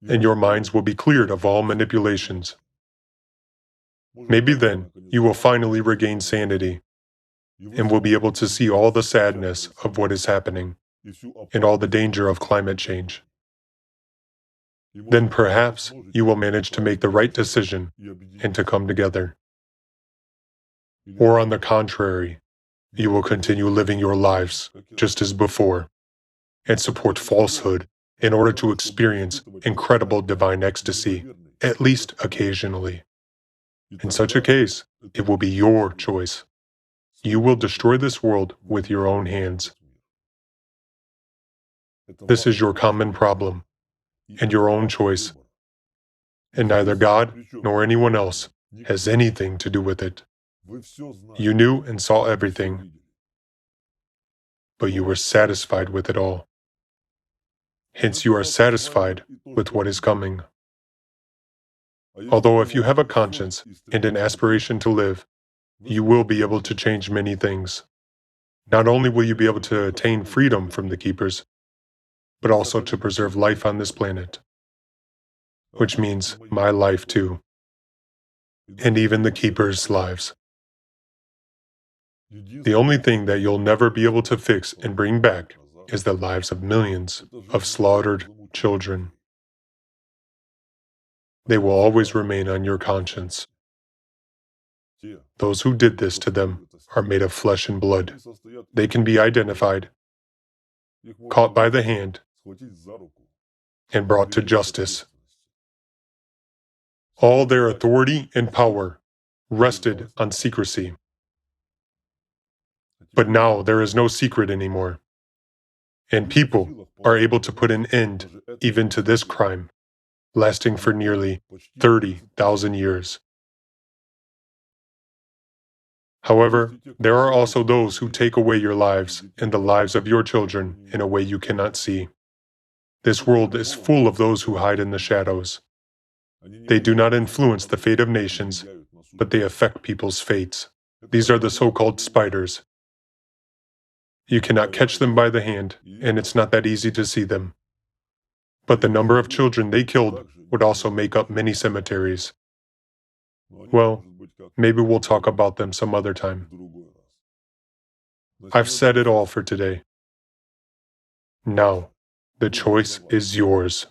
and your minds will be cleared of all manipulations. Maybe then you will finally regain sanity and will be able to see all the sadness of what is happening and all the danger of climate change. Then perhaps you will manage to make the right decision and to come together. Or on the contrary, you will continue living your lives just as before and support falsehood in order to experience incredible divine ecstasy, at least occasionally. In such a case, it will be your choice. You will destroy this world with your own hands. This is your common problem and your own choice, and neither God nor anyone else has anything to do with it. You knew and saw everything, but you were satisfied with it all. Hence, you are satisfied with what is coming. Although if you have a conscience and an aspiration to live, you will be able to change many things. Not only will you be able to attain freedom from the keepers, but also to preserve life on this planet, which means my life too, and even the keepers' lives. The only thing that you'll never be able to fix and bring back is the lives of millions of slaughtered children. They will always remain on your conscience. Those who did this to them are made of flesh and blood. They can be identified, caught by the hand, and brought to justice. All their authority and power rested on secrecy. But now there is no secret anymore, and people are able to put an end even to this crime, lasting for nearly 30,000 years. However, there are also those who take away your lives and the lives of your children in a way you cannot see. This world is full of those who hide in the shadows. They do not influence the fate of nations, but they affect people's fates. These are the so-called spiders. You cannot catch them by the hand, and it's not that easy to see them. But the number of children they killed would also make up many cemeteries. Well, maybe we'll talk about them some other time. I've said it all for today. Now, the choice is yours.